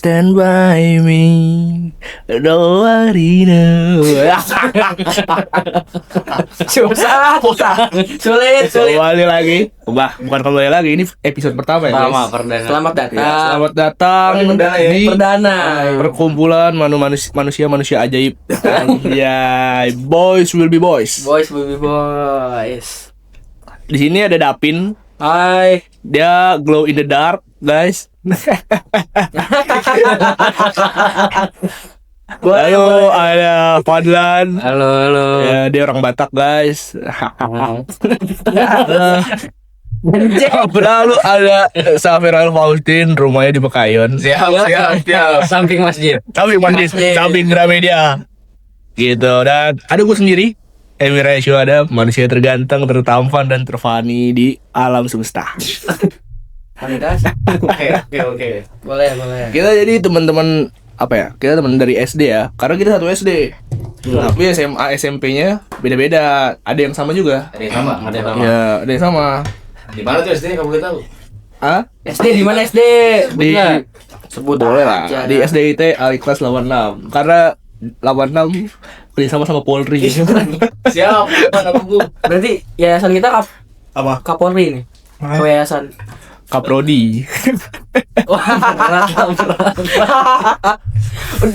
stand by me, nobody know. Susah. Sulit. Kembali lagi, bukan kembali lagi. Ini episode pertama ya, guys. Perdana. Selamat datang. Ya, selamat datang di Perdana. perkumpulan manusia ajaib. Ya, boys will be boys. Boys, baby boys. Di sini ada Dapin. Hai. Dia glow in the dark, guys. Ayo, ada Fadlan. Halo. Ya, dia orang Batak, guys. Lalu ada Safir Faustin, rumahnya di Bekayon. Siap. Samping masjid. Samping Gramedia. Gitu. Dan ada gue sendiri, Emir Aisyu, ada manusia terganteng, tertampan, dan terfani di alam semesta. Vanitas. Oke. Boleh. Kita jadi teman-teman apa ya? Kita teman dari SD ya. Karena kita satu SD. Tapi SMA, SMP-nya beda-beda. Ada yang sama juga. Ada yang sama. Ya, ada yang sama. Di mana tuh SD kamu boleh tahu? Ah? SD di mana SD? Di Sebut boleh lah. aja. Di SDIT Aliklas 86. Karena 86 kerjasama sama Polri. Siap. Mana Bu? Berarti yayasan kita Apa? Kapolri nih. Yayasan. Kaprodi. Wah,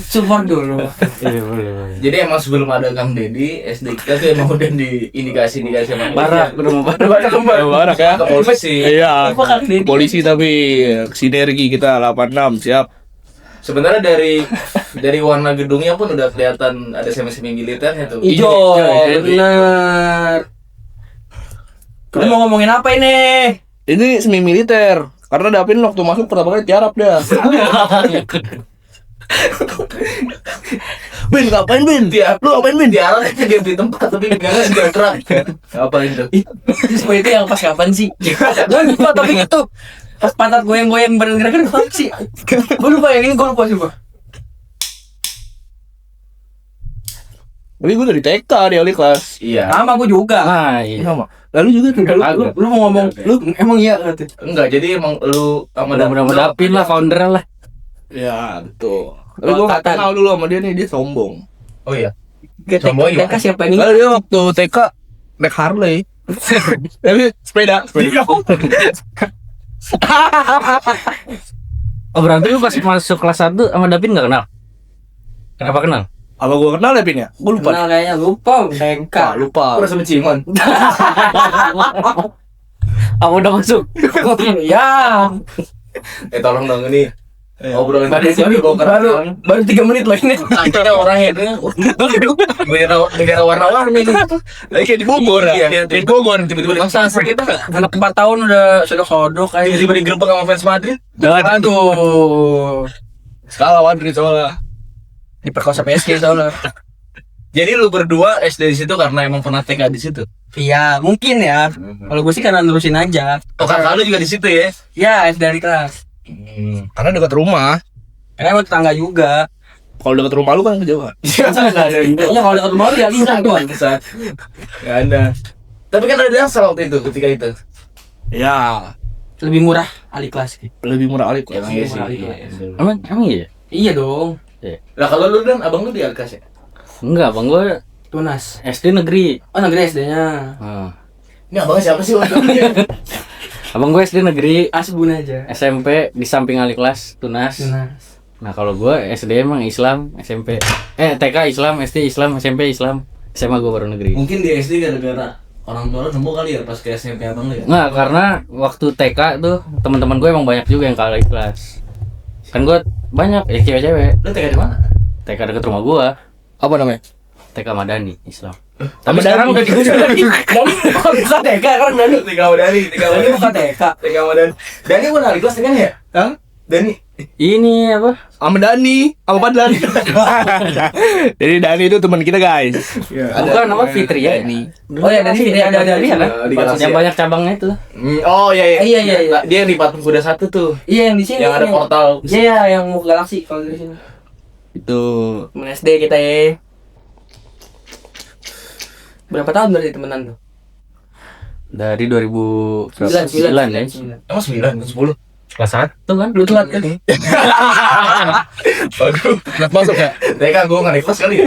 support dulu. Iya boleh. Jadi emang sebelum ada Kang Dedi, SD kita tuh emang udah diindikasi sama Barak, Barak ya. Ke polisi. Iya. Apa Kang Dedi? Polisi tapi sinergi kita 86 siap. Sebenarnya dari warna gedungnya pun udah kelihatan ada semi militernya tuh. Ijo, Iya, benar. Kita mau ngomongin apa ini? Ini semi militer. Karena Dapin waktu masuk pertama kali tiarap dah. Bin, ngapain Bin? Lu ngapain Bin? Diarah aja dia di tempat tapi pegangnya di gerak. Apa itu? Semua itu yang pas kapan sih? Jangan lupa tapi itu pas pantat goyang-goyang badan gerak-gerak kapan sih? Gue lupa yang ini, gue lupa sih, Pak. Tapi gue dari TK di Aliklas. Iya. Sama gue juga. Nah, iya. Sama. Lalu juga tuh. Lu mau ngomong, lu emang iya katanya. Enggak, jadi emang lu sama Dapin lah, founder lah. Ya, betul. Tapi gue gak kenal dulu sama dia nih, dia sombong. Oh iya. Sombong TK siapa ini? Lalu dia waktu TK naik Harley. Tapi sepeda. Oh berarti lu pas masuk kelas 1 sama Dapin gak kenal? Kenapa kenal? Apa gue kenal ya Pin ya? Gue lupa. Kenal kayaknya lupa, TK. Lupa. Udah sama Cimon. Aku udah masuk. Ya. Tolong dong ini. Obrolan tadi sih bawa Baru 3 menit loh ini. Akhirnya orang itu negara warna-warni nih. Lagi kayak di Bogor ya. Di Bogor tiba-tiba Masa kita anak 4 tahun udah sodok-sodok kayak tiba-tiba digerebek sama fans Madrid. Aduh. Skala Madrid soalnya. Diperkosa PSG soalnya. Jadi lu berdua SD di situ karena emang pernah TK di situ. Iya, mungkin ya. Kalau gue sih karena nerusin aja. Oh, kakak lu juga di situ ya? Ya, dari kelas. Karena dekat rumah. Karena emang tetangga juga. Kalau dekat rumah lu kan kejauhan. Ya kalau dekat rumah lu ya bisa tuh. Gak ada. Tapi kan ada yang salah waktu itu ketika itu. Ya, Lebih murah Aliklas sih. lebih murah Aliklas. Emang iya sih. Emang iya? Iya dong. Lah kalau lu dan abang lu di Alkas ya? Enggak, bang gue Tunas. SD negeri. Oh, negeri SD-nya. Ini abangnya siapa sih waktu itu? Abang gue SD negeri, Asbun aja. SMP di samping Aliklas, Tunas. Tunas. Nah kalau gue SD emang Islam, SMP TK Islam, SD Islam, SMP Islam, SMA gue baru negeri. Mungkin di SD gara-gara orang tua lu nemu kali ya pas ke SMP abang lu ya? Nggak, karena waktu TK tuh teman-teman gue emang banyak juga yang ke Aliklas. Kan gue banyak ya cewek-cewek. Lu TK di mana? TK deket rumah gue, Apa namanya? TK Madani Islam. Tapi sekarang udah digusur lagi. Dani bukan TK kan Dani. TK Madani, Dani bukan TK. TK Madani. Dani mau narik kelas dengan ya? Hah? Dani. Ini apa? Sama Dani, sama Padlan. Jadi Dani itu teman kita, guys. Bukan nama Fitri ya? Dani. Oh ya Dani ada Dani ya kan? Di kelas Yang ya? banyak cabangnya itu. Oh iya. Iya. Dia yang di Patung Kuda 1 tuh. Iya yang di sini. Yang ada portal. Iya yang mau ke galaksi kalau di sini. Itu Temen SD kita ya. Berapa tahun berarti temenan tuh? Dari 2009 ya. Emang 9, 10? Kelas 1 kan? Lu telat kan? Waduh, nggak masuk ya. TK gue nggak kelas kali ya.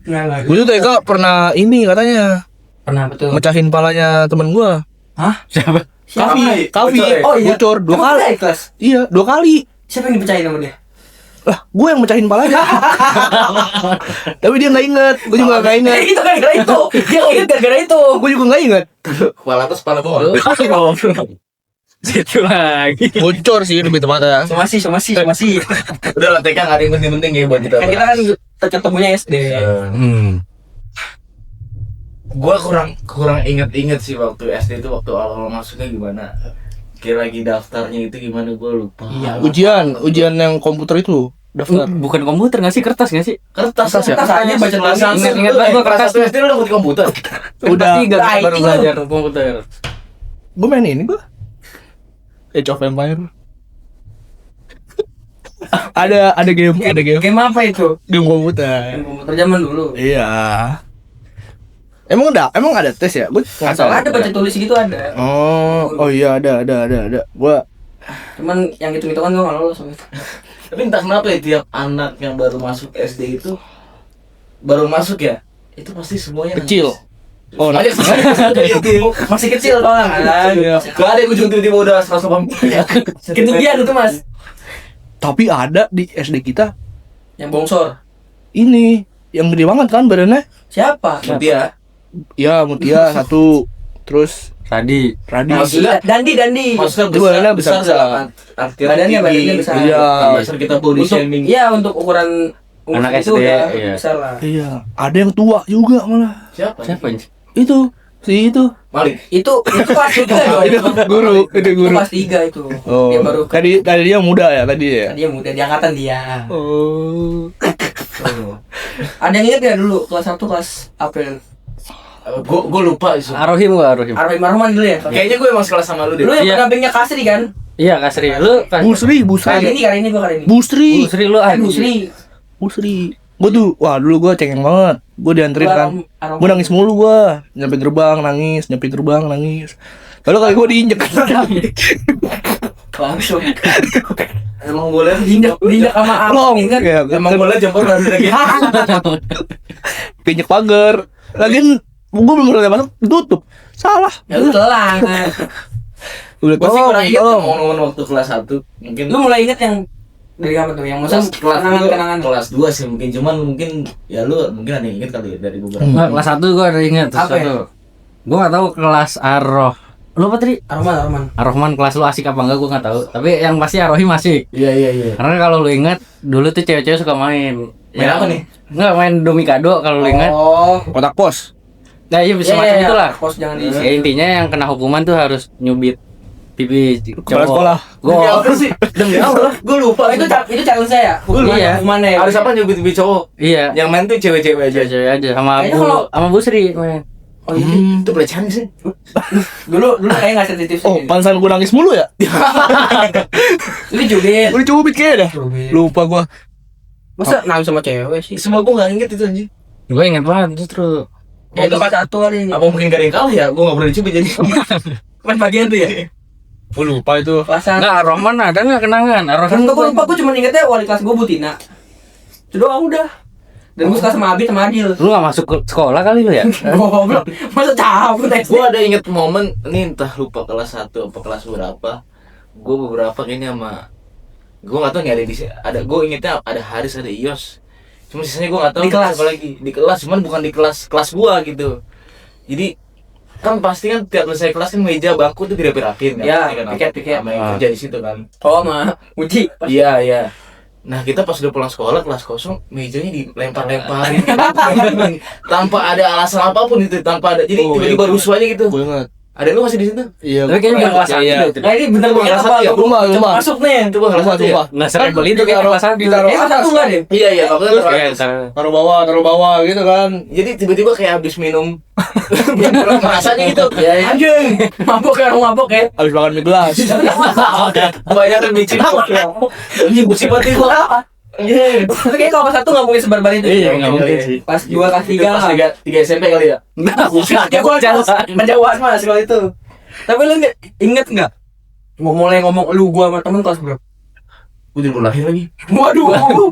Enggak. Gue tuh TK pernah ini katanya Pernah betul. mecahin palanya temen gue. Hah? Siapa? Kavi, Bocor ya? Oh iya. Bocor 2 Emang kali. kita ikhlas? Iya, 2 kali. Siapa yang dipecahin sama dia? Lah, gue yang mecahin palanya. Tapi dia nggak inget, gue juga nggak inget. Itu kan gara itu. Dia nggak inget gara-gara itu. Gue juga nggak inget. Kepala atas, kepala bawah. Situ lagi. Bocor sih lebih tepatnya. Somasi. Udah lah TK nggak ada yang penting-penting ya buat kita. Kan kita kan ketemunya SD. Gue kurang inget sih waktu SD itu, waktu awal masuknya gimana. Kayak lagi daftarnya itu gimana gue lupa. Iya. Ujian yang komputer itu daftar. Bukan komputer nggak sih? Kertas nggak sih? Kertas ya? kertas aja baca Kelas tulisan. Ingat gue Kelas kertas 1 SD lu udah buat komputer. Udah. Kelas 3 Udah baru IT belajar komputer. Gue main ini gue. Age of Empire. ada game. Game apa itu? Game komputer. Game komputer zaman dulu. Iya. Emang ada tes ya? Gue nggak tahu. Ada baca tulis gitu ada. Oh iya ada. Gua Cuman yang itu kan gue nggak lolos sama itu. Tapi entah kenapa ya tiap anak yang baru masuk SD itu baru masuk ya, itu pasti semuanya kecil. Oh, nah. Masih kecil doang kan. Iya. Gak ada yang ujung tiba-tiba udah 180. Ketinggian itu mas. Tapi ada di SD kita Yang bongsor. ini yang gede banget kan badannya. Siapa? Mutia. Ya Mutia satu, terus Tadi. Radi. Maksudnya- Dandi. Maksudnya Itu badannya besar besar. dalam artian Badannya tinggi. besar. Iya. Dasar kita body Untuk shaming. iya untuk ukuran umur Anak itu SD, udah iya. besar lah. Iya, ada yang tua juga malah. Siapa? Siapa ini? Itu si itu. Malik. Itu kelas 3 dong. Itu guru, itu Itu guru. kelas 3 itu. Oh, Dia baru tadi dia muda ya tadi ya. dia muda di angkatan dia. Oh. Ada yang ingat gak dulu kelas 1 kelas April? Gue lupa sih. Arohim gua Arohim. Arwin Marhuman dulu ya? Kayaknya gue emang sekelas sama lu deh. Dulu yang Iya. pendampingnya Kasri kan? Iya Kasri. Lu Busri. Kali ini gua kali ini. Busri. Busri lu anjing. Busri. Gue tuh, wah dulu gue cengeng banget. Gue dianterin kan. Gue nangis mulu gue. Nyampe gerbang nangis. Lalu kali gue diinjek. Langsung. Emang boleh Diinjak sama Long. Amang kan? Ya, Emang boleh jempol lagi lagi. Diinjek pagar. Lagian gue belum mulai masuk ditutup. Salah. Ya lu telan. Udah Gue sih kurang inget tolong. momen waktu kelas 1. Mungkin Lu mulai inget yang dari apa tuh? Yang maksudnya kenangan-kenangan. kelas 2 sih mungkin, cuman mungkin ya lu mungkin ada yang inget kali ya dari beberapa. Nggak, kelas 1 gua ada ingat. Apa ya? Gua nggak tahu kelas Aroh. Lu apa tadi? Arman. Arohman kelas lu asik apa enggak gua nggak tahu. Tapi yang pasti Arohim asik. Iya. Karena kalau lu ingat dulu tuh cewek-cewek suka main. Main apa nih? Enggak, main Domikado kalau lu ingat. Oh. Kotak pos. Nah, iya bisa macam itulah. Pos jangan diisi. Ya intinya yang kena hukuman tuh harus nyubit pipi Kepala cowok. sekolah. Demi Gua apa sih? Demi Allah, gue lupa. Oh, itu calon saya. Iya. Mana ya? Harus apa nyubit cowok? iya. Yang main tuh cewek-cewek aja. Cewek-cewek aja sama Kayaknya Bu kalau- sama Busri main. Oh iya. Itu pelecehan sih. Dulu kayak enggak sensitif sih. Oh, pansan gue nangis mulu ya? Lu cubit. Gue dicubit kayaknya dah. Lupa gue. Masa nangis sama cewek sih? Semua gue gak inget itu anjing. Gue inget banget justru. Ya itu pas 1 kali ini. Apa mungkin gak ada yang kalah ya? Gue gak pernah dicubit jadi. Pas bagian tuh ya. Gue lupa itu. Kelas 1. Enggak, Rohman ada enggak kenangan? Kan gue lupa, gue cuma ingetnya wali kelas gue Butina. Itu doang udah. Dan gue suka sama Abi sama Adil. Lu gak masuk ke sekolah kali lu ya? Goblok. Masa cabut SD? Gue ada inget momen, ini entah lupa kelas 1 apa kelas berapa. Gue beberapa kayaknya sama, gue gak tau nih ada di ada. Gue ingetnya ada Haris, ada Ios. Cuma sisanya gue gak tau Di kelas? siapa lagi. Di kelas, cuman bukan di kelas gue gitu. Jadi kan pasti kan tiap selesai kelas kan meja bangku tuh dirapin-rapin kan. Ya, Kan, piket-piket. sama yang kerja di situ kan. Oh ma, Uji. Iya. Nah kita pas udah pulang sekolah kelas kosong, mejanya dilempar-lemparin tanpa ada alasan apapun itu, tanpa ada. Jadi Oh, tiba-tiba iya. rusuh aja gitu. Gue ingat. Ada lu masih di situ? Iya. Tapi kayaknya bukan kelas Iya, 1 iya. itu. Nah ini bener Itu banget kelas apa? satu ya? Rumah. Masuk nih. Itu gua kelas Rumah, 1 ya? rumah. Enggak serebel itu kayak kelas 1. Ditaruh Kelas 1 enggak deh? Iya, makanya Iya, terus. ntar. Taruh bawah gitu kan. Jadi tiba-tiba kayak habis minum rasanya gitu. Anjing, mabok ya. Abis makan mie gelas. Banyak kan micin. Ini busi banget itu. Tapi kayak kalau kelas 1 nggak mungkin sebarbar itu. Iya, nggak mungkin sih. Kelas 2, kelas 3 Kelas lah. 3 SMP kali ya? Ya gua menjauhan mas kalau itu. Tapi lu inget nggak? mulai ngomong lu gua sama temen kelas berapa? Gue udah lahir lagi. Waduh.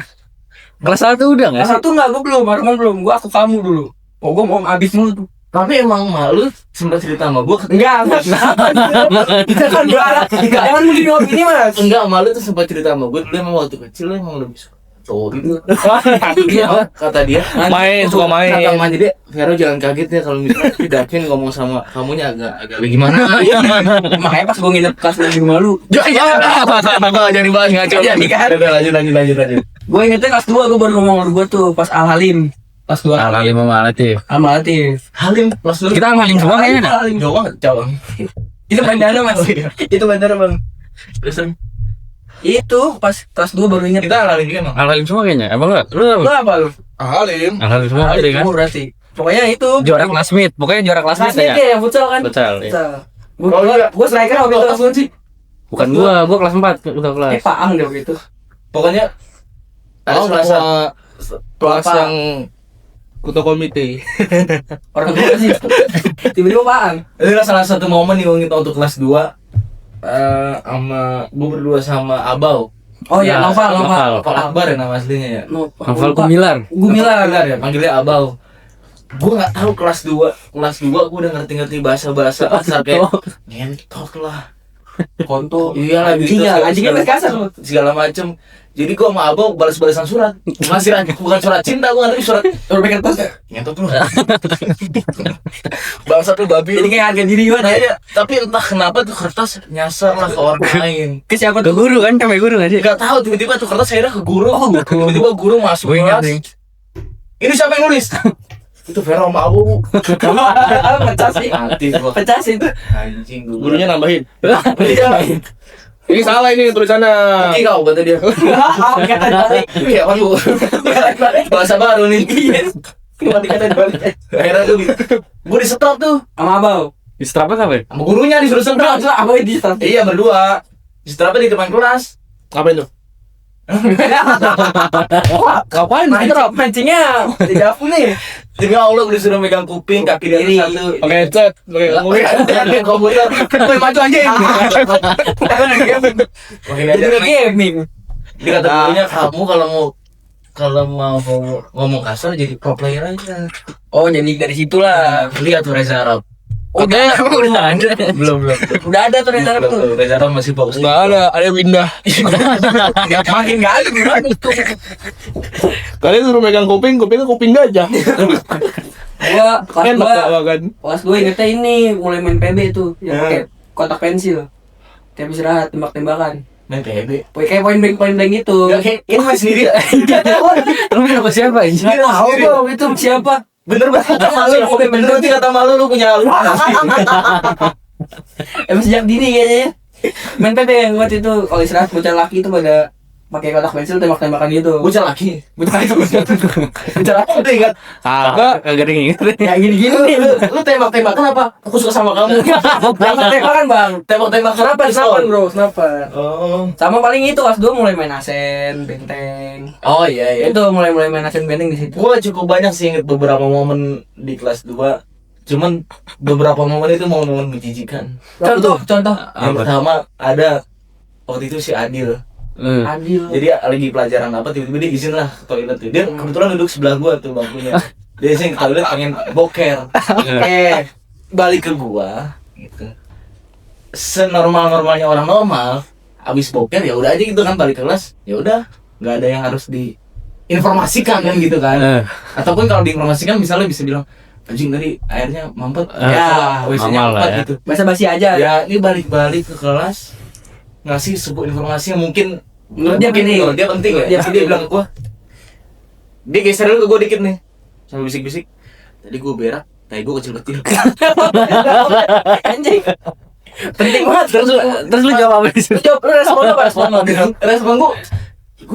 Kelas 1 udah enggak Kelas sih? satu enggak, gua belum, barengan belum. Gua aku kamu dulu. Oh, gua mau abis mulu tuh. Tapi emang malu sempat cerita sama gue. Enggak. Kita kan juara. Jangan begini opini, Mas. Enggak, malu tuh sempat cerita sama gue. Dulu emang waktu kecil lu emang lebih suka cowok gitu. Iya, kata dia. Suka main. Kata mamanya dia, Vero jangan kaget ya kalau misalnya Dakin ngomong sama kamunya agak gimana. Makanya pas gua nginep kelas di rumah lu, Jangan dibahas ngaco. Jadi kan. Udah, lanjut. gua ingetnya kelas 2 gua baru ngomong sama gua tuh pas Al Halim. Kelas 2. Al-Halim sama Latif. Sama Latif. Halim plus lu. Kita Al-Halim semua kayaknya dah. Halim doang, cowok. Itu bandara, Mas. Itu bandara, Bang. Terus Itu pas kelas 2 baru inget. kita Halim juga emang. Al-Halim semua kayaknya. Emang enggak? Lu Lu apa lu? Halim. Al-Halim semua ada kan? Berarti. Pokoknya itu Juara classmate. Pokoknya juara classmate kelas ya. ya, futsal kan? Futsal, iya. Futsal. Oh, iya. Gua striker waktu itu. Kelas sih. Bukan gua kelas 4 udah kelas. Paang deh waktu itu. Pokoknya ada salah satu kelas Apa? yang ketua komite. Orang tua sih. Tiba-tiba Paang. itu adalah salah satu momen nih kita untuk kelas 2 sama gue berdua sama Abau. Oh ya, Noval. Noval Akbar ya nama aslinya ya. Novel Gumilar. Gumilar. Ya, panggilnya Abau. Gue nggak tahu kelas 2 gue udah ngerti bahasa kasar kayak ngentot lah, Konto. iya lah gitu, Anjingnya segala- kasar lu. segala macem. Jadi gue sama Abau balas-balasan surat, bukan surat cinta, gue ngerti surat Kertas ya? ngentot lu. Bangsa tuh babi. Jadi kayak harga diri Nah, banget. iya. Tapi entah kenapa tuh kertas nyasar lah ke orang lain. Ke siapa Ke tuh? guru kan, sampai guru enggak sih? Gak tahu tiba-tiba tuh kertas akhirnya ke guru. Tiba-tiba guru masuk Gue ingat kelas. nih. Ini siapa yang nulis? Itu Vero sama Abu. Pecah sih. Mati gua. Pecah sih itu. Anjing gua. Gurunya nambahin. Iya. Ini salah ini tulisannya. Ini kau kata dia. Kata balik. Iya kan bu. Bahasa baru nih. Cuma dikata balik. Akhirnya gue di stop tuh. Sama Abau. Di strapnya apa ya? Sama gurunya disuruh stop. Abau di start. Iya berdua. Di stopnya di depan kelas. Ngapain tuh? Ngapain? Mancingnya di dapur nih. Demi Allah gue disuruh megang kuping, kaki dia Kiri. satu. Oke, cet. Oke, Pakai komputer. Gue maju aja. Makin Jadi aja. udah gaming. Dia kata gurunya kamu kalau mau ngomong kasar jadi pro player aja. Oh, jadi dari situlah. Lihat tuh Reza Arab. Udah ada. Belum. Udah ada tuh dari tuh. Reza Arab masih fokus. Nggak ada yang pindah. Makin enggak ada gimana itu. Kalian suruh megang kupingnya kuping gajah. Gua kelas Enak 2. gak kan? Kelas 2 ingetnya ini mulai main PB tuh yang pakai kotak pensil. Tiap istirahat tembak-tembakan. Main PB. Kayak point blank gitu. Gak kayak ini main sendiri. Lu main sama siapa anjing? Enggak tahu gua itu siapa. Bener banget kata malu. Bener berarti kata malu lu punya lu. Emang sejak dini kayaknya ya. Main PB yang waktu itu kalau istirahat bocah laki itu pada pakai kotak pensil tembak-tembakan gitu. Bocah laki. Bocah itu bocah laki. Udah ingat. Kagak gini gitu. Ya gini-gini nih. Lu tembak-tembakan apa? Aku suka sama kamu. Tembak-tembakan, Bang. Tembak-tembakan Senapan, bro, senapan. Oh. Sama paling itu kelas 2 mulai main Asen, Benteng. Oh iya. Itu mulai main Asen Benteng di situ. Gue cukup banyak sih inget beberapa momen di kelas 2. Cuman beberapa momen itu momen menjijikan. Contoh. Yang pertama ada waktu itu si Adil. Adil. Jadi lagi pelajaran apa tiba-tiba dia izin lah ke toilet tuh. Dia kebetulan duduk sebelah gua tuh bangkunya. Dia izin ke toilet pengen boker. Balik ke gua gitu. Senormal-normalnya orang normal, abis boker ya udah aja gitu kan balik ke kelas. Ya udah, nggak ada yang harus diinformasikan kan gitu kan. Ataupun kalau diinformasikan misalnya bisa bilang anjing tadi airnya mampet. Ya, WC-nya amal lah mampet ya. gitu. Basa-basi aja. Ya, ini balik-balik ke kelas ngasih sebuah informasi yang mungkin Menurut dia penting. menurut dia penting ya. Dia Jadi dia bilang ke gua, dia geser dulu ke gua dikit nih sambil bisik-bisik, tadi gua berak, tai gua kecil-kecil. Anjing. Penting banget. Terus lu jawab apa sih? Lu jawab, lu respon apa? Respon gua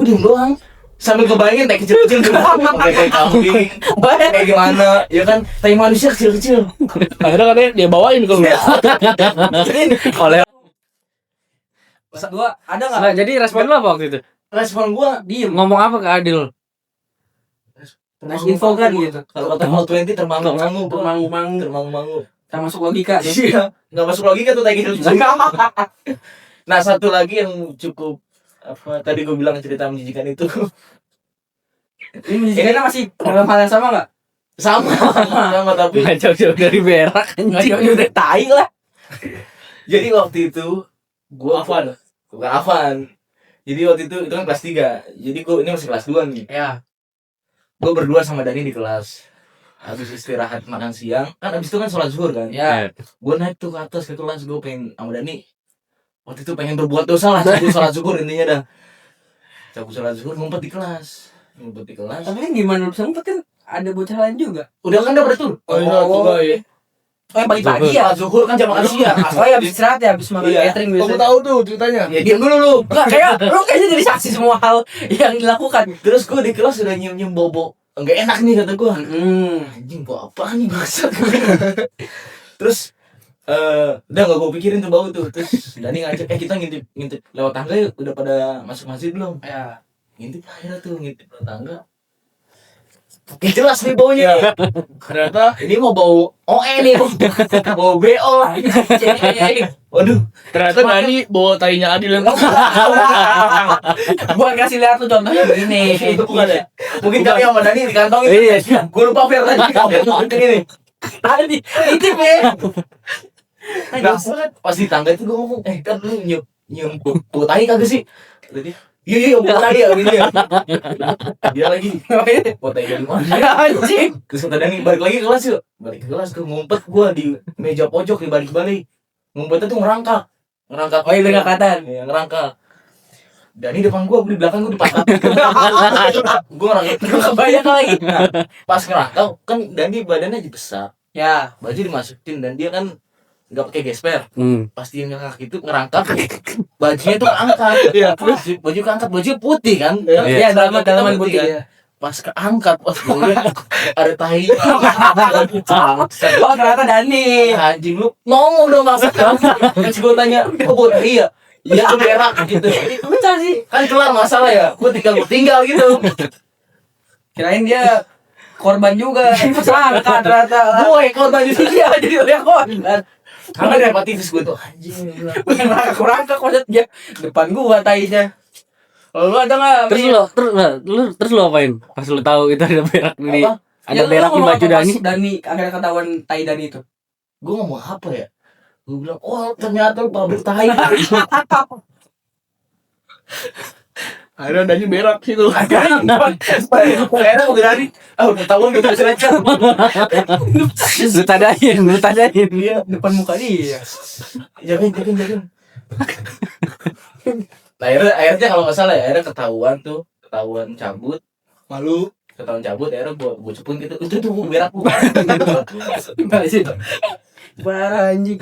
diem doang sambil ngebayangin tai kecil-kecil tuh kayak kambing kayak gimana ya kan, tai manusia kecil-kecil. Akhirnya katanya dia bawain kalau nggak. Oleh. Kelas 2 ada enggak? Nah, jadi respon lu apa waktu itu? Respon gua Diem. Ngomong apa ke Adil? Ngasih info kan gitu. kalau kata Hall 20 termangu-mangu, bro. Termangu-mangu. Termangu-mangu. Tak masuk logika. Iya, nggak masuk logika tuh tai kecil. Nah, satu lagi yang cukup apa tadi gue bilang cerita menjijikan itu. Ini kan masih dalam hal yang sama nggak? sama tapi Nggak jauh-jauh dari berak. Nggak jauh udah tai lah. jadi waktu itu gua bukan Afan. Jadi waktu itu kan kelas 3. Jadi gua ini masih kelas 2 nih. Ya. Gua berdua sama Dani di kelas. Habis istirahat makan siang, kan habis itu kan sholat zuhur kan. Ya. Gua naik tuh ke atas ke kelas, gua pengen sama Dani. Waktu itu pengen berbuat dosa lah, cabut sholat zuhur intinya dah. Cabut sholat zuhur ngumpet di kelas. Tapi kan gimana lu bisa ngumpet kan ada bocah lain juga. Udah kan udah bertur. Oh, yang pagi-pagi ya. Sholat zuhur kan jam makan siang. Oh ya habis istirahat ya, habis makan Iya. catering Kamu biasanya. tahu tuh ceritanya. Ya diam dulu lu. Enggak, lu kayaknya jadi saksi semua hal yang dilakukan. Terus gua di kelas udah nyium-nyium bobo. Enggak enak nih kata gua. Anjing bau apa nih bangsat. Terus udah gak gue pikirin tuh bau tuh. Terus Dani ngajak kita ngintip lewat tangga yuk. Udah pada masuk masjid belum? Ya. Ngintip akhirnya tuh ngintip lewat tangga. Oke jelas nih baunya nih. Ternyata Ini mau bau OE nih. Bau BO lah. Waduh. ternyata Dani bawa tainya Adil yang Gua kasih lihat tuh contohnya begini. Itu bukan ya? Mungkin kami sama Dani di kantong itu. Iya. Gue lupa Fer tadi. Ini. Tadi intip ya. Nah, pas di tangga itu gue ngomong, kan lu nyium bau tai kagak sih? Kata dia, iya bau tai ya gitu ya. Dia lagi, bau tai dari mana? Anjing. Terus kata Dani, balik lagi ke kelas yuk. Balik ke kelas tuh ngumpet gue di meja pojok di balik-balik. Ngumpetnya tuh ngerangkak. Oh iya udah kelihatan. Iya ngerangkak. Dani depan gue di belakang gue dipatat. Gue ngerangkak. Kebayang lagi. Pas ngerangkak kan Dani badannya aja besar. Ya. Baju dimasukin dan dia kan nggak pakai gesper. Pas dia ngangkat itu ngerangkap bajunya tuh angkat. Iya. Baju keangkat, baju putih kan. Iya, dalaman putih ya. Pas keangkat pas gue liat ada tahi. Oh ternyata Dani. Anjing lu ngomong dong maksud kan. Terus gue tanya, kok buat tahi ya? Iya berak gitu. Pecah sih. Kan kelar masalah ya. Gue tinggal gitu. Kirain dia korban juga. Sangka ternyata. Gue korban di sini. Iya jadi dia korban. Karena ada hepatitis gue tuh anjing. Bukan rangkak maksudnya depan gua tainya. Kalau lu ada nggak? Terus lu apain? Pas lu tahu itu ada berak di Apa? ada berak di baju Dani. Dani akhirnya ketahuan tai Dani itu. Gue ngomong apa ya? Gue bilang, oh ternyata lu pabrik tahi. akhirnya Dani berak situ. Akhirnya udah dari, udah tahu gitu aja. Lu tandain. Iya depan muka dia. Jangan. Nah, akhirnya kalau nggak salah ya, akhirnya ketahuan cabut, Malu. akhirnya gue cepun gitu, itu tuh berak bu. Gimana sih? Parah anjing.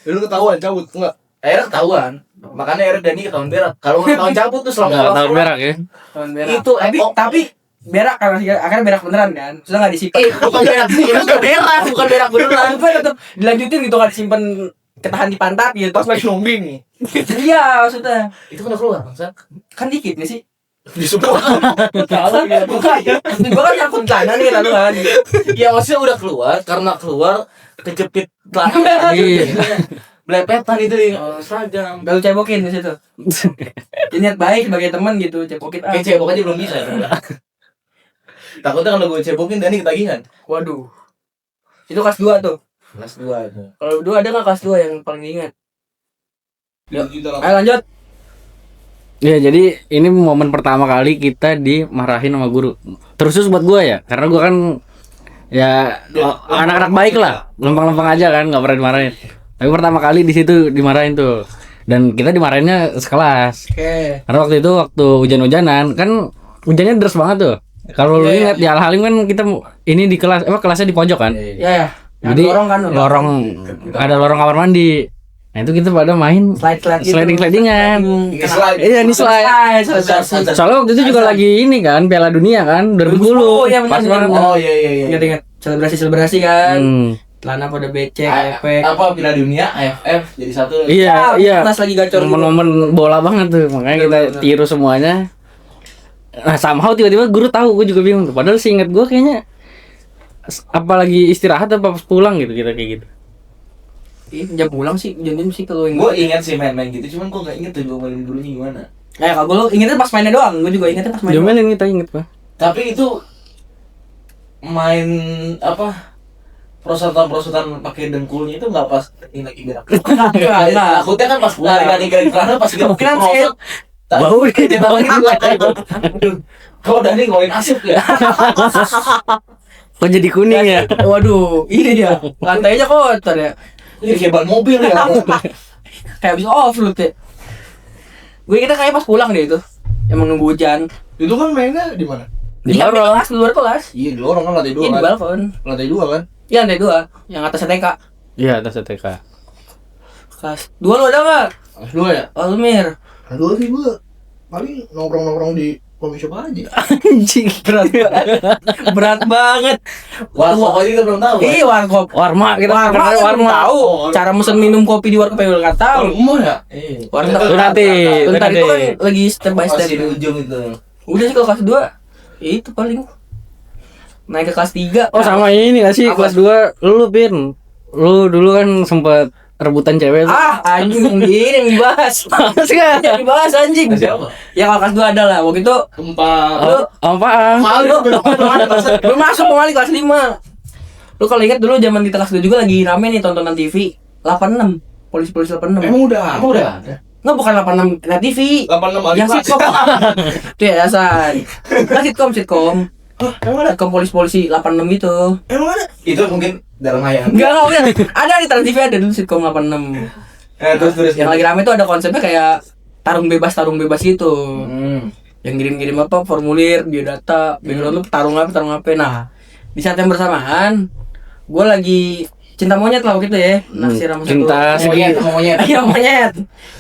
Lu ketahuan cabut enggak? Akhirnya ketahuan, makanya akhirnya Dani ketahuan berak. Kalau nggak ketahuan cabut tuh selama Enggak tahu berak ya. Tahun berak. Itu tapi berak karena akhirnya berak beneran kan. Sudah nggak disimpan. bukan berak sih, bukan berak beneran. Tapi tetap dilanjutin gitu nggak disimpan ketahan di pantat gitu. Pas lagi nungging nih. Iya maksudnya. Itu kan udah keluar bangsa. Kan dikit nih sih. Di semua. Bukan. Gua kan nyangkut celana nih lalu kan. Ya maksudnya udah keluar, karena keluar kejepit celana. Iya. Belepetan itu di seragam. Gak lu cebokin di situ. Niat baik sebagai teman gitu, cebokin. Kayak cebok aja belum bisa. Takutnya kalau gue cebokin Dani ketagihan. Waduh. Itu kelas 2 tuh. Kelas 2 itu. Kalau 2 ada nggak kelas 2 yang paling diingat? Ayo. Ayo lanjut. Ya jadi ini momen pertama kali kita dimarahin sama guru. Terus buat gua ya, karena gua kan ya anak-anak baik lah, lempeng-lempeng aja kan, nggak pernah dimarahin. Tapi pertama kali di situ dimarahin tuh, dan kita dimarahinnya sekelas. Oke. Karena waktu hujan-hujanan kan, hujannya deras banget tuh. Kalau lu ingat di Al-Halim kan kita ini di kelas, kelasnya di pojok kan. Iya ya. Jadi ada lorong kamar mandi. Nah itu kita pada main sliding-slidingan. Iya nih slide. Soalnya waktu itu juga lagi ini kan Piala Dunia kan 2010. Iya Pas banget. Oh iya. Ingat selebrasi kan. Celana pada becek, efek. Apa Piala Dunia, AFF jadi satu. Iya. Pas lagi gacor. Momen-momen bola banget tuh. Makanya kita tiru semuanya. Nah somehow tiba-tiba guru tahu, gue juga bingung tuh. Padahal seingat gue kayaknya apalagi istirahat apa pas pulang gitu kita kayak gitu. jam pulang sih, jam sih kalau yang Gue ingat sih main-main gitu, cuman gue nggak inget tuh diomelin gurunya gimana. kalau gue ingetnya pas mainnya doang, gue juga ingetnya pas main. Diomelin kita inget pak. Tapi itu main apa? Prosotan pakai dengkulnya itu nggak pas ini lagi gerak. Enggak. Takutnya kan pas lari garis kerana pas gerak Kemungkinan prosot. Bau nih. Kita lagi kau udah nih ngomongin asip ya. Kok jadi kuning ya? Waduh, ini dia. Lantainya kotor ya. Ini kayak ban mobil ya. Kayak habis off-road ya. Gue kira kayak pas pulang deh itu. Emang nunggu hujan. Itu kan mainnya di mana? Di Iya, lorong. kelas, di luar kelas. Iya di lorong kan lantai 2 Iya, di kan. balkon. Lantai 2 kan. Iya, lantai 2. Yang atasnya TK. Iya atas TK. Kelas 2 lu ada enggak? Kelas 2 ya? Almir. Kelas 2 sih gua paling nongkrong di coffee shop aja. Anjing. Berat banget. Wah, pokoknya kita belum tahu. Iya, warkop. Warma kita Warma kenal kan warma. tahu. Cara mesen minum kopi di warkop juga enggak tahu. Umur ya? Warna Itu nanti. Bentar itu kan lagi step by step. Masih di ujung itu. Udah sih kalau kelas 2 itu paling naik ke kelas 3. Oh sama ini gak sih Apa? kelas 2 lu Pin. Lu dulu kan sempet rebutan cewek tuh. Anjing ini yang dibahas. Enggak. Yang dibahas anjing. Siapa? Ya kalau kelas 2 ada lah. Waktu itu Tempat lu Apaan? lu masuk kembali kelas 5. Lu kalau ingat dulu zaman kita kelas 2 juga lagi rame nih tontonan TV 86. Polisi-polisi 86. emang udah ada. Enggak, bukan 86 Net TV. 86 Yang sitkom. Itu ya Hasan. Kan sitkom. Emang ada? Sitkom polisi-polisi 86 gitu. Emang ada? Itu mungkin dalam hayal. Enggak udah. Ada di Trans TV ada dulu sitkom 86. Terus Yang lagi rame tuh ada konsepnya kayak tarung bebas gitu. Yang ngirim-ngirim apa formulir, biodata, background lu tarung apa. Nah, di saat yang bersamaan gue lagi cinta monyet lah gitu ya. Naksir sama Cinta satu monyet. Iya monyet.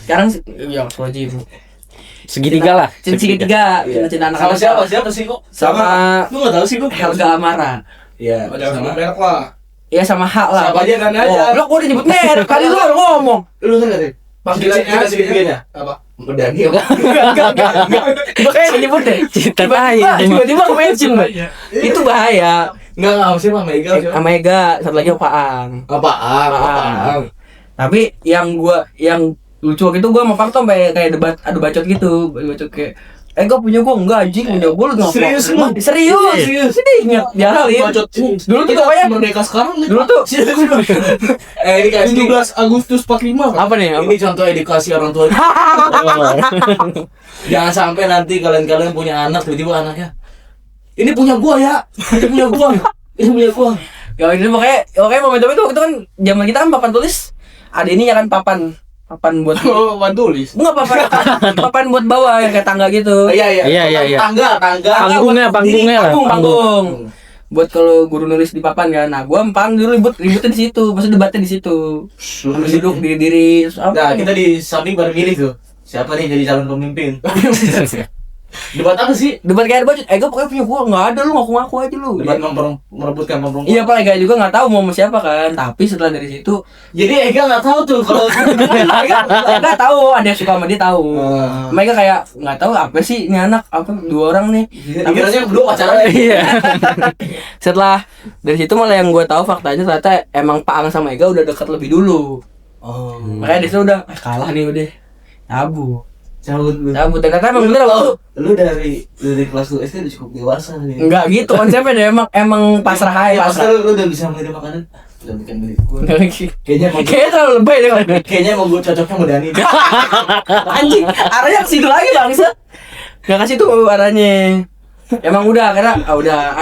Sekarang ya wajib. segitiga lah. Segitiga, cinta anak Sama siapa? Siapa sih kok? Sama Lu enggak tahu sih gua. Helga Amara. Iya. Ada sama merek lah. Iya sama H lah. Siapa aja kan aja. Lo gua udah nyebut merek kali lu udah ngomong. Lu kan dari panggilannya segitiganya. Apa? Daniel. Gue kayak nyebut deh. Cinta Tiba-tiba tai. tiba-tiba ke-mention. Itu bahaya. Enggak siapa Mega siapa? Mega, satu lagi Paang. Apaan? Tapi yang lucu waktu itu gua sama Pak tuh sampai kayak debat adu bacot gitu, bacot kayak gue punya gua enggak anjing punya gua lu ngapa? Serius lu? Serius. Ini ingat diaralin. Bacot. Dulu tuh pokoknya merdeka sekarang nih. dulu tuh Ini kasih 17 Agustus 45 kan? apa nih? ini contoh edukasi orang tua. Jangan sampai nanti kalian punya anak tiba-tiba anaknya ini punya gua ya. Ini punya gua. Ini punya gua. Ya ini makanya momentum itu waktu itu kan zaman kita kan papan tulis ada ini ya kan papan buat Oh, Wan tulis. enggak papan buat bawah yang kayak tangga gitu. Iya. Tangga. Panggungnya lah. Panggung. Buat kalau guru nulis di papan kan. Nah, gua empang dulu ributnya di situ. Maksudnya debatnya di situ. Sambil duduk diri-diri. Terus apa? Nah, kita di samping baru milih tuh. Siapa nih jadi calon pemimpin? Debat apa sih? Debat kayak bacot. Gue pokoknya punya gua enggak ada lu ngaku-ngaku aja lu. Debat merebutkan perempuan. Iya, Pak Ega juga enggak tahu mau sama siapa kan. Tapi setelah dari situ Jadi Ega nggak tahu tuh kalau Ega tahu ada yang suka sama dia tahu. Mereka kayak enggak tahu apa sih ini anak apa dua orang nih. dikiranya berdua pacaran. Iya. Setelah dari situ malah yang gue tahu faktanya ternyata emang Pak Ang sama Ega udah dekat lebih dulu. Oh. Makanya dia udah kalah nih udah. Cabut lu. Cabut ternyata emang bener waktu Lu dari kelas 2 SD udah cukup dewasa nih. enggak gitu konsepnya deh emang pasrah aja Pasrah pasrah. lu udah bisa milih makanan. Udah bikin milik gua. Enggak lagi. Kayaknya Terlalu lebay deh kalau kayaknya mau gua cocoknya sama Dani. anjing arahnya ke situ lagi bangsa. Enggak kasih tuh arahnya. Emang udah karena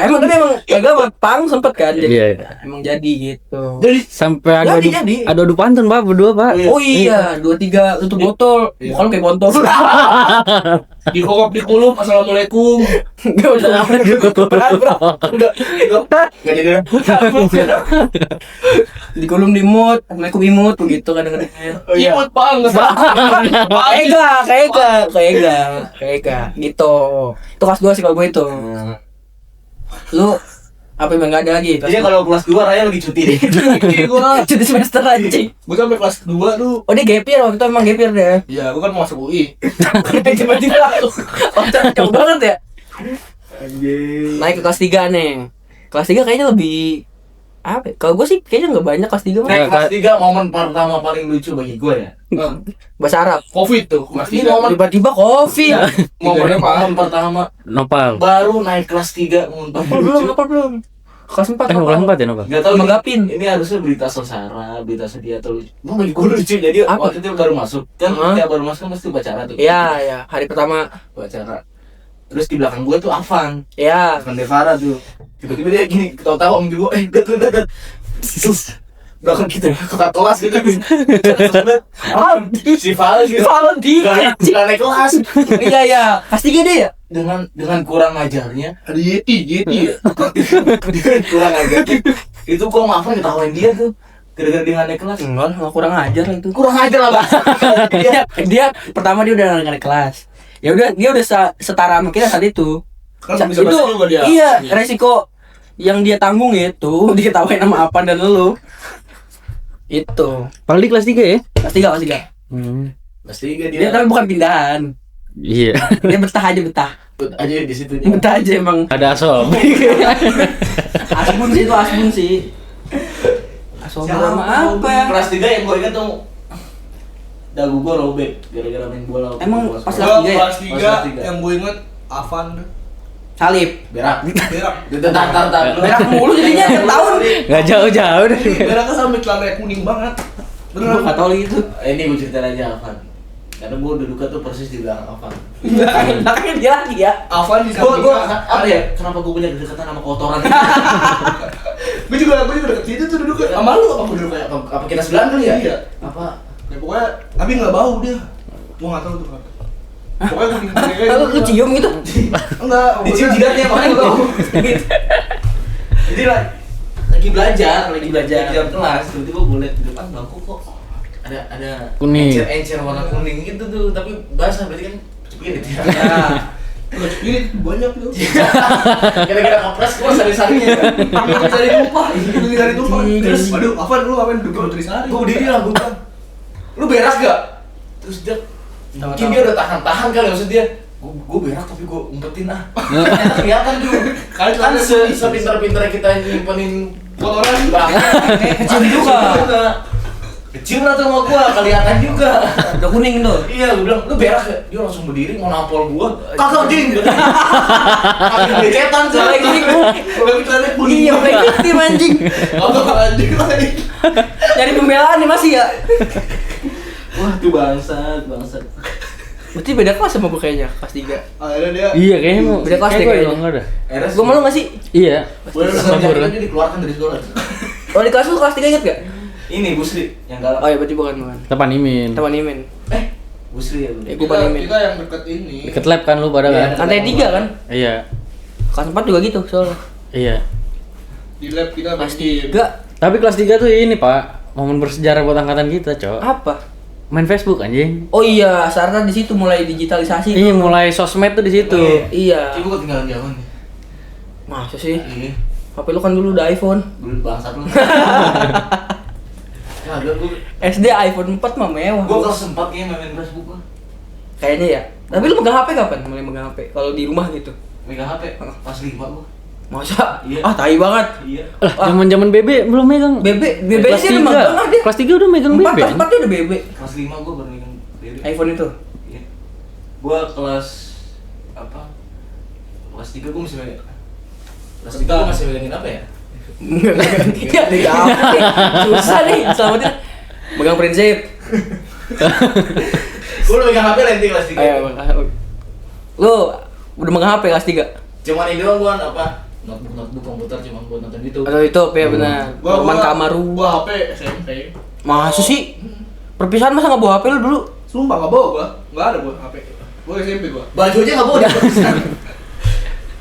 emang Ega buat Pang sempet kan jadi Iya. emang jadi gitu. Jadi Sampai Jadi. adu pantun Pak berdua Pak. Oh iya, 2-3 tutup botol, bukan kayak botol. Di kokop di kulum. Assalamualaikum. Enggak udah berat, bro. Udah. Enggak jadi. Di kolom di mood, assalamualaikum imut begitu kadang-kadang. Imut Bang. Kayak gitu. Itu kelas 2 sih kalau gue itu. Lu apa emang enggak ada lagi? Jadi kalau kelas 2 Raya lagi cuti deh. Gua cuti semester anjing. sampai kelas 2 tuh. Oh dia gap year waktu itu emang gap year deh. Iya, gua kan mau masuk UI. Tiba-tiba oh jauh banget ya. Anjing. Naik ke kelas 3 nih. Kelas 3 kayaknya lebih Apa? Kalau gue sih kayaknya nggak banyak kelas 3 mah. Naik kelas 3 momen pertama paling lucu bagi gue ya. Bahasa Arab. Covid tuh kelas Ini 3. momen Tiba-tiba covid. momen pertama Nopal. baru naik kelas 3 momen paling lucu. Apa belum? Kelas 4 Kelas 4 ya Nopal? Gak tau Menggapin. ini harusnya berita sesara, berita sedih atau lucu. Bagi gue lucu jadi Apa? waktu itu baru masuk kan, Hah? tiap baru masuk kan mesti upacara tuh. Iya, ya. Hari pertama. Upacara. Terus di belakang gue tuh Afan, Ya. Afan Devara tuh. Tiba-tiba dia gini ketawa-tawa manggil gue, dat. Terus belakang kita kakak kelas gitu. Si Val gitu. Gak naik kelas. Iya, ya. Kelas 3 dia ya? Dengan kurang ajarnya, Ada Yeti ya. dengan kurang ajarnya, itu gue sama Afan ketawain dia tuh. Gara-gara dia nggak naik kelas. Enggak kurang ajar lah itu. Kurang ajar lah Bang. Dia pertama dia udah naik kelas. Ya udah dia udah setara sama kita saat itu. Kan bisa bahasa juga dia. Iya, resiko yang dia tanggung itu diketawain sama Apan dan lu. Itu. Paling di kelas 3 ya? Kelas 3, kelas 3. Pasti dia Dia tapi bukan pindahan. Iya. Dia betah aja betah. aja di situ. Betah aja emang. Ada asom. Asbun sih itu asbun sih. Asbun sama apa ya? Kelas 3 yang gue ingat tuh dagu gue robek gara-gara main bola. Emang pas Gua kelas 3 ya? kelas 3 Kelas tiga. yang gue inget Avan Salib. Berak. berak. Tar. Berak mulu jadinya tiap tahun. Enggak jauh-jauh dari. Beraknya sampai celana kuning banget. Gue enggak tahu lagi itu. Ini gue ceritain aja Afan. Karena gue duduknya tuh persis di belakang Afan. Belakangnya dia lagi ya. Avan di Gue samping apa ya? Kenapa gue punya kedekatan sama kotoran? gue juga deket situ tuh duduk sama lu apa gue duduk kayak Apa kita sebelah kali ya? Iya. Apa? ya pokoknya tapi nggak bau dia gue nggak tahu tuh kan pokoknya kuning Lalu lu cium gitu. enggak Dicium jidatnya makanya gue tahu. Jadi lah lagi belajar di jam kelas tiba-tiba gue liat di depan bangku kok ada Kuning. encer warna kuning gitu tuh tapi basah berarti kan spirit ya. nggak spirit banyak tuh Kira-kira kepres gue sari-sarinya kan. cari tumpah cari tumpah Terus, aduh Avan lu ngapain duduk sama Trisari Gue berdiri lah gue bilang, lu berak gak? Terus dia mungkin dia udah tahan kali maksud dia. Gue berak tapi gue umpetin ah. Ternyata kelihatan tuh. Kali Kan celana sepintar-pintar kita nyimpenin kotoran Kecium juga. Kecium lah tuh sama gue, kelihatan juga. Udah kuning tuh. Iya, gue bilang, lu berak gak? Dia langsung berdiri mau nampol gue. Kakak jing. Ambil becetan tuh. udah celana kuning Iya, kayak gitu anjing. apa anjing lagi Nyari pembelaan nih masih ya. Wah, tuh bangsat. Berarti beda kelas sama gue kayaknya, kelas 3. akhirnya dia Iya kayaknya mau. Beda kelas deh kayak kayaknya. enggak ada. Gue malu gak sih? Iya. Gue udah Kabur, kan? dia dikeluarkan dari sekolah. Oh di kelas lu kelas 3 inget gak? Ini Busri yang galak. Oh iya berarti bukan. Tepan Imin. Teman Imin. Busri ya. Ya, gua Imin. kita yang deket ini Deket lab kan lu pada Iya. kan? Lantai 3 kan? Iya. Kelas 4 juga gitu soalnya. Iya. di lab kita Kelas main 3 Tapi kelas 3 tuh ini, Pak. Momen bersejarah buat angkatan kita, Cok. apa? Main Facebook anjing. Oh iya, Sarta di situ mulai digitalisasi. Iya, mulai sosmed tuh di situ. Iya. Coba ketinggalan zaman nih. Masa sih? Iya. HP lu kan dulu udah iPhone. Dulu bangsat lu. Ya, gue SD iPhone 4 mah mewah. kelas 4 kayaknya main Facebook gua. Kayaknya ya. Tapi lu megang HP kapan? Mulai megang HP? Kalau di rumah gitu. Megang HP pas 5 gua. Masa? Iya. Ah, tai banget. Iya. Lah, zaman-zaman BB belum megang. BB Kelas sih tiga. udah megang ah dia. Kelas 3 udah megang BB. Kelas 4 dia udah BB. Kelas 5 gua baru megang BB. iPhone itu. Iya. Gua kelas apa? Kelas 3 gua masih megang. Kelas 3 gua masih megangin apa ya? Iya, megang apa nih? Susah nih, selamatin. Megang prinsip. Gua udah megang HP nanti kelas 3. Ayo, lu udah megang HP kelas 3? Cuman ini doang gua apa? Notebook komputer cuma buat nonton YouTube. Atau itu ya benar. Roman Kamaru. gua HP SMP Masa sih? Perpisahan masa nggak bawa HP lu dulu? sumpah nggak bawa gua nggak ada gua HP gua SMP gua Baju aja enggak bawa.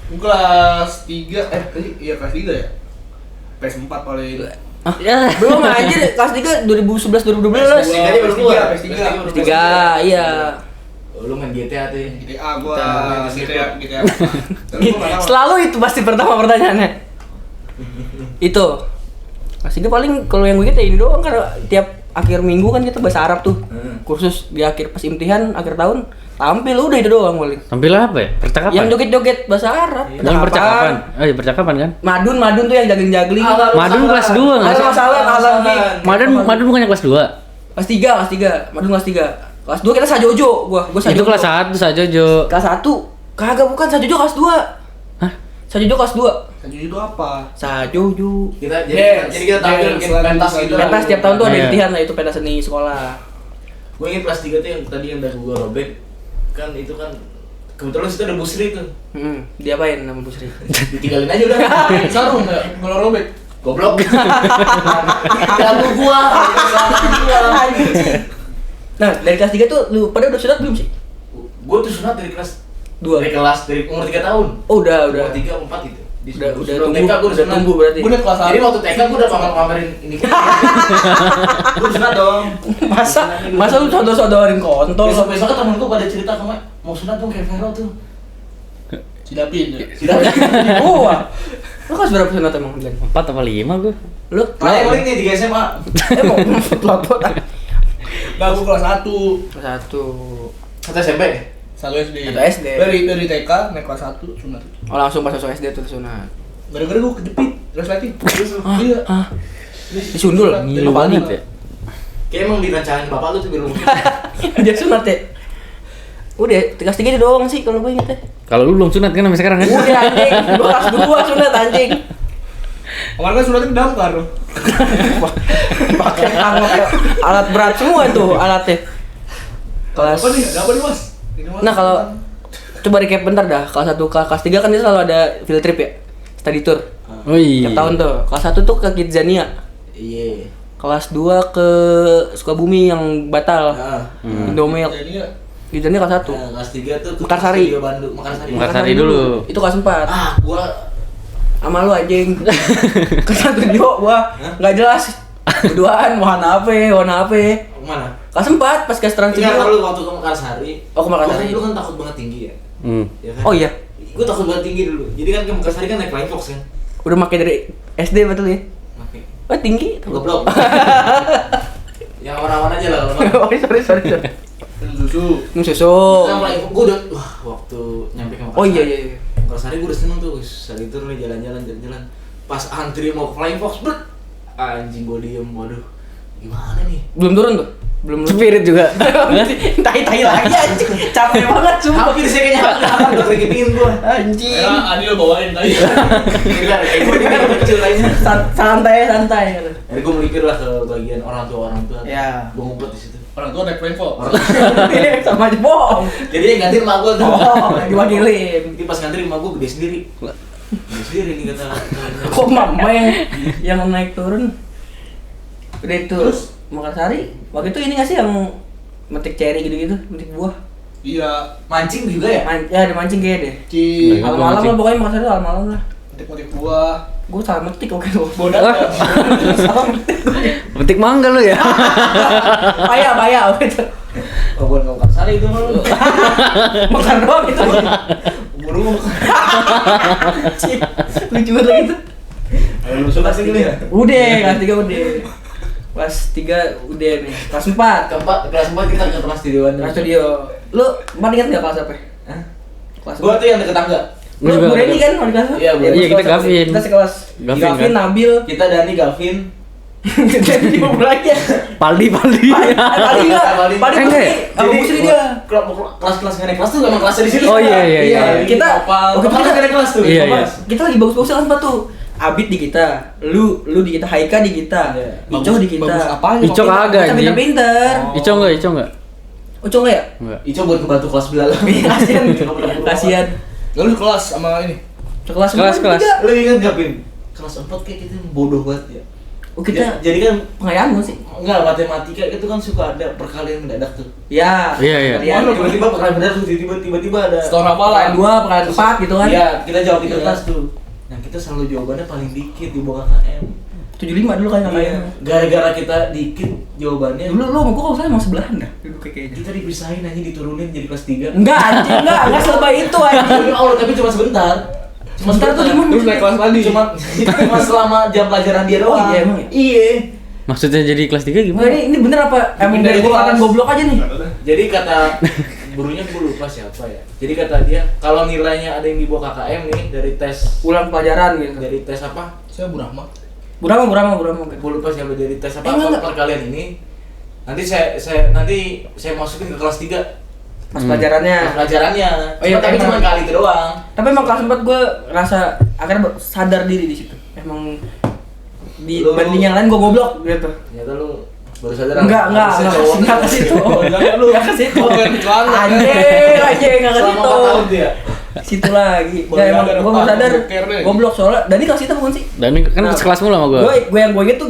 gua kelas 3 iya kelas 3 ya PS4 paling Ya. Belum anjir, kelas 3 2011 2012. PS3 aja baru keluar. PS3 PS3, iya. Lu main GTA tuh. GTA gua Kita GTA tapi gua nggak tahu Selalu itu pasti pertama pertanyaannya. Itu. Kelas 3 paling kalau yang gue inget ya ini doang karena tiap akhir minggu kan kita bahasa Arab tuh. Kursus di akhir pas imtihan akhir tahun Tampil udah itu doang paling. Tampil apa ya? Percakapan. Yang joget-joget bahasa Arab. Yang percakapan. Oh iya percakapan kan? Madun tuh yang jagling-jagling. Madun kelas 2 enggak sih? Masalah Madun bukannya kelas 2. Kelas 3. Madun kelas 3. Kelas 2 kita Sajojo, gua Sajojo. Itu kelas 1 Sajojo. Kelas 1. Kagak bukan Sajojo kelas 2. Hah? Sajojo kelas 2. Sajojo itu apa? Sajojo. Jadi kita tampil bikin pentas gitu. Pentas tiap tahun tuh ada Iya. latihan lah itu pentas seni sekolah. Gue inget kelas 3 tuh yang tadi yang udah gue robek. Kan itu kan kebetulan situ ada busri tuh. Diapain nama Bu Sri? Ditinggalin aja udah. Sarung enggak? Kalau robek. Goblok. Ganggu gua. Nah, dari kelas 3 tuh lu pada udah sunat belum sih? Gua tuh sunat dari kelas 2. dari umur 3 tahun. Oh, udah. Umur 3 4 gitu. Udah Sebelum tumbuh, TK gua udah tumbuh berarti. Gue udah kelas Jadi waktu TK gua udah pamer-pamerin ini. Gua sunat dong. Masa lu sodor-sodorin kontol? Besok-besok temen gua pada cerita kamu mau sunat dong kayak Vero tuh. Sidapin. Tidak. Wah. Lu kelas berapa sunat emang, Glenn? 4 apa 5 gua? Lu Paling paling nih di SMA. emang pelot-pelot. Enggak, gue kelas 1. Kelas 1. Kata SMP. 1 SD. Satu SD. Dari TK naik kelas 1 sunat. Oh, langsung pas masuk SD tuh sunat. Gara-gara gue kejepit resleting. Iya. Disundul. Ngilu banget ya. Kayak emang dirancangin bapak lu tuh biar lu. Dia sunat ya. Udah, kelas 3 itu doang sih kalau gue inget ya. Kalau lu belum sunat kan sampai sekarang kan? Udah anjing, gua kelas 2 sunat anjing. Kemarin kan sunatnya damkar. Pakai alat berat semua tuh alatnya. Kelas Apa nih? Ada apa nih, Mas? Ini, Mas. Nah, kalau coba recap bentar dah. Kelas 1 ke kelas 3 kan dia selalu ada field trip ya. Study tour. Oh iya. Tiap tahun tuh. Kelas 1 tuh ke Kidzania. Iya. Kelas 2 ke Sukabumi yang batal. Nah, Indomilk. Jadi ya, Kidzania kelas 1. nah, kelas 3 tuh ke Mekarsari. Studio Bandung, Mekarsari. Mekarsari dulu. Itu kelas 4. Ah, gua Sama lu anjing. Ke studio gua enggak jelas. Berduaan warna apa? mana? Kelas 4 pas ke Trans Enggak, Studio. kalau waktu ke Mekarsari. Oh, ke Mekarsari. Gua kan takut banget tinggi ya. Ya kan? Oh iya. Gua takut banget tinggi dulu. Jadi kan ke Mekarsari kan naik Flying Fox kan. Udah pakai dari SD betul ya? Pakai. Oh, tinggi. Goblok. Yang awan-awan aja lah kalau Oh, sorry. minum susu. Minum susu. Nah, Flying Fox gua udah wah, waktu nyampe ke Mekarsari. Oh iya. Mekarsari gua udah seneng tuh, saat itu nih jalan-jalan. Pas antri mau ke Flying Fox, bet. Anjing gua diem, waduh. Gimana nih? Belum turun tuh. Belum Spirit juga. tai lagi anjing. Capek banget sumpah. Hampir sih kayaknya hampir udah keringetin gua. Anjing. Ya, Adil bawain tadi. Gila, kayak gua kan kecil lainnya. Santai. Jadi gua melipir lah ke bagian orang tua. Ya. Gua ngumpet di situ. Orang tua naik Flying Fox. Sama aja bohong. Jadi yang ganti emak gua tuh. Oh, diwakilin. Jadi pas ngantri emak gua gede sendiri. Gede sendiri nih kata. Kok mama yang naik turun? Udah itu. Terus Mekarsari. Waktu itu ini nggak sih yang metik ceri gitu-gitu, metik buah? Iya. Mancing juga ya? Ya ada mancing kayaknya deh. Ci. Nah, Malam-malam lah pokoknya Mekarsari tuh malam lah. Metik-metik buah. Gue salah metik oke lu. Bodak ya. Salah metik. Petik mangga lu ya. Paya gitu. Oh, bukan ke Mekarsari itu mah lu. Makan doang itu. Umur lu Lucu banget gitu. Ayo lu suka sih dulu ya? Udah, kelas 3 udah. Kelas 3 udah nih. Kelas 4. Kelas 4 kita ke kelas studio Kelas studio. Lu emang ingat enggak kelas apa? Hah? Kelas Gua tuh yang deket tangga. Lu Gua juga Reni deket. kan mau di kelas? Iya, gua. Iya, kita Gavin. Kita sekelas. Gavin, Gavin, kan? Nabil. Kita Dani, Gavin. Jadi mau lagi. Paldi. Paling enggak. Paling Enggak ya? Aku musri dia. Kelas nggak naik kelas tuh emang kelasnya di sini. Oh iya. Kita Waktu itu kita naik kelas tuh. Iya. Kita lagi bagus-bagus kan tuh. Abid di kita, lu di kita, Haika di kita, Ico di kita. Bagus apaan? Ico kagak anjing. Pinter-pinter. Ico enggak? Uco enggak ya? Enggak. Ico buat ke batu kelas belalang. Kasihan. Lalu kelas sama ini. Kelas Kelas. Lu ingat gak, Pin? Kelas 4 kayak kita bodoh banget ya. Oh kita Jadi kan pengayaan sih. enggak matematika itu kan suka ada perkalian mendadak tuh. Ya. Iya. Perkalian. Tiba-tiba perkalian mendadak tuh tiba-tiba ada. Store apa lah? Perkalian 2, perkalian 4 gitu kan. Iya, kita jawab di Iya. kertas tuh. Nah, kita selalu jawabannya paling dikit di bawah KKM. 75 dulu kan kakaknya. Gara-gara kita dikit jawabannya. Dulu lu sama gua kalau salah emang sebelahan dah. Dulu kayaknya. Kita dipisahin aja diturunin jadi kelas 3. Enggak anjing, enggak selebay itu anjing. Demi Allah, tapi cuma sebentar. Sebentar tuh gimana? Terus naik kelas tadi. Cuma selama jam pelajaran dia doang. Oh, iya, emang ya? Iya. Maksudnya jadi kelas 3 Enggak, gimana? ini bener apa? Emang Bikin dari dari gua kelas. goblok aja nih. Jadi kata gurunya gue lupa siapa ya. Jadi kata dia kalau nilainya ada yang di bawah KKM nih dari tes Ulang pelajaran gitu. dari tes apa? Saya Bu Rahma. Burama. Gue lupa siapa dari tes apa Enggak. perkalian ini. Nanti saya masukin ke kelas 3 Pas pelajarannya. pelajarannya. Oh iya, Tapi emang. cuma kali itu doang. Tapi emang kelas 4 gue ngerasa akhirnya sadar diri di situ. Emang di Lu- banding yang lain gue goblok gitu. Ternyata lu baru sadar. Enggak harusnya cowok. ke situ. Enggak ke situ. Anjing, enggak ke Selama situ. 4 tahun dia. Situ lagi. Baru Ya emang sadar, gue baru Pak. sadar Boker deh. goblok soalnya. Dan ini kelas itu bukan sih? Dan ini kan Nah, sekelas mulu sama gue. Gue yang gue inget tuh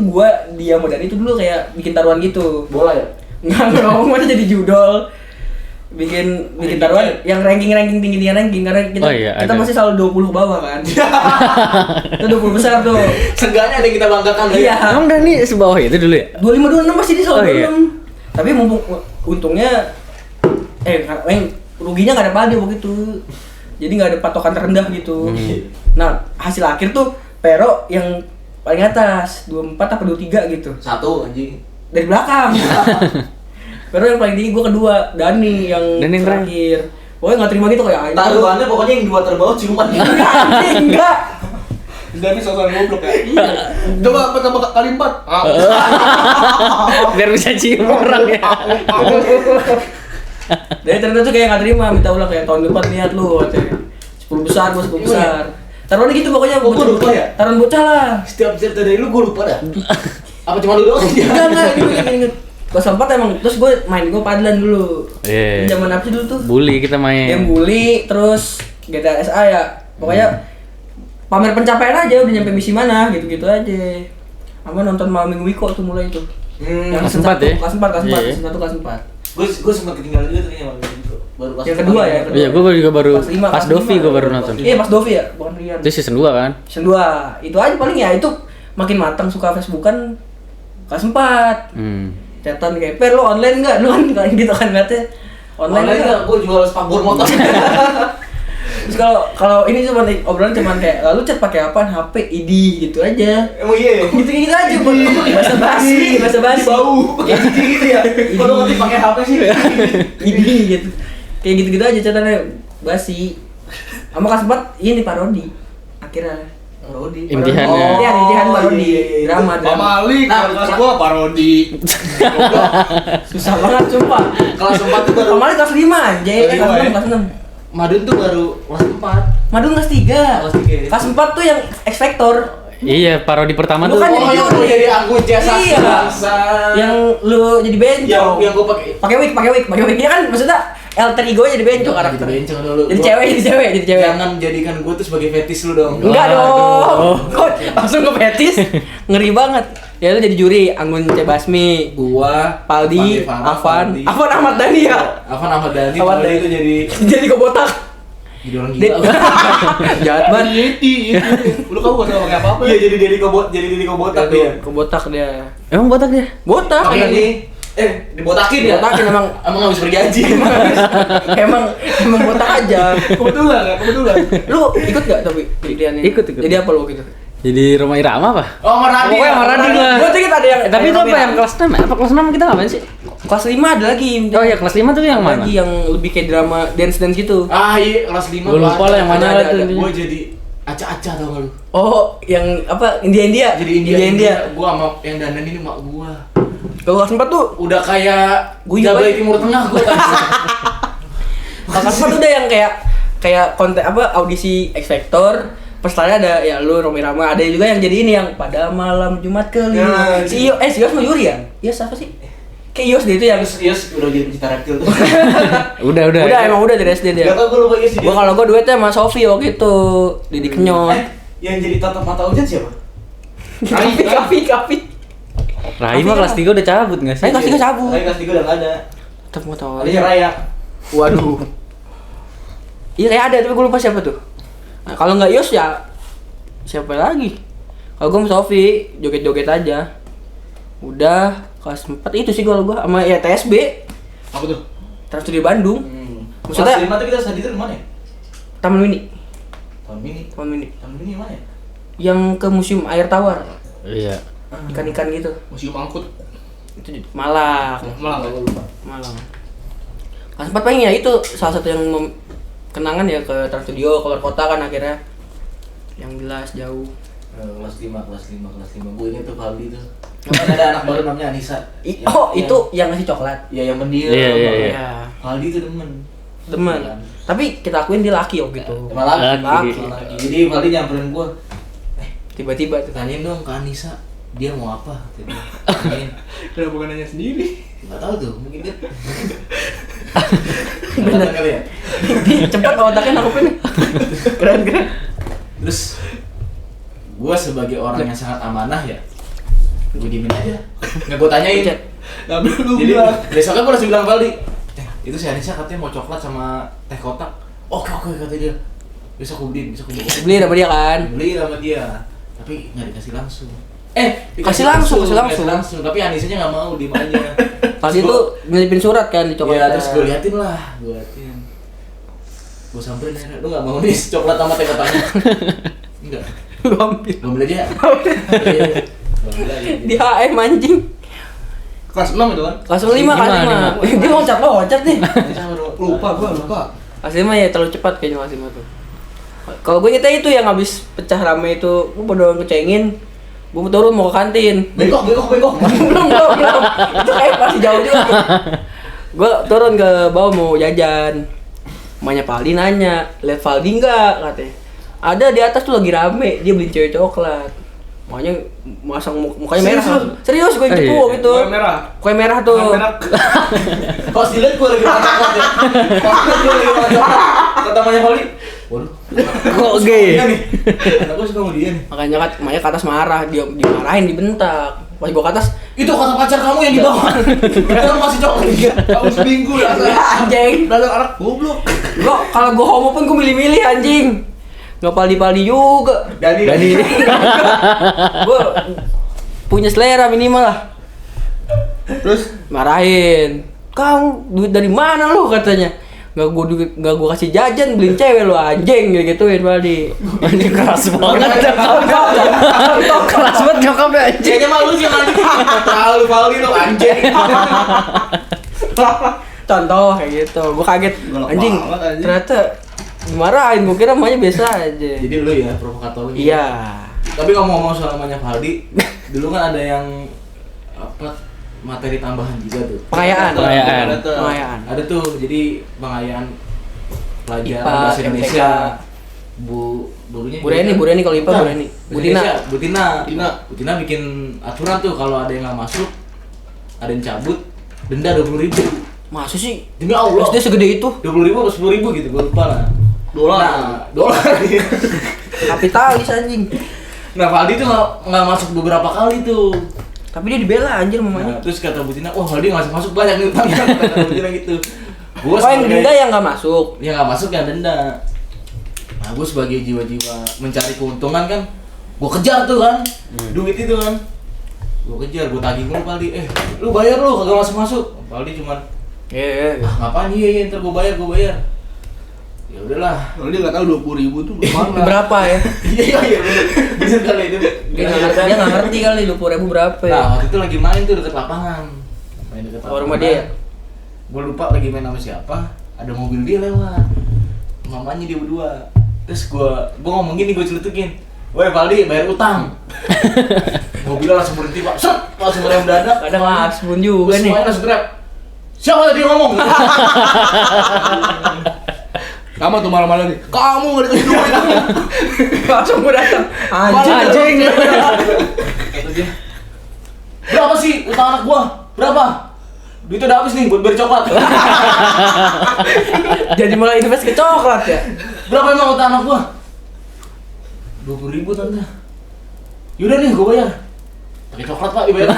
dia sama Dani itu dulu kayak bikin taruhan gitu. Bola ya? Enggak ngomong aja jadi judol. Bikin taruhan yang ranking tinggi karena kita Oh iya, kita ada. masih selalu 20 ke bawah kan. Itu 20 besar tuh. Seenggaknya ada yang kita banggakan lah ya. Iya. Emang Dani sebawah itu dulu ya? 25 26 masih di selalu Oh, iya. 26. Tapi mumpung untungnya ruginya enggak ada pada waktu itu. Jadi enggak ada patokan terendah gitu. Nah, hasil akhir tuh Pero yang paling atas 24 apa 23 gitu. 1 anjing. Dari belakang. Pero yang paling tinggi gue kedua, Dani yang Dani yang terakhir. Pokoknya nggak terima gitu kayak anjing. Taruhannya pokoknya yang 2 terbawah ciuman. Enggak, anjing, enggak. Dan ini sosokan goblok ya. Iya. Coba pertama kali 4. Biar bisa cium orang ya. Dari ternyata tuh kayak nggak terima, minta ulang kayak tahun depan lihat lu katanya. 10 besar, gua 10 besar. Taruhan gitu pokoknya. Oh, gua lupa ya? Taruhan bocah lah. Setiap cerita dari lu gue lupa dah. Apa cuma lu doang? Enggak, ini gue inget. Kelas 4 emang, terus gue main padlan dulu. Iya. Zaman apa sih dulu tuh? Bully kita Game main. bully, terus GTA SA ya. Pokoknya pamer pencapaian aja, udah nyampe misi mana, gitu-gitu aja. Sama nonton malam minggu Wiko tuh mulai itu. Kelas season 4 1, ya? Kelas 4, Iya. season 1, kelas 4. Gue sempat ketinggalan juga tuh kayaknya waktu itu. Baru pas Yang kedua ya, Iya, gue juga baru Kelas lima, pas kelas Dovi lima. gue baru nonton. Iya, Mas Dovi ya, bukan Rian. Itu season 2 kan? Season 2. Itu aja paling ya, itu makin matang suka Facebookan kelas 4. Chatan kayak, "Per, lo online enggak?" Lu kan kayak gitu kan katanya. Online Online enggak? enggak, gue jual spakbor motor. Terus kalau ini cuma obrolan cuman kayak, "Lalu chat pakai apaan? HP, ID gitu aja." Emang iya ya? Gitu-gitu aja, bahasa basi. Bau. Kayak gitu ya. Kalau ngerti pakai HP sih. Ini gitu. Kayak gitu-gitu aja catatannya basi. Sama kelas 4 ini parodi. Akhirnya Parodi. Imtihannya. Oh, iya, imtihan parodi. Iya, iya, iya. Drama. Pak Malik, Nah, kelas gua parodi. Susah banget sumpah. Kelas 4 tuh baru Kemarin kelas 5 aja, Kelas lima, kelas 6, ya? kelas 6. Madun tuh baru kelas 4. Madu kelas 3. Kelas 3. Kelas 4 tuh yang X Factor. Iya, parodi pertama Lu tuh. kan Oh, yang lu jadi anggun jasa Iya. bangsa. Yang lu jadi bencong. yang gue pakai pakai wig. Dia kan maksudnya alter ego jadi bencong karakter. Jadi bencong dulu. Jadi Gua- cewek. Jangan jadikan gue tuh sebagai fetish lu dong. Enggak Waduh. dong. Kok langsung ke fetis? Ngeri banget. Ya lu jadi juri Anggun C. Basmi, Gua, Paldi, Afan Ahmad Dhani ya. Afan Ahmad Dhani, Ahmad Paldi Dhani. itu jadi Jadi kok botak. orang Dia- gila. Jahat banget. Itu. Lu kamu gak pakai apa-apa. Iya jadi Didi Kobotak dia. Kok botak dia. Emang botak dia? Botak. Makanya nih, dibotakin ya? Dibotakin emang. Emang habis berjanji. emang botak aja. Kebetulan. Lu ikut gak tapi pilihan ini? Ikut. Jadi apa lu gitu? Jadi Roma Irama apa? Oh, Maradi. Pokoknya sama Rading lah. Gua tuh ada yang Tapi itu apa yang kelas 6 ya? Apa kelas 6 kita ngapain sih? kelas 5 ada lagi. Oh iya, kelas 5 tuh yang mana? Lagi yang lebih kayak drama dance gitu. Ah iya, kelas 5. Gua lupa lah yang mana lah tuh. Gue jadi acah-acah tau gak lu? Oh, yang apa? India. Jadi India. Gua sama yang dandan ini mak gua. Kalau kelas 4 tuh Udah kayak Gua Jabai juga- Timur Tengah gua tadi. kelas 4 tuh udah yang kayak konten apa audisi X Factor. Pesertanya ada ya lu Romi Rama, ada juga yang jadi ini yang pada malam Jumat kelima. Ya, Si Yos mau Yuri ya? Yos apa sih? Kayak Yos dia itu yang Yes, udah jadi pecinta reptil tuh. Udah. emang udah dari SD dia. Gak tau gua lupa Yes. Gua kalau gua duetnya sama Sofi waktu itu, Didi Kenyot. Yang jadi tatap mata hujan siapa? Kapi. Rai mah kelas 3 udah cabut enggak sih? Saya kelas 3 cabut. Saya kelas 3 udah gak ada. Tetap mau tahu. Adanya Raya. Waduh. Iya kayak ada tapi gue lupa siapa tuh. Nah, kalau nggak Yos ya siapa lagi? Kalau gue sama Sofi joget-joget aja. Udah kelas 4 itu sih kalau gue sama ya TSB Apa tuh? Trans Studio Bandung. Maksudnya Maksudnya kelas 5 tuh kita study tour di mana ya? Taman Mini. Tahun ini. Taman Mini. Tahun ini yang mana ya? Yang ke Museum Air Tawar. Iya. Ikan-ikan gitu. Museum angkut. Itu di Malang. Malah gak lupa. Malang. Kelas 4 paling ya itu salah satu yang kenangan ya ke Trans Studio keluar kota kan akhirnya. Yang jelas jauh. Kelas 5. Gue inget tuh Faldi tuh. Kan ada anak baru namanya Anissa. Itu yang ngasih coklat. Ya yang mendiam. Iya. Ya, Faldi tuh demen. Tapi kita akuin dia laki waktu itu. Emang laki. Laki. Jadi Faldi nyamperin gue. Tiba-tiba tuh. Tanyain dong ke Anissa, dia mau apa? Tanyain. Kenapa bukan nanya sendiri? Nggak tahu tuh, mungkin dia. Bener. Kali ya. Cepet otaknya nangkepin. Keren. Terus gue sebagai orang yang sangat amanah ya, gue diemin aja, nggak gue tanyain. Nggak perlu Jadi bilang. besoknya gue langsung bilang Faldi, itu si Anissa katanya mau coklat sama teh kotak. Oke kata dia. Besok gue beli. Beli sama dia kan. Beli sama dia, tapi nggak dikasih langsung. Kasih langsung. Tapi Anissanya nggak mau, diem aja. Tadi tuh ngelipin surat kan di coklat. Iya, terus gue liatin. Gue samperin aja, lu nggak mau nih coklat sama teh kotaknya? Enggak. Lu ambil. Gue beli aja. Di HM anjing. Kelas 6 itu kan? Kelas 5. Dia loncat nih. Lupa. Kelas 5 ya terlalu cepat kayaknya kelas 5 tuh. Kalau gue nyata itu yang habis pecah rame itu, gue bodoh ngecengin. Gue turun mau ke kantin. Bengkok. belum. Itu kayak masih jauh juga. Gue turun ke bawah mau jajan. Mamanya Faldi nanya, lihat Faldi enggak katanya. Ada di atas tuh lagi rame, dia beli cewek coklat. Makanya masang mukanya merah. Serius gue itu waktu itu. Kue merah tuh. Pas dilihat gue lagi makan coklat ya. Kata mamanya Faldi, waduh. Kok gay? Aku suka sama dia nih. Makanya ke atas marah, dia dimarahin, dibentak. Pas gua ke atas, Itu kata pacar kamu yang di bawah. Kita masih coklat. Kamu seminggu ya. anjing. Dasar anak goblok. Kalau gua homo pun gua milih-milih anjing. Nggak paldi-paldi juga. Dani. Gua punya selera minimal lah. Terus Marahin. Kamu duit dari mana lu katanya? Nggak gua kasih jajan, beliin cewek lu anjing gitu-gituin Paldi. Ini keras banget. Keras banget nyokapnya anjing. Kayaknya malu sih anjing. Terlalu Faldi tuh anjing. Contoh kayak gitu. Gua kaget. Galak Anjing. banget, anjing. Ternyata dimarahin, gua kira namanya biasa aja. Jadi lu ya provokator. Iya. Tapi ngomong-ngomong soal namanya Faldi, dulu kan ada yang apa materi tambahan juga tuh. Pengayaan. Ada tuh, jadi pengayaan pelajaran IPA, bahasa Indonesia. MTK. Bu Reni kalau IPA Bu Reni. Bu Tina bikin aturan tuh kalau ada yang nggak masuk, ada yang cabut, denda 20.000. Masa sih? Demi Allah. SD segede itu. 20.000 atau 10.000 gitu, gue lupa lah. Dolar. Kapitalis anjing. Nah, Faldi tuh nggak masuk beberapa kali tuh. Tapi dia dibela anjir mamanya. Nah, terus kata Bu Tina, wah Faldi nggak masuk banyak nih utangnya. Kata Bu Tina gitu. Gua yang denda yang nggak masuk. yang nggak masuk yang denda. Nah, gue sebagai jiwa-jiwa mencari keuntungan kan, gue kejar tuh kan, duit itu kan, gue kejar, gue tagih mulu Faldi, lu bayar lu kagak masuk. Faldi cuman, Iya. ngapain iya ntar gue bayar. Ya udahlah. Kalau dia nggak tahu 20.000 tuh mana. Berapa ya? Iya bener kali itu. Dia nggak ngerti kali 20.000 berapa ya? Nah, waktu itu lagi main tuh deket lapangan. Main deket lapangan. Rumah dia. Gue lupa lagi main sama siapa. Ada mobil dia lewat. Mamanya dia berdua. Terus gue ngomong gini, gue celetukin. Woi Faldi, bayar utang. Mobilnya langsung berhenti pak. Set, langsung berhenti mendadak. Kadang asbun juga Terus nih. semuanya langsung teriak. Siapa tadi yang ngomong? Kamu tuh malam-malam nih. Kamu nggak dikasih duit. Langsung gue datang. Anjing. Kata dia, berapa sih utang anak gua? Berapa? Duitnya udah habis nih buat beli coklat. Jadi mulai invest ke coklat ya? Berapa emang utang anak gua? 20.000 tante. Yaudah nih gua bayar. Pakai coklat pak dibayar.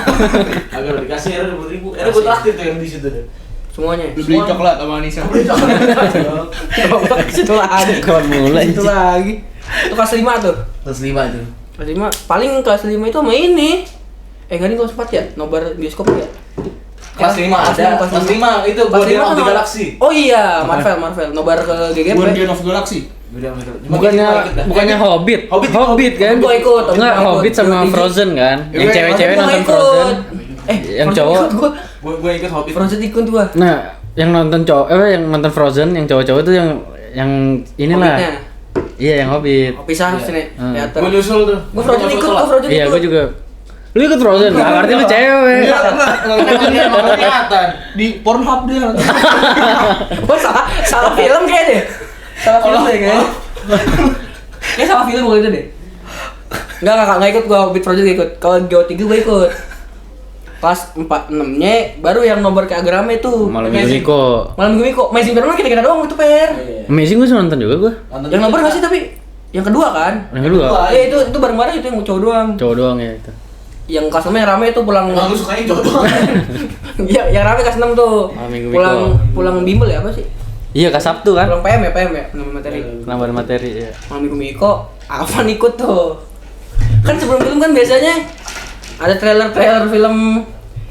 Agak dikasih 20.000. Gua traktir tuh yang di situ deh. Semuanya. Beli coklat sama Anissa. Beli coklat. Situ lagi. Kawan mulai. Situ lagi. Itu kelas 5 tuh. Kelas 5 itu. Kelas 5. Paling kelas 5 itu sama ini. Enggak nih kelas 4 ya? Nobar bioskop ya? Kelas 5 ada. Kelas 5 itu Guardian of the Galaxy. Oh iya, Marvel. Nobar ke GGP. Guardian of Galaxy. Bukannya Hobbit kan? Gua ikut. Enggak, Hobbit sama Frozen kan? Yang cewek-cewek Gua nonton ikut. Frozen. Yang Frozen cowok ikut gua. Gua ikut Hobbit. Frozen ikut gua. Nah, yang nonton yang nonton Frozen yang cowok-cowok itu yang inilah. Hobbitnya. Iya, yang Hobbit. Oh, pisah sini. Teater. Gue nyusul tuh. Gue Frozen ikut, Iya, gue juga. Lu ikut Frozen? Gak ngerti lu cewek. Dia emang kelihatan. Di Pornhub dia. Oh, salah film kayaknya deh. Salah film deh kayaknya. Kayak salah film waktu itu deh. Enggak ikut gua Hobbit Frozen gak ikut. Kalau GO3 gua ikut. Kelas 4-6-nya baru yang nomor ke agak rame tuh. Malam Minggu Miko. Malam Minggu Miko. Amazing Spider-Man kita doang itu Per. Amazing gue nonton juga gue. Yang nomor nggak sih tapi yang kedua kan? Yang kedua. Iya itu bareng-bareng itu yang cowok doang. Cowok doang ya itu. Yang kelas 6 yang rame itu pulang. Emang lu sukanya jodoh. Iya, yang rame kelas 6 tuh. Malam Minggu Pulang bimbel ya apa sih? Iya, ke Sabtu kan. Pulang PM ya, nama materi. Penambahan materi ya. Malam Minggu Miko, Alvan ikut tuh. Kan sebelum film kan biasanya ada trailer film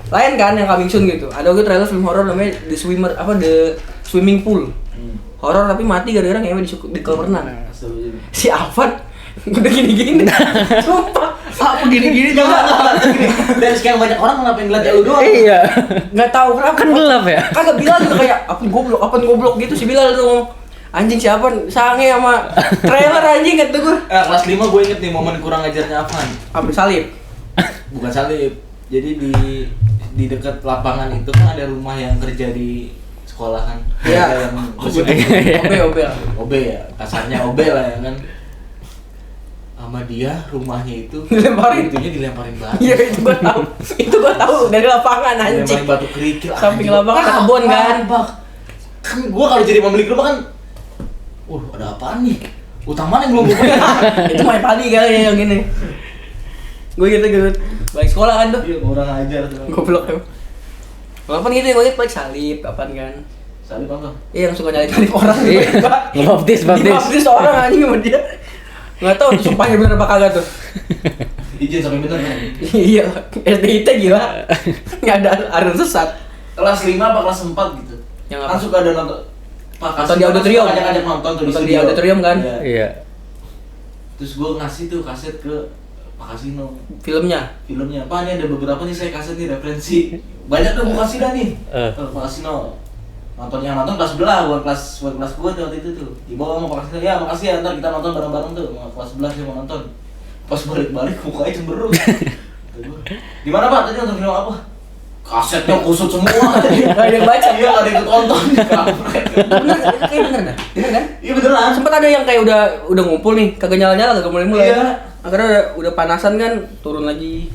lain kan yang coming soon gitu. Ada juga trailer film horor namanya The Swimming Pool. Horor tapi mati gara-gara ngewe di kolam renang. Si Alvan udah gini-gini. Sumpah. Apa gini-gini Enggak, juga. enggak, gini. Dan sekian banyak orang ngapain ngeliat lu doang. Iya. Enggak tahu kenapa. Kan gelap ya? Kagak Bilal juga kayak apa goblok gitu si Bilal tuh ngomong. Anjing siapa sange sama trailer anjing kata gue. Kelas 5 gue inget nih momen kurang ajarnya Afan. Apa salib? Bukan salib. Jadi di dekat lapangan itu kan ada rumah yang kerja di sekolahan. Iya. Yang Obe. OB ya, kasarnya OB lah ya kan. Sama dia rumahnya itu Dilemparin. pintunya dilemparin batu. Iya itu gua tahu. Itu gua tahu dari lapangan anjing. Dilemparin batu kerikil. Samping anjing. lapangan ada kebun kan. Kan gua kalau jadi pemilik rumah kan ada apaan nih? Utang mana yang belum gue bayar? Itu main padi kali ya yang gini. Gue gitu. Balik sekolah kan tuh. Iya, orang ajar tuh. Goblok tuh. Kapan gitu ya gue balik salib kapan kan? Salib apa? Iya yang suka nyalip orang Iya. Ngebaptis. Dibaptis orang anjing sama dia. Enggak tahu tuh sumpahnya bener apa kagak tuh. Izin sampai bener kan? Iya, SDIT gila. Enggak ada arus sesat. Kelas 5 apa kelas 4 gitu. Yang Kan apa? suka ada nonton Nonton di auditorium. Ajak-ajak nonton tuh Nonton di auditorium kan? Iya. Iya. Terus gue ngasih tuh kaset ke Pak Kasino Filmnya. filmnya. Pak, ini ada beberapa nih saya kaset nih referensi. Banyak tuh gue kasih dah nih. Pak Kasino nonton kelas sebelah, bukan kelas gue tuh waktu itu tuh. Dibawa sama Pak Kasino, ya makasih ya, ntar kita nonton bareng-bareng tuh. Kelas 11 dia mau nonton. Pas balik mukanya cemberut. Di mana Pak? Tadi nonton film apa? Kasetnya kusut semua. Enggak ada yang baca. Iya, nggak ada yang tonton. Bener, kayak bener dah. Bener kan? Iya beneran. Sempet ada yang kayak udah ngumpul nih, kagak nyala-nyala, kagak mulai-mulai. Iya. Akhirnya udah panasan kan, turun lagi.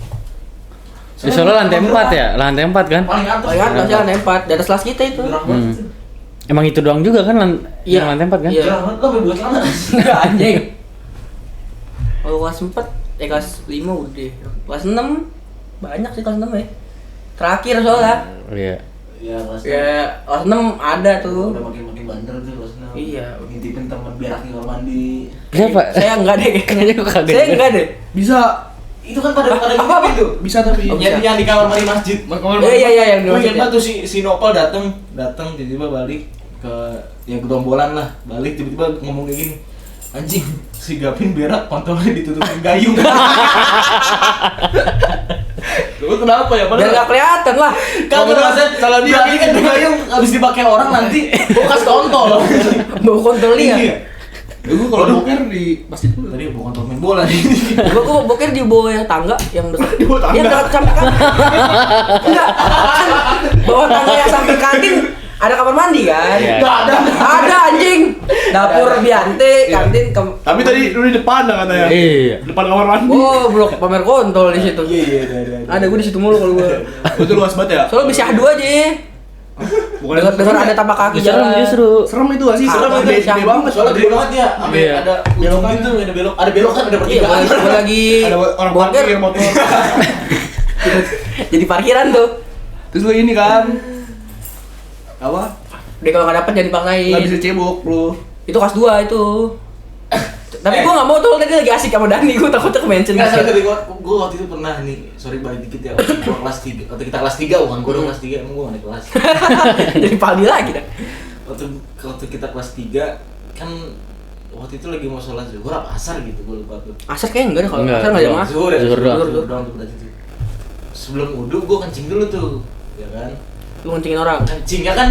Di Solo lantai 4 ya? Lantai 4 kan? Paling atas. Paling atas ya, lantai 4, di atas kelas kita itu. Gerak banget. Emang itu doang juga kan Iya. yang lantai 4 kan? Iya. Gerak banget, lo sampai buat celana. Enggak anjing. Kalau kelas 4, kelas 5 udah. Kelas 6 banyak sih kelas 6 ya. Terakhir soalnya. Iya. Iya, kelas Ya, kelas 6 ada tuh. udah makin bandel tuh kelas 6. Iya. Ngintipin temen biar kamar mandi. Siapa? Saya enggak deh kayaknya. Kayaknya gua kaget. Saya enggak deh. Bisa. Itu kan pada Apa? gitu. Bisa tapi. Oh, Yang bisa. yang di kamar mandi masjid. Iya yang di Gue masjid ingat ya. banget tuh si Nopal datang tiba-tiba balik ke yang gerombolan lah, balik tiba-tiba ngomong kayak gini. Anjing, si Gavin berak kontolnya ditutupin gayung. Lu kenapa ya? Biar enggak kelihatan lah. Kan salah dia kan gayung habis dipakai orang nanti bekas kontol. Bau kontol dia. Iya. Gue kalau boker di masjid dulu. Tadi bukan kontol main bola nih. Gua boker di bawah yang tangga yang dekat. Di bawah tangga. Yang dekat sampai kantin. Enggak. Kan bawah tangga yang sampai kantin ada kamar mandi kan? Iya. Enggak ada. Ada anjing. Dapur Biante, kantin Tapi tadi dulu di depan lah katanya. Iya. Depan kamar mandi. Oh, blok pamer kontol di situ. Iya. Ada gua di situ mulu kalau gua. Itu luas banget ya. Soalnya bisa adu aja. Bukan Dengar ada tapak kaki Serem jalan. justru. serem itu gak sih? Serem itu. Gede banget. Soalnya gede banget ya, sampai Iya. ada ujung gitu, ada belok kan, ada Iya, pertigaan. gua lagi Ada orang boker. parkir motor. Jadi parkiran tuh. Terus lu ini kan apa? Dia kalau nggak dapat jadi dipaksain. Nggak bisa cebok lu. Itu kelas 2 itu. Tapi gua nggak mau tuh tadi lagi asik sama Dani, gua takutnya ke-mention. Enggak, sorry, gua waktu itu pernah nih, sorry balik dikit ya, waktu gua kelas 3, waktu kita kelas 3 bukan, gua udah kelas 3, emang gua gak naik kelas. Jadi Paldi lagi dah. Waktu kita kelas 3, kan waktu itu lagi mau sholat zuhur apa asar gitu, gua lupa tuh. Asar kayaknya enggak deh kalau Enggak, asar enggak jamaah. Zuhur ya? Zuhur doang. Zuhur doang tuh berarti tuh. Sebelum wudu gua kencing dulu tuh, ya kan? Lu ngoncengin orang. Kencingnya kan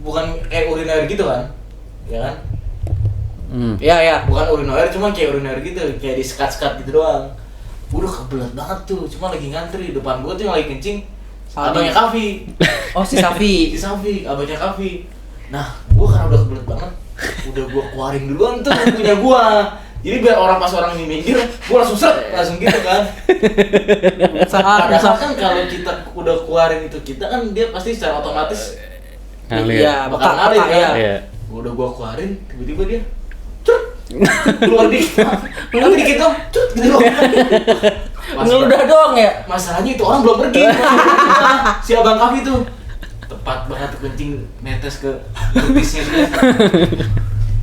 bukan kayak urinoir gitu kan, ya kan? Iya. Bukan urinoir, cuma kayak urinoir gitu, kayak di sekat-sekat gitu doang. Udah kebelet banget tuh, cuma lagi ngantri depan gua tuh yang lagi kencing. Abangnya Kavi. Oh si Safi. Si Safi, abangnya Kavi. Nah, gua karena udah kebelet banget, udah gua keluarin duluan tuh punya gua. Jadi biar pas orang ini minggir, gua langsung seret, langsung gitu kan. Padahal kan kalau kita udah keluarin itu kita kan dia pasti secara otomatis Ngalir. Iya, bakal ngalir kan. Iya. Udah gua keluarin, tiba-tiba dia cut, keluar dikit, tapi dikit dong, cut gitu doang. Ngeludah doang ya. Masalahnya itu orang belum pergi. Si abang Kavi tuh tepat banget tuh kencing netes ke betisnya dia.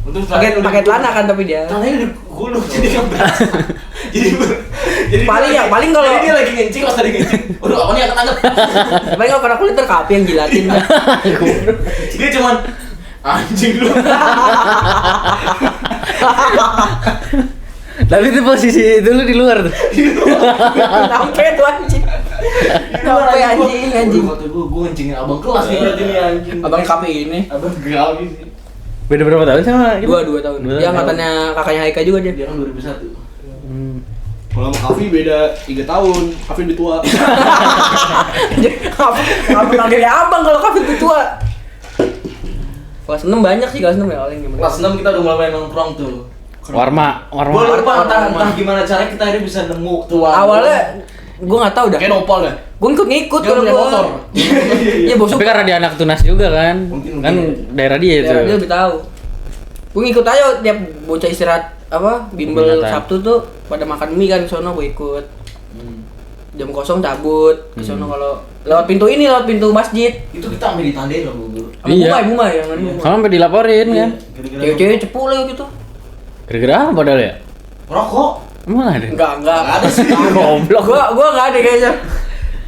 Untung Pakai celana kan tapi dia. tangannya udah gulung jadi kan berasa. jadi Paling kalau- jadi dia lagi ngencing pas tadi ngencing. Udah apa nih angkat angkat. Paling kalau kena kulit ntar Kapi yang jilatin. Dia cuman anjing lu. Tapi itu posisi itu lu di luar tuh. Sampai tuh anjing. Sampai anjing. Gue ngencingin abang kelas nih berarti nih anjing. Abang Kapi ini. Abang Kavi sih. Beda berapa tahun sama kita? 2 tahun. Dia angkatannya kakaknya Haika juga dia. Dia kan 2001. Kalau sama Kavi beda 3 tahun. Kavi lebih tua. Kapi panggilnya abang kalau Kapi lebih tua. Kelas 6 banyak sih kelas 6 ya paling. Kelas 6 kita udah mulai nongkrong tuh. Warma. Gue lupa entah gimana caranya kita akhirnya bisa nemu tuh. Awalnya gue nggak tahu dah. Kayak nopal dah. Gue ngikut Dia kalau punya gue. motor. Iya bos. Tapi karena dia anak tunas juga kan. Mungkin. Kan daerah dia itu. Dia lebih tahu. Gue ngikut aja tiap bocah istirahat apa bimbel Binatang. Sabtu tuh pada makan mie kan di sono gue ikut. Jam kosong cabut ke sono kalau lewat pintu masjid. Itu kita ambil ditandain loh Bu. Sama Iya. Bumai yang kan. Sama sampai dilaporin kan. Cewek-cewek cepu lah gitu. Gara-gara apa padahal ya? Rokok. Emang ada? Enggak. Ada sih. Goblok. Gua enggak ada kayaknya.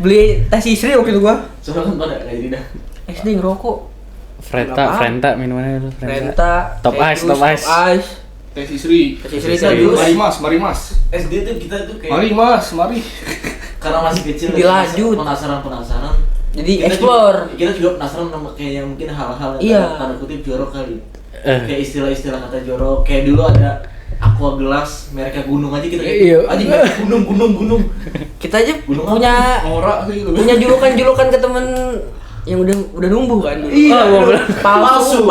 Beli tes Isri waktu itu gua. Soalnya kan pada kayak ini dah. SD ngerokok. Frenta minumannya itu. Renta, Top Ice, Top Ice. Tes Isri. Tes Isri Serius? serius. Mari mas. SD tuh kita tuh kayak Mari mas, mari. karena masih kecil Dilanjut. penasaran. Jadi Kita explore. Kita juga penasaran sama kayak mungkin hal-hal yang Iya. tanda kutip jorok kali. Kayak istilah-istilah kata jorok. Kayak dulu ada aqua gelas mereknya gunung aja kita kayak Iya. anjing gunung. Kita aja Gunung punya Norak sih. punya julukan ke temen yang udah numbuh kan dulu. Iya, palsu.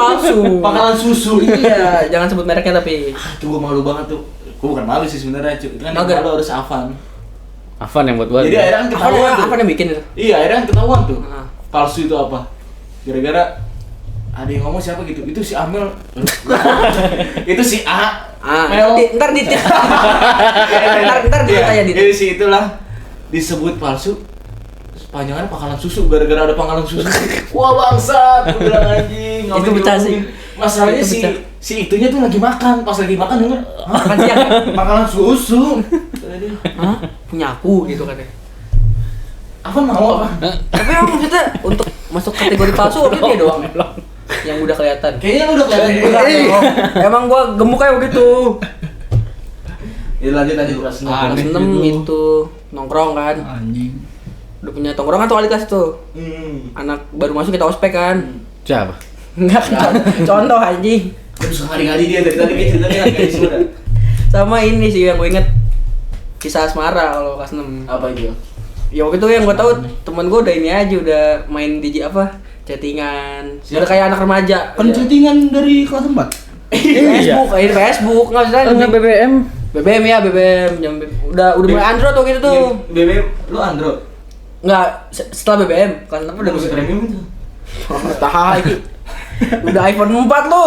Pakalan susu. Iya, jangan sebut mereknya tapi. Itu gue malu banget tuh. Gue bukan malu sih sebenarnya, cuy. Itu kan yang Mager. malu harus Avan. Avan yang buat Jadi akhirnya kan ketahuan tuh. Apa yang bikin itu? Iya, akhirnya kan ketahuan tuh. Heeh. Palsu itu apa? Gara-gara ada yang ngomong siapa gitu. Itu si Amel. Itu si A. Mel. Ntar ditanya dit. Jadi si itulah disebut palsu. Panjangannya pangkalan susu gara-gara ada pangkalan susu. Wah bangsat, gue bilang anjing. Itu pecah sih. Masalahnya Itu pecah. si itunya tuh lagi makan, pas lagi makan denger Makan siang. pangkalan susu. Kata dia, Hah? Punya aku gitu katanya. apa mau apa? Tapi emang maksudnya untuk masuk kategori palsu waktu itu dia doang yang udah kelihatan. Kayaknya lu udah kelihatan Enggak dong. Emang gua gemuk kayak begitu. Ya lanjut kelas Kelas 6 itu nongkrong kan. Anjing. Udah punya tongkrongan tuh wali kelas tuh. Anak baru masuk kita ospek kan. Siapa? Enggak contoh anjing. Terus ngari-ngari dia dari tadi kayak ceritanya kan kayak sudah. Sama ini sih yang gue inget kisah asmara kalau kelas 6. Apa itu? Ya waktu itu yang gue tahu temen gue udah ini aja udah main di chattingan. Udah kayak anak remaja. Kan chattingan dari kelas 4. Facebook nggak usah Enggak BBM. BBM ya BBM udah mulai Android waktu itu tuh. BBM lu Android. Nggak setelah BBM kelas 6 udah musik premium itu. tahan. Udah iPhone 4 lu.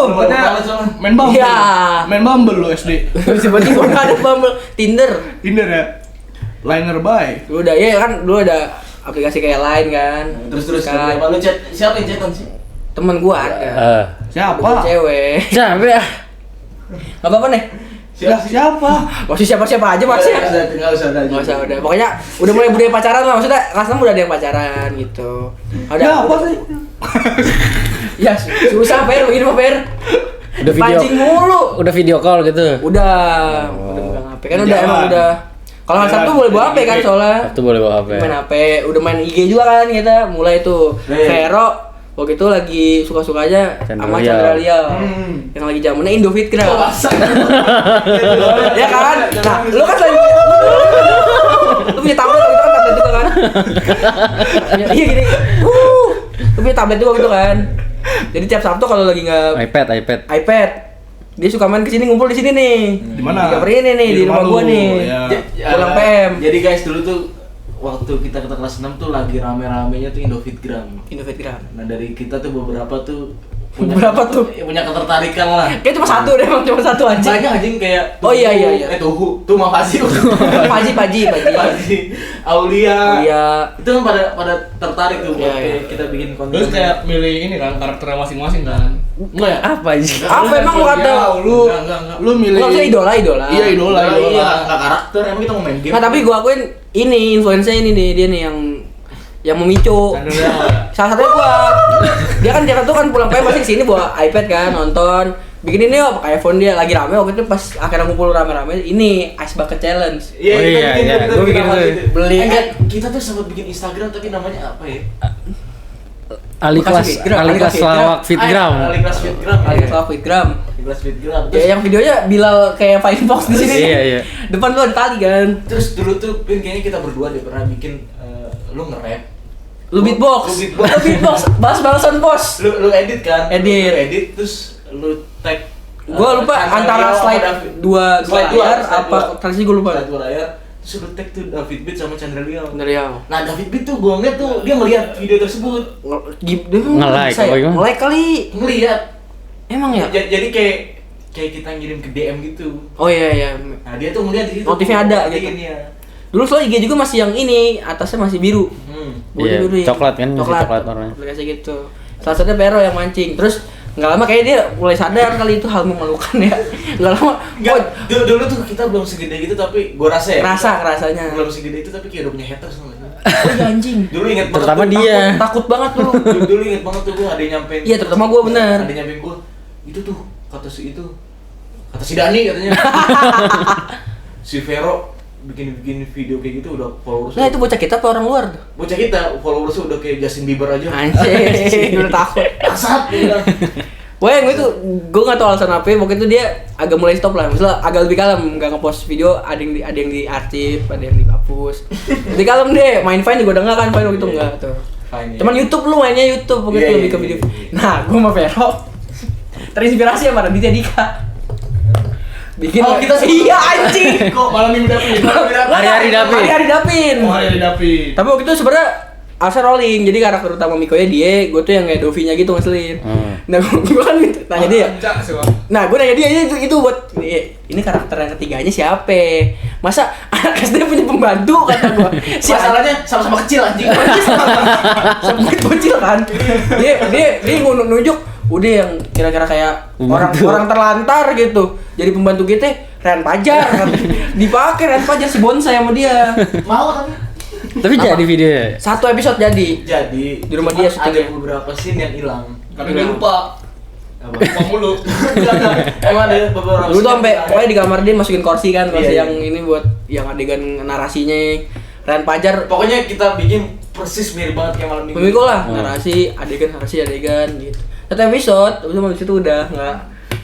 Main Bumble. Iya. Main Bumble lo SD. Tiba-tiba nggak ada Bumble, Tinder. Tinder ya. Liner by. Dulu udah ya kan dulu ada aplikasi kayak lain kan. Terus Kan. apa lu chat siapa yang chatan sih? Temen gua ada. Siapa? Cewek. Siapa ya? Nggak apa-apa nih. Siapa? Masih siapa-siapa aja masih. Enggak usah dah. Nggak usah udah. Pokoknya udah mulai budaya pacaran lah maksudnya kelas 6 udah ada yang pacaran gitu. Ada Siapa sih? Ya susah Per, begini mah Per. Udah video. Pancing mulu. Udah video call gitu. Udah megang HP kan udah Jalan. emang udah. Kalau hari Sabtu boleh bawa HP kan soalnya. Itu boleh bawa HP. Main HP, udah main IG juga kan kita. Mulai tuh Hey. Vero waktu itu lagi suka-sukanya sama Chandra Liao. Yang lagi zamannya Indofitgram. Ya kan? Nah, lu kan selain lu punya tablet waktu itu kan, tablet juga kan? Iya gini. Lu punya tablet juga gitu kan? Jadi tiap Sabtu kalau lagi nggak iPad, dia suka main kesini, ngumpul di sini nih. Di mana? Di kamar ini nih, di rumah gua nih. Ya. Pulang PM. Jadi guys dulu tuh waktu kita kelas 6 tuh lagi rame-ramenya tuh Indofitgram. Nah dari kita tuh beberapa tuh Berapa tuh? punya ketertarikan lah. Kayak cuma satu deh, emang cuma satu aja. Banyak anjing kayak Oh iya. tuh makasih. Paji. Aulia. Iya. Itu kan pada tertarik tuh buat Iya. kayak kita bikin konten. Terus kayak milih ini kan karakternya masing-masing kan. enggak ya? Apa sih? Apa emang lu kata? Lu Enggak. lu milih. Enggak usah idola. Iya, idola. Iya, enggak karakter, emang kita mau main game. Nah, tapi gua akuin ini influencer ini nih, dia nih yang memicu. Salah satunya gua. Dia tuh kan pulang PM pasti kesini bawa iPad kan, nonton. Bikin ini yuk, pakai iPhone dia lagi rame waktu itu pas akhirnya ngumpul rame-rame ini Ice Bucket Challenge. Iya, Oh iya, iya. Gua bikin apa itu. gitu. Beli. Enggak, kita tuh sempat bikin Instagram tapi namanya apa ya? Ali kelas lawak fitgram. Ali kelas Fitgram. Alias Fitgram. Ali kelas Fitgram. Ya yang videonya Bilal kayak Fine Fox di sini. Iya. Depan lu ada tali kan. Terus dulu tuh Pin kayaknya kita berdua deh pernah bikin lu nge-rap. Lu beatbox. Lu beatbox. Balas-balasan bos. Lu edit kan? Edit. Lu edit terus lu tag. Gua lupa antara slide dua layar apa transisi gua lupa. Slide dua layar. Terus lu tag tuh David Beat sama Chandra Liao. Dari yang Nah David Beat tuh gua ngeliat tuh dia ngeliat video tersebut. Nge-like apa gimana? Nge-like kali. Ngeliat. Emang ya? Jadi kayak kita ngirim ke DM gitu. Oh iya. Nah dia tuh ngeliat di situ. Notifnya ada gitu. Ya. Dulu soalnya IG juga masih yang ini, atasnya masih biru. Iya, Biru ya. coklat kan, masih coklat warnanya. Aplikasi gitu. Salah satunya Pero yang mancing. Terus nggak lama kayak dia mulai sadar kali itu hal memalukan ya. Nggak lama. Enggak, dulu tuh kita belum segede gitu tapi gua rasa ya. Rasanya. Belum segede itu tapi kayak udah punya haters sama sih. Oh iya anjing. Dulu inget banget. Terutama tuh, dia. Takut banget lu. Dulu inget banget tuh gua ada yang nyampein. Iya, terutama gua bener. Ada yang nyampein gua. Itu tuh kata si Dani katanya. Si Vero bikin video kayak gitu udah followers. Nah itu bocah kita apa orang luar tuh? Bocah kita followersnya udah kayak Justin Bieber aja. Anjing, udah takut. Asap dia bilang. Wah, yang itu gue nggak tahu alasan apa. Waktu itu dia agak mulai stop lah. Misalnya agak lebih kalem, nggak ngepost video. Ada yang diarsip, ada yang dihapus. Lebih kalem deh. Main Vine juga udah nggak kan? Vine waktu itu nggak tuh. Fine, ya. Cuman YouTube lu mainnya YouTube waktu itu lebih ke video. Nah, gue sama Vero terinspirasi sama Raditya Dika. Bikin kita iya anjing. Kok malam minggu Dapin? Hari-hari Dapin. Hari-hari Dapin. Oh, hari Dapin. Tapi waktu itu sebenarnya Asa rolling, jadi karakter utama Mikonya dia, gue tuh yang kayak Dovi-nya gitu ngeselin. Nah gue kan nanya dia. Nah gue nanya dia itu buat ini karakter yang ketiganya siapa? Masa anak SD punya pembantu kata gue. Masalahnya sama-sama kecil anjing. Sama kecil kan. Dia nunjuk udah yang kira-kira kayak orang terlantar gitu. Jadi pembantu kita Ren Pajar kan. Dipakai Ren Pajar si bonsai sama dia. Mau tapi Tapi jadi videonya. Satu episode jadi. di rumah cuma dia syutingnya. ada beberapa scene yang hilang. Karena dia lupa. Apa? Lupa mulu. Emang ada beberapa Dulu tuh scene sampai yang pokoknya di kamar dia masukin kursi kan, kursi Iya, yang ini buat yang adegan narasinya. Ren Pajar pokoknya kita bikin persis mirip banget kayak malam minggu. memikul lah, narasi adegan gitu. Satu episode, habis itu udah nggak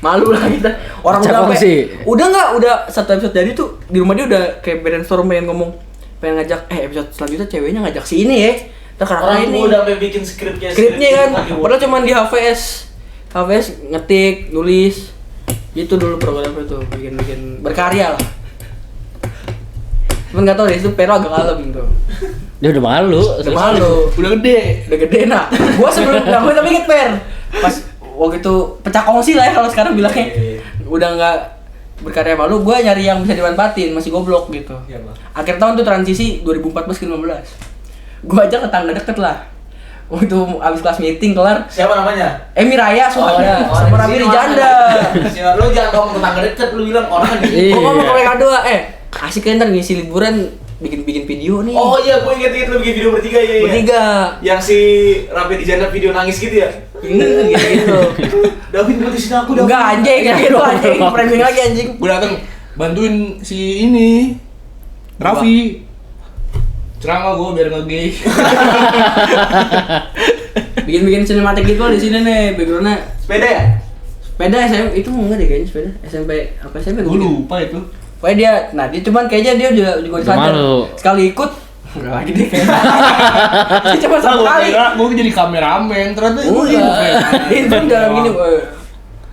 malu lah kita. Orang udah Cakep sih. udah satu episode jadi tuh di rumah dia udah kayak brainstorm pengen ngomong, pengen ngajak episode selanjutnya ceweknya ngajak si ini ya. Kita karakter Orang ini. udah sampai bikin skripnya. Skripnya kan, padahal cuma di HVS ngetik, nulis. Itu dulu programnya tuh, bikin berkarya lah. Cuman nggak tahu deh, itu Pero agak kalem tuh. Dia udah malu. Udah malu, Udah gede. udah gede nah. Gua sebelum gue tapi inget Per, pas waktu itu pecah kongsi lah ya kalau sekarang bilangnya. Udah nggak berkarya malu, gua nyari yang bisa dimanfaatin, masih goblok gitu. Iya, Bang. Akhir tahun tuh transisi 2014 ke 2015. Gua ajak tetangga deket lah. Waktu abis kelas meeting kelar, Siapa namanya? Emi Raya soalnya sama Rabi Rijanda. Lu jangan ngomong tetangga deket, lu bilang orang di. Gua ngomong ke mereka dua, asik kan ntar ngisi liburan bikin video nih. Oh iya, gue inget lu bikin video bertiga ya. Bertiga. Yang si Rapi di janda video nangis gitu ya. Gitu. David putusin aku David. Enggak anjing, gitu anjing, framing lagi anjing. Gue dateng bantuin si ini Raffi. Ceramah gue biar nge-gay. bikin sinematik gitu di sini nih backgroundnya. Sepeda ya? Sepeda SMP itu enggak deh kayaknya sepeda SMP apa SMP Gue lupa itu. pokoknya dia cuman kayaknya dia juga Udah sadar malu. sekali ikut enggak lagi deh kayaknya. Dia cuma satu kali. Gue jadi kameramen ternyata Oh gue iya. Itu jalan gini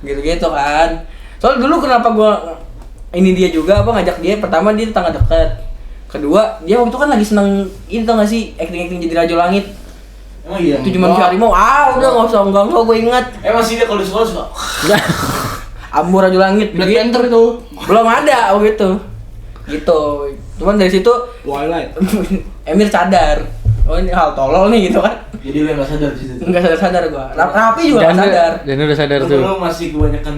gitu kan. Soalnya dulu kenapa gua ini dia juga apa ngajak dia, pertama dia tetangga dekat. Kedua, dia waktu itu kan lagi seneng ini tau gak sih acting jadi Raja Langit. Emang iya. Itu cuma si harimau. Udah enggak usah gue ingat. Emang sih dia kalau di sekolah suka Ambu Raja Langit. Black Gitu. Panther itu. Belum ada waktu itu. Gitu. Cuman dari situ Twilight. Emir sadar. Oh ini hal tolol nih gitu kan. jadi lu yang nggak sadar di situ. Enggak sadar gua. Rapi juga enggak sadar. Dan udah sadar Lu tuh. belum masih kebanyakan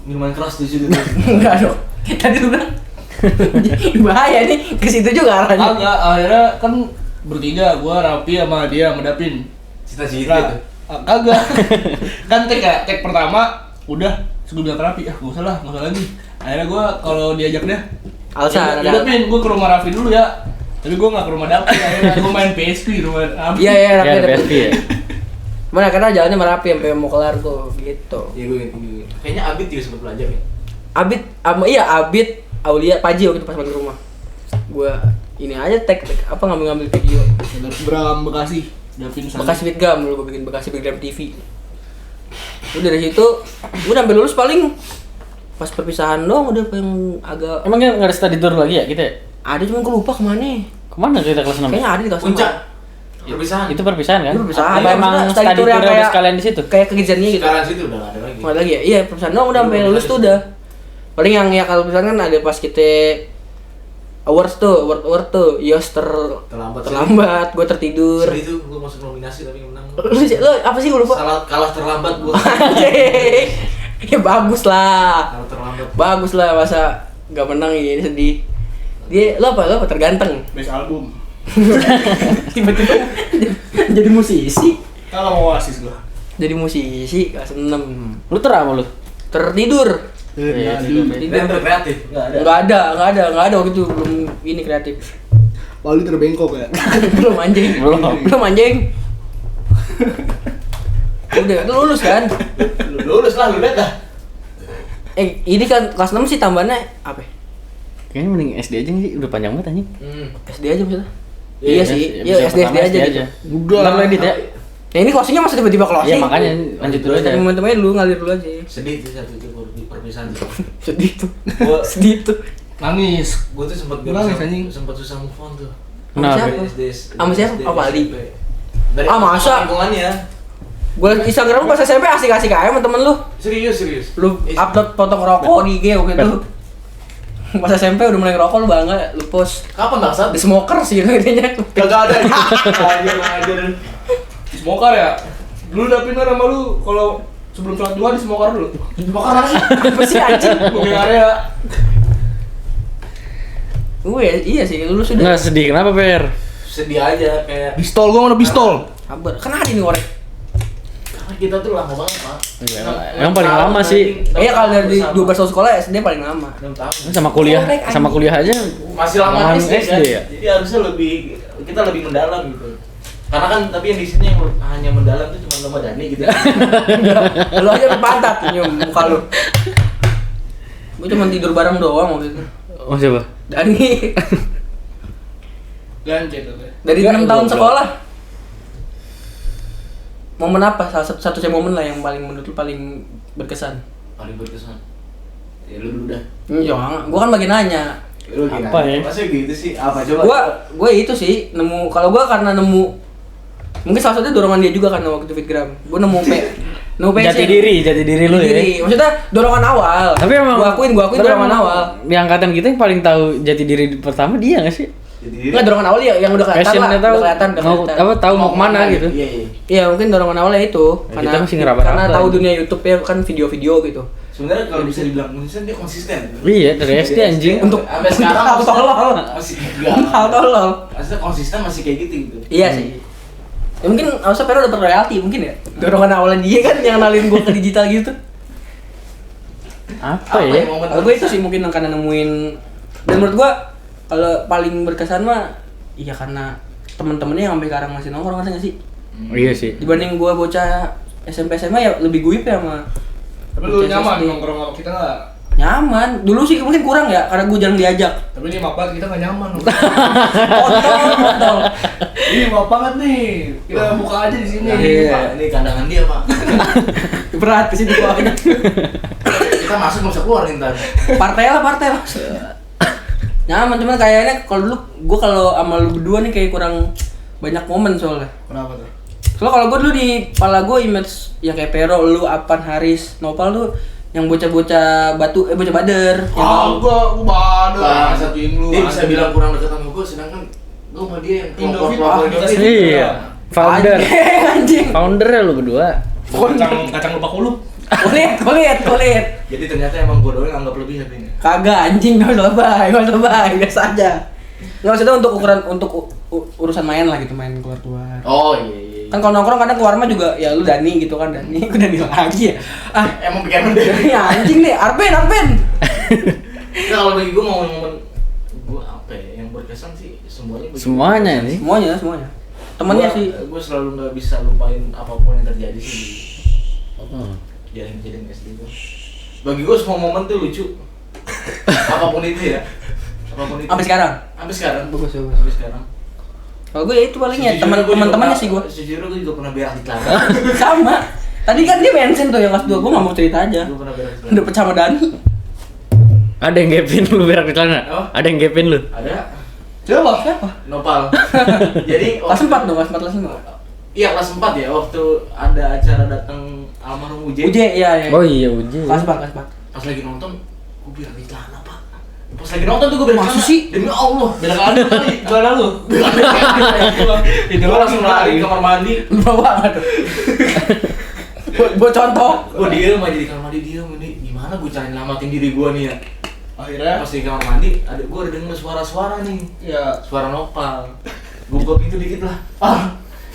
minuman keras di situ. Enggak dong. Tadi lu bilang bahaya nih ke situ juga arahnya. Agak akhirnya kan bertiga, gue Rapi sama dia sama Dapin. Cita-cita itu. Kagak. Kan tek pertama udah gue bilang ke Rapi, gak usah lah, gak usah lagi. Akhirnya gue kalau diajak dia Alasan ya, Dapin, gue ke rumah Rafi dulu ya. Tapi gue gak ke rumah Dapin, akhirnya gue main PSP di rumah Rapi. Iya Ya, rapi ada PSP ya. Mana karena jalannya merapi sampai mau kelar tuh gitu. Iya gue kayaknya Abid juga sempat belajar ya. Abid Aulia Paji waktu itu pas balik rumah. Gua ini aja tag apa ngambil video. Bram Bekasi, Dapin sana. Bekasi Bitgam dulu gua bikin Bekasi Bitgam TV. Udah dari situ gua sampai lulus paling pas perpisahan doang udah yang agak Emang nggak ada study tour lagi ya kita? Ya? ada cuman gua lupa kemana. Kemana kita kelas 6? Kayaknya ada di kelas Puncak. 6. Perpisahan. Itu perpisahan kan? Itu perpisahan. Apa emang Maksudnya study tour yang ada kayak- sekalian di situ? Kayak kegiatannya gitu. Sekarang situ udah nggak ada lagi. Nggak ada lagi ya? Iya, perpisahan doang udah sampai lulus tuh udah. Paling yang ya kalau misalkan kan ada pas kita award tuh, Yos terlambat, gue tertidur. Sedih tuh gue masuk nominasi tapi nggak menang. Lu apa sih gue lupa? Kalah terlambat gue. Anjing. Ya bagus lah. Kalah terlambat. Masa nggak menang ini sedih. Dia lo apa terganteng. Best album. Tiba-tiba jadi musisi. Kalau mau Oasis gua. Jadi musisi kelas 6. Lu ter apa lu? Tertidur. Iya, Dan kreatif nggak ada. Nggak ada waktu itu belum ini kreatif. Paling terbengkok ya. belum anjing. Belum anjing. Udah lulus kan? Lu lulus lah lu lihat dah. Ini kan kelas 6 sih tambahannya apa? Kayaknya mending SD aja sih, udah panjang banget anjing. SD aja maksudnya. Iya sih. Iya SD pertama aja gitu. Udah. Ntar lu edit ya. Nah ini closingnya masih tiba-tiba closing. Iya makanya lanjut dulu aja. Teman-temannya dulu ngalir dulu aja. Sedih tuh satu itu perpisahan. Sedih tuh. Gue Sedih tuh. Nangis. tuh sempat Nangis, anjing. sempat susah move on tuh. Kenapa? Siapa? Sama siapa? Sama Ali. Dari Masa? lingkungannya. Gue Instagram pas SMP asik-asik aja sama temen lu. Serius. Lu upload foto ngerokok di IG waktu itu. Pas SMP udah mulai ngerokok lu bangga, lu post. Kapan bangsat? The Smoker sih kayaknya. Kagak ada. Ajar. Di Smoker ya. Dulu Dapin kan sama lu kalau sebelum sholat duha di Smoker dulu. Smoker mana sih? Apa sih anjing? Booking area. Iya sih, lu sudah. Nggak sedih, kenapa Per? Sedih aja kayak Pistol gua mana pistol? Sabar. Kan ada nih orek. karena kita tuh lama banget, Pak. Yang paling lama sih. Iya kalau dari 12 tahun sekolah SD paling lama. 6 tahun. Sama kuliah aja. Masih lama Lamaan SD, kan? ya? Jadi harusnya kita lebih mendalam gitu. Karena kan tapi yang di sini yang hanya mendalam tuh cuma sama Dani gitu. Lu aja pantat nyium muka lu. Gue cuma tidur bareng doang waktu itu. Oh siapa? Dani Gancet tuh. dari 6 tahun sekolah. Momen apa? Satu momen lah yang paling menurut lu paling berkesan. Paling berkesan. Ya lu dulu dah. Jangan, gua kan bagian nanya. Lu Apa ya? Masa gitu sih? Apa coba? Gua itu sih nemu, kalau gua karena nemu mungkin salah satunya dorongan dia juga kan waktu itu Fitgram. Gua nemu Jati diri lu ya. Maksudnya dorongan awal. Tapi emang gua akuin dorongan awal. Di angkatan kita yang paling tahu jati diri pertama dia nggak sih? Jadi Enggak dorongan awal ya yang udah kelihatan lah. Tahu Udah kelihatan. apa tahu mau kemana gitu. Iya, iya. Iya, mungkin dorongan awalnya itu Nah, kita masih ngeraba-raba karena tahu gitu. dunia YouTube ya kan video-video gitu. Sebenarnya kalau bisa dibilang konsisten dia konsisten. Iya dari SD anjing. Untuk sampai sekarang hal tolol. masih enggak. Hal tolol. Maksudnya konsisten masih kayak gitu. Iya sih. Ya mungkin harusnya Pero dapat royalti mungkin ya. Dorongan awalnya dia kan yang kenalin gua ke digital gitu. Apa ya? momen Kalau gue itu sih mungkin yang karena nemuin, dan menurut gua kalau paling berkesan mah iya karena temen-temennya yang sampai sekarang masih nongkrong, ngerti nggak sih? Iya sih. Dibanding gua bocah SMP SMA ya lebih guyup ya sama Tapi lu bocah nyaman SD. nongkrong sama kita nggak? Nyaman. Dulu sih mungkin kurang ya karena gua jarang diajak. Tapi ini maaf banget kita nggak nyaman. Kontol. Ini maaf banget nih. Kita buka aja di sini. Ini, Pak, ini kandangan dia, Pak. Berat ke situ gua. Kita masuk nggak usah keluar ntar. Partai lah. Nyaman cuman kayaknya kalau dulu gua kalau sama lu berdua nih kayak kurang banyak momen soalnya. Kenapa tuh? Soalnya kalau gue dulu di kepala gue image yang kayak Pero, lu, Apan, Haris, Nopal tuh yang bocah-bocah bocah bader. Yang Gua bader. Satu lu. dia bisa bilang kurang dekat sama gue, sedangkan gue sama dia yang Indofit, Indofit. Iya. Founder. anjing. Founder ya lu berdua. Kacang lupa kulup. Kulit. Jadi ternyata emang gue doang yang anggap lebih happy nih. Kagak anjing, gak lebay, biasa aja. Nggak maksudnya untuk ukuran urusan main lah gitu, main keluar. Oh iya. Kan kalau nongkrong kadang keluar mah juga ya lu Dani gitu kan, Dani. Gue Dani lagi ya. Emang pikiran udah. Ya anjing nih, Arben. Nah kalau bagi gue momen-momen gue apa ya yang berkesan sih semuanya. Semuanya nih. Semuanya. Temennya sih. Gue selalu nggak bisa lupain apapun yang terjadi sih di kejadian SD gue. Bagi gue semua momen tuh lucu. Apapun itu ya. Sampai sekarang. Bagus. Kalau gue ya itu palingnya teman-temannya sih gue. Sejujurnya gue juga pernah berak di celana. Sama. Tadi kan dia mention tuh yang kelas 2, gue gak mau cerita aja. Gue pernah berak di celana. Udah pecah sama Dani. Ada yang gapin lu berak di celana? Oh. Ada yang gapin lu? Ada. Siapa? Nopal. Jadi Kelas 4 dong, kelas 4 kelas 5. Iya kelas 4 ya, waktu ada acara datang almarhum Uje. Iya. Oh iya Uji. Kelas 4. Pas lagi nonton, gue berak di celana, Pak. Pas lagi nonton tuh gue berak di Masa celana. sih? Demi Allah. Berak lagi kali. Celana lu. Itu gue langsung lari ke kamar mandi. Lupa banget tuh. Buat contoh. Gue diem aja di kamar mandi, diem ini gimana gue cari nyelamatin diri gue nih ya. Akhirnya Pas di kamar mandi, gue ada denger suara-suara nih. ya Suara Nopal. Gue buka pintu dikit lah.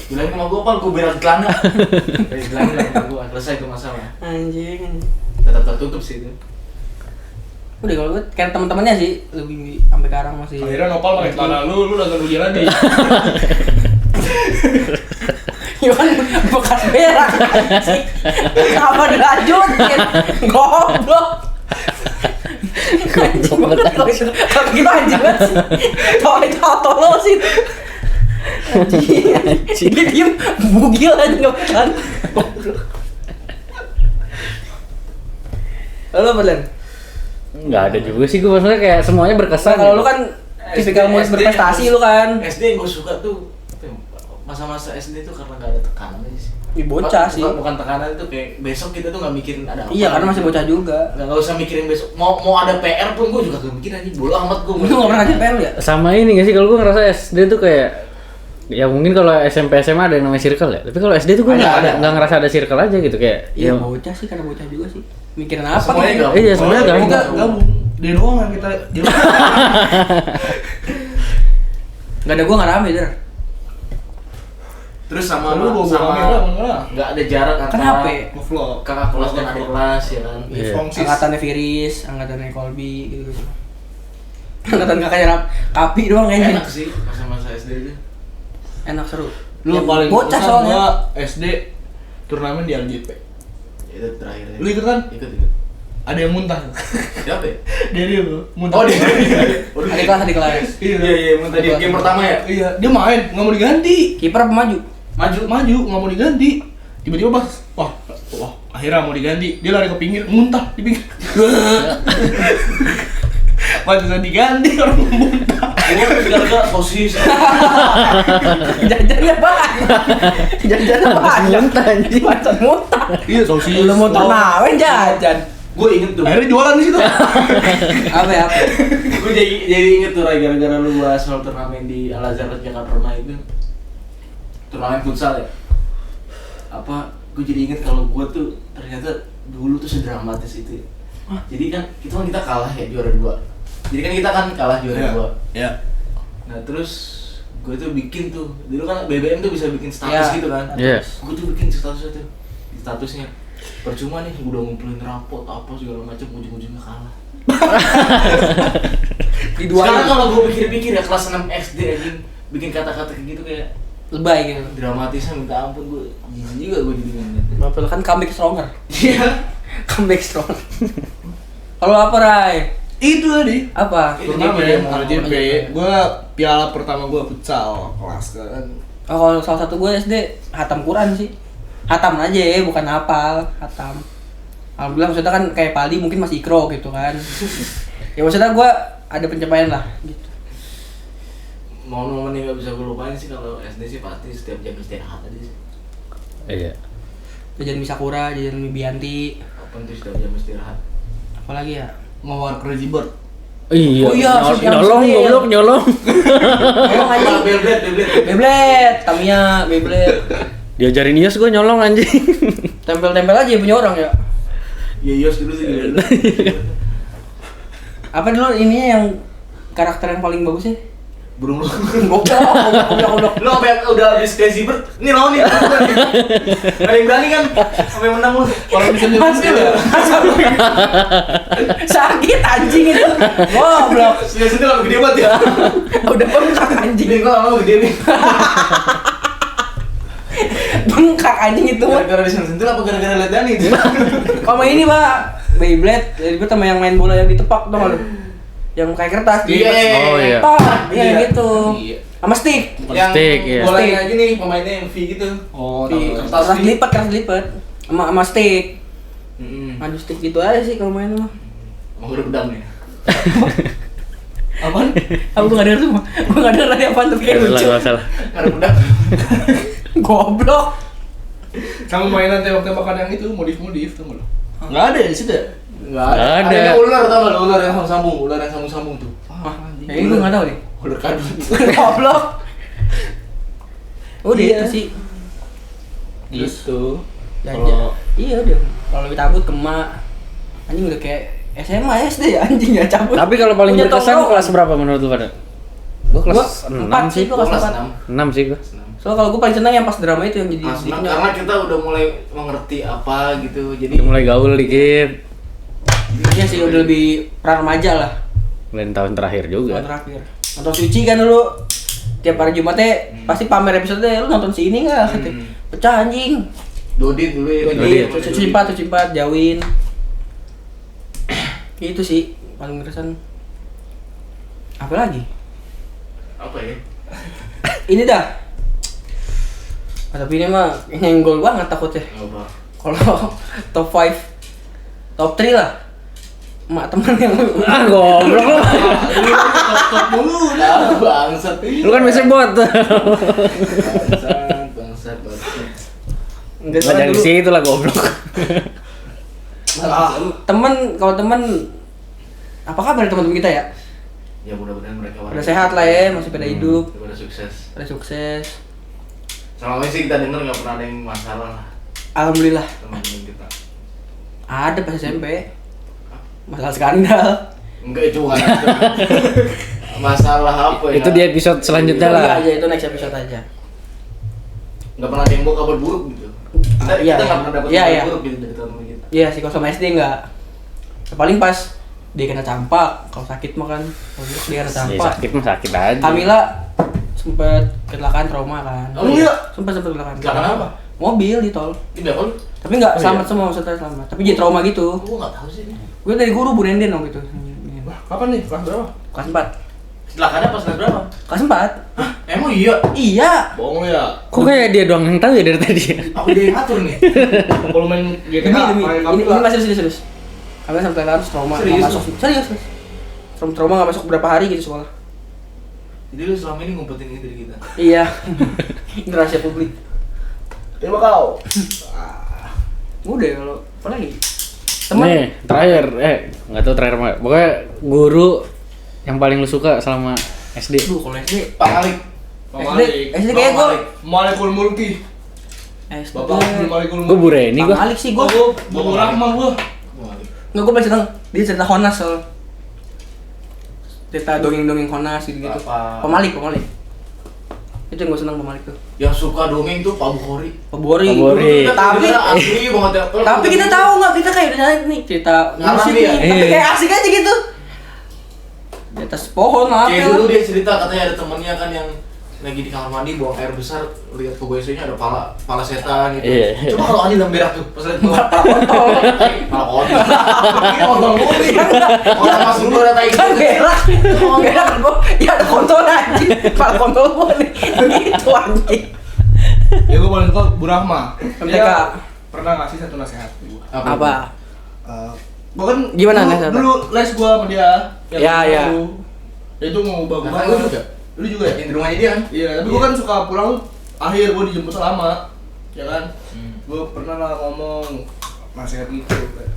Bilangin sama gue, Pal, gue berak di celana. Bilangin lah sama gue, selesai itu masalah. Anjing. Tetap tertutup sih itu. Udah kalau gue kayak teman-temannya sih lebih sampai sekarang masih. akhirnya Nopal pakai celana lu udah uji lagi. Ya kan bekas berak sih. Kenapa dilanjutin? Goblok. Anjing banget kalau kita anjing banget sih. Tolong sih. Anjing. Dia diem bugil aja nggak pelan. Lalu apa Len? Enggak ada juga sih gue maksudnya kayak semuanya berkesan. Kalau lu kan tipikal murid berprestasi lu kan. SD yang gue suka tuh masa-masa SD tuh karena gak ada tekanan aja sih. Ih, bocah sih. Bukan tekanan itu kayak besok kita tuh gak mikirin ada apa. Iya karena masih bocah juga. Gak usah mikirin besok. Mau ada PR pun gue juga gak mikirin aja. Bola amat gue. Lu nggak pernah ngajin ya? Sama ini gak sih kalau gue ngerasa SD tuh kayak ya mungkin kalau SMP SMA ada yang namanya circle ya. Tapi kalau SD tuh gue Ada. nggak ngerasa ada circle aja gitu kayak. Iya ya, bocah sih karena bocah juga sih. Mikirin apa? Semuanya gitu? gabung. Iya, semuanya gabung. Kita gabung. Dia doang yang kita Gak ada gua nggak rame der. Terus sama Lu bawa sama kamera enggak? gak ada jarak antara Kenapa? Ngevlog. kakak kelas dan adik kelas ya kan. Iya. Fongsis. Angkatannya Firis, angkatannya Colby gitu. Angkatan kakaknya Kapi doang kayaknya. Enak sih masa-masa SD itu. Enak seru. Lu Ya, paling bocah berkesan soalnya. gua SD turnamen di LJP. Itu terakhir. Lu ikut kan? Ikut. Ada yang muntah. Siapa ya? Dia lu muntah. Oh dia. Adik kelas. Iya, muntah di game pertama ya. Iya, dia main nggak mau diganti. Kiper apa maju? Maju nggak mau diganti. Tiba-tiba pas wah akhirnya mau diganti. Dia lari ke pinggir, muntah di pinggir. Pantesan diganti orang muntah. Ini gara-gara sosis. Jajannya banyak. Jajannya banyak. muntah, anjing. Macan muntah. Iya, sosis. Lu mau turnamen jajan. Gue inget tuh. Akhirnya jualan di situ. Apa ya? Gue jadi inget tuh Ray, gara-gara lu bahas soal turnamen di Al Azhar Jakarta Permai itu. Turnamen futsal ya. Apa? Gue jadi inget kalau gue tuh ternyata dulu tuh sedramatis itu. Jadi kan kita kalah ya juara 2. Jadi kan kita kan kalah juara 2. Iya. Nah terus gue tuh bikin tuh, dulu kan BBM tuh bisa bikin status Iya. gitu kan. Yes. Gue tuh bikin statusnya tuh, di statusnya percuma nih udah ngumpulin rapot apa segala macam, ujung-ujungnya kalah. Di dua. Sekarang kalau gue pikir-pikir ya kelas 6 SD anjing bikin kata-kata kayak gitu kayak lebay gitu. Dramatisnya minta ampun, gue jijik juga gue jadi ngeliatnya. Bapak kan comeback stronger. Iya. Comeback stronger. Kalau apa Rai? Itu tadi. Apa? Turnamen RJP. Gua piala pertama gua futsal kelas kan. Oh, kalau salah satu gue SD hatam Quran sih. Hatam aja ya, bukan hafal, hatam. Alhamdulillah maksudnya kan kayak Pali mungkin masih ikro gitu kan. Ya maksudnya gue ada pencapaian lah gitu. Momen-momen yang gak bisa gue lupain sih kalau SD sih pasti setiap jam istirahat aja sih. Iya. Jajan mie Sakura, jajan mie Bianti. Apa tuh setiap jam istirahat? Apalagi ya? Ngawar Crazy Bird. Iya. Oh iya, yang nyolong sendiri. goblok nyolong. Emang anjing. Beyblade, Tamiya, Beyblade. Diajarin Yos gue nyolong anjing. Tempel-tempel aja punya orang ya. Iya, Yos dulu sih gitu. Apa dulu ininya yang karakter yang paling bagus sih? Burung lu. Goblok. Lu sampai udah habis Crazy Bird, ini lawan nih. Gak ada yang berani kan? Sampai menang lu. Kalau misalnya Sakit anjing itu. Goblok. sentil apa gede banget ya? Udah bengkak anjing. Jadi gua lama gede nih. Bengkak anjing itu. Gara-gara disentil apa gara-gara liat Dani itu? Sama ini, Pak. Beyblade, Beyblade sama yang main bola yang ditepak tuh kan. Yang kayak kertas. Iya. Oh, iya. Pak, iya yang gitu. Iya. Sama stick. Yang Stick, iya. bola yang Stick. aja nih pemainnya yang V gitu. Oh, Di tahu. keras lipat. Sama stick. Heeh. Maju stick gitu aja sih kalau main mah. Mau udah pedang nih. Apaan? Aku gak denger tuh. Gue gak denger tadi apaan tapi kayak lucu. Enggak salah. Ada pedang. Goblok. Sama mainan tembak-tembakan yang itu modif-modif tuh lo. Enggak ada di situ. Enggak Nggak ada. Adanya ular tau gak? Ular yang sambung-sambung tuh. Ya ini gue gak tau nih. Ular kadut. Goblok. Udah Iya. itu sih. Gitu. Jajah. Iya udah. Kalau cabut ke emak. Anjing udah kayak SMA SD anjing ya cabut. Tapi kalau paling Punya berkesan tongkrongan. kelas berapa menurut lu pada? Gua kelas 6 sih. Gue kelas Kelas 4. 6 sih gua. Soalnya kalau gue paling senang yang pas drama itu yang jadi Nah, senang sedihnya. karena kita udah mulai mengerti apa gitu. Jadi Udah mulai gaul dikit. Iya sih udah lebih pra remaja lah. Dan tahun terakhir juga. Bulan terakhir. Nonton Suci kan dulu. Tiap hari Jumatnya pasti pamer episode lu nonton si ini enggak? Pecah anjing. Dodit dulu ya. Jadi cuci empat, jauhin. Itu sih paling berkesan. Apa lagi? Apa ya? Ini dah. Tapi ini mah nyenggol banget takutnya. Apa? Kalau top 5, top 3 lah. Mak teman yang Ah goblok lu. Top mulu dah bangsat. Lu kan biasa bot. Bangsat. enggak Lah dari dulu. situ lah goblok. Kalau teman apa kabar teman-teman kita ya? Ya mudah-mudahan mereka Pada sehat lah ya, masih pada hidup, pada sukses. pada sukses. Selama ini sih kita denger nggak pernah ada yang masalah lah Alhamdulillah. teman-teman kita. Ada pas SMP. Masalah skandal. Enggak itu bukan masalah apa ya? Itu di episode selanjutnya Itu lah. aja, itu next episode aja. Nggak pernah ada yang bawa kabar buruk gitu. Kita Iya, kita nggak pernah dapat iya, kabar iya. buruk gitu dari teman kita. Iya sih, kalau sama SD enggak. Paling pas dia kena campak, kalau sakit mah kan, kalau dia kena Ya, campak. sakit mah sakit aja. Kamila sempet kecelakaan trauma kan. Oh iya? Sempet kecelakaan. Kecelakaan apa? Mobil di tol. Tidak kan? Tapi enggak Oh, iya? selamat semua maksudnya selamat. Tapi jadi trauma gitu. Gue nggak tahu sih ini. Gue dari guru Bu Nenden dong gitu. Wah, kapan nih? Kelas berapa? Kelas 4. Kecelakaannya pas kelas berapa? Kelas 4. Hah? Emang iya? Iya. Bohong lu ya. Kok kayak dia doang yang tahu ya dari tadi? Aku dia yang ngatur nih. Kalau main GTA, Demi main ini Kamila. masih serius. Kamila sampai harus trauma nggak Serius? masuk. Serius. Trauma nggak masuk berapa hari gitu sekolah. Jadi lu selama ini ngumpetin ini dari kita. Iya. Ini rahasia publik. Terima kau. Udah kalau apa lagi? Teman. Nih, terakhir nggak tahu terakhir apa. Pokoknya guru yang paling lu suka selama SD. Aduh, kalau SD Pak Malik. SD kayak gue Malikul Mulki. SD Bapak Malikul Gue Mulki. Bureni Bang gua. Malik sih gue. Bapak Rahman gua. Malik. Nggak, gue paling seneng dia cerita Honas soal cerita dongeng-dongeng Honas gitu-gitu. Apa? Pemalik itu yang gue seneng Pemalik tuh. Yang suka dongeng tuh Pak Bukhari. Pak Bukhari. Pak Bukhari. Kita Tapi asli banget ya. tapi kita tahu nggak, kita kayak udah nih cerita Ngalami musik ya? nih, tapi Iya. kayak asik aja gitu. Di atas pohon lah. Kayak dulu dia cerita katanya ada temennya kan yang lagi di kamar mandi buang air besar, lihat ke WC-nya ada pala setan gitu. Iya. Coba kalau Andi dalam berak tuh, pas lihat pala kontol. Pala kontol. Ini kontol mulu. Orang masuk dulu ada tai. Kan berak. Berak kan gua. Ya ada kontol anjing. Pala kontol gua nih. Begitu anjing. Ya gue boleh kok Bu Rahma. MTK. Dia pernah ngasih satu nasihat ke gua. Apa? Gua kan Gimana dulu, nasihatnya? dulu les gua sama dia. Ya, ya. Dia itu mau ubah Nah, lu juga? Lu juga ya? Yang di rumahnya dia kan? Iya, tapi gua kan suka pulang akhir gua dijemput lama. Ya kan? Gua pernah lah ngomong nasihat gitu kayak,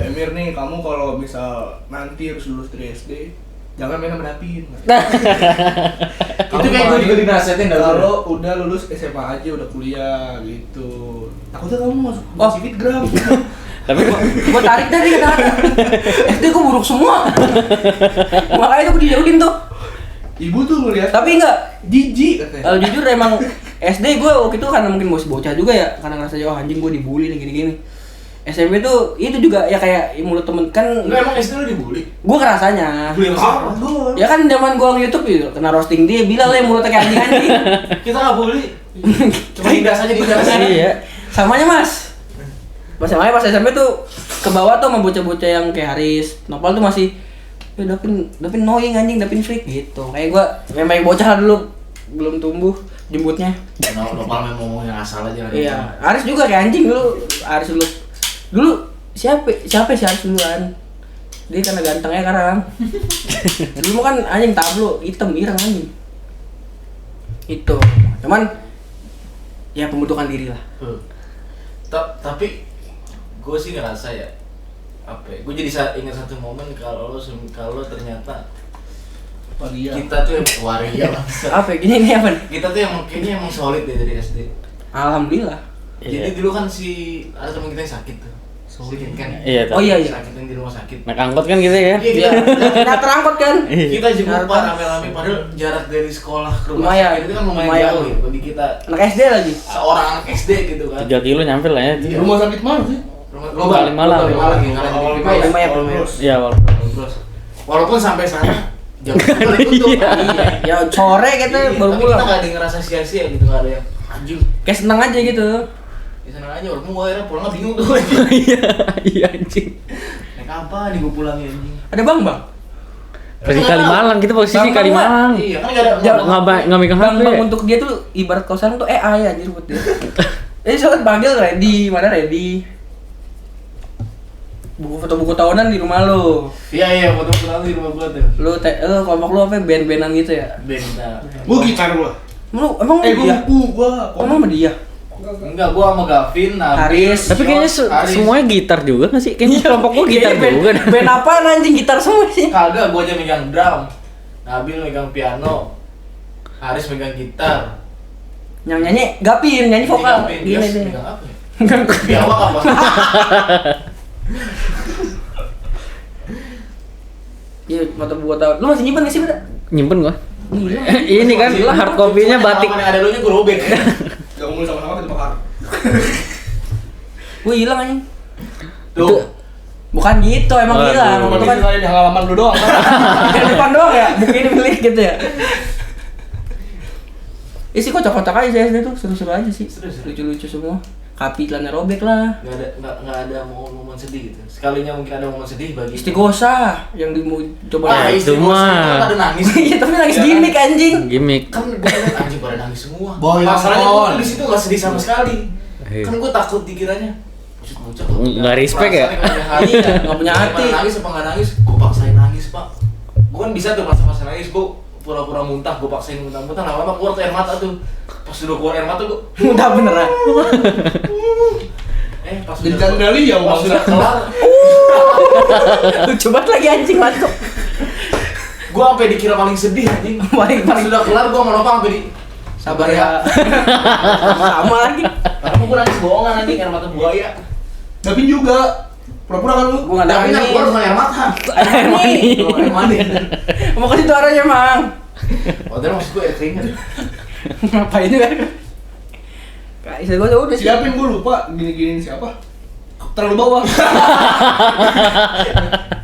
Emir nih, kamu kalau misal nanti harus lulus dari SD, jangan main sama Davin. Itu kayak gue juga dinasihatin dari dulu. Kalau udah lulus SMA aja, udah kuliah gitu. Takutnya kamu masuk fitgram. Tapi Gua tarik dari kata-kata. SD gua buruk semua. Makanya gua dijauhin tuh. Ibu tuh ngeliat Tapi enggak, jijik katanya. kalau jujur emang SD gue waktu itu karena mungkin masih bocah juga ya, karena ngerasa oh anjing gue dibully nih gini-gini. SMP tuh itu juga ya kayak mulut temen kan. Enggak, emang SD lu dibully? Gue ngerasanya. Bully sama siapa? Ya kan zaman gue nge-YouTube itu kena roasting dia bilang lah mulutnya kayak anjing-anjing. Kita nggak bully. Cuma didas aja didas. Iya. Samanya mas. Pas SMP tuh ke bawah tuh sama bocah-bocah yang kayak Haris, Nopal tuh masih ya Davin annoying anjing, Davin freak gitu. Kayak gua memang bocah lah dulu belum tumbuh jembutnya. Nopal memang ngomongnya asal aja. Iya, Haris juga kayak anjing dulu. Haris dulu siapa si Haris duluan? Dia karena gantengnya sekarang. Dulu kan anjing tablo hitam ireng anjing. Itu. Cuman ya pembentukan diri lah. Tapi gue sih ngerasa ya apa ya, gue jadi ingat satu momen kalau ternyata Waria. kita tuh emang waria Apa ya? Gini apa nih? kita tuh kayaknya emang solid deh dari SD. Alhamdulillah. Jadi dulu kan ada teman kita yang sakit tuh, sakit kan ya? Iya, Oh iya. Sakit yang di rumah sakit. naik angkot kan gitu ya. Iya. Nah terangkut kan? Kita jemput pak rame-rame padahal jarak dari sekolah ke rumah Lumayan. sakit itu kan lumayan jauh gitu bagi kita Anak SD lagi. seorang anak SD gitu kan. 3 kilo nyampe lah ya. Iya. Rumah sakit mana sih? Kalimalang. Lima ya, Iya, Walaupun sampai sana jam itu tutup. Ya sore kita Iya, baru tapi kita pulang. nggak ada yang ngerasa sia-sia gitu, nggak ada yang anjing. Kayak seneng aja gitu. Di sana aja walaupun gue akhirnya pulangnya bingung tuh. Iya anjing. Naik apa nih gue pulangnya anjing? Ada bang. Posisi Kalimalang, kita posisi Bang, Kalimalang. Iya kan nggak ada. Nggak megang Bang HP. untuk dia tuh ibarat kau sekarang tuh AI aja buat dia. Soalnya panggil ready, mana ready? Buku tahunan di rumah lo. Iya foto-foto di rumah gue tuh. Lu kelompok lu apa band-bandan gitu ya? Benda. Gua gitar gua. Lu emang sama Gua dia? buku gua. Emang sama dia? Enggak, gue sama Gavin, Nabil, Haris. Tapi kayaknya Haris. semuanya gitar juga nggak sih? Kayaknya kelompok gua gitar Kayaknya juga. Band apa anjing gitar semua sih? Kagak, gue aja megang drum, Nabil megang piano, Haris megang gitar. Yang nyanyi Gapin, nyanyi vokal. Gini Gini deh. megang apa ya? Biawak apa? Iya, foto buku tahun. Lu masih nyimpen nggak sih, Beda? Nyimpen gua. Gila. Ini kan hard copy-nya batik. Yang ada lu nya gue robek. Gak ngomong sama-sama kita bakar. Gue hilang anjing. Tuh. Bukan gitu, emang Waduh. hilang. Cuma Itu kan bisa di halaman lu doang. di depan doang ya, buku ini milik gitu ya. Isi kocak-kocak aja SD tuh, seru-seru aja sih. Seru-seru. Lucu-lucu semua. Kapi celana robek lah. Nggak ada momen sedih gitu. Sekalinya mungkin ada momen sedih bagi Istighosa yang di mau coba. Ah, itu istighosah mah. itu kan ada nangis. Iya, tapi nangis Ya kan? gimmick anjing. Gimik. Kan gue liat anjing pada nangis semua. Boy, Masalahnya Lamon. gue di situ nggak sedih sama sekali. Iya. Kan gue takut dikiranya bocah Nggak respect ya? Iya, nggak punya hati. Nangis apa nggak nangis? Gue paksain nangis pak. Gue kan bisa tuh masa-masa nangis gue pura-pura muntah, gue paksain muntah-muntah, lama-lama keluar tuh air mata tuh. Pas udah keluar air mata gue, Udah beneran. pas Jadi udah kali ya pas uang udah kelar, Lucu banget lagi anjing masuk. gue sampai dikira paling sedih anjing. Paling- Pas udah kelar gue sama Nopal sampai di Sabar ya. Sama lagi. Karena gue nangis bohongan anjing air mata buaya. Davin juga. Pura-pura kan lu. Gua nggak Tapi yang keluar nangis. bukan air mata. Air mani. Air mani. Mau kasih tuh arahnya, Mang. Oh, terus maksud gue air keringet. Ngapain juga? Kayak istri gua udah sih. Siapin gua lupa gini-giniin siapa? terlalu bawah.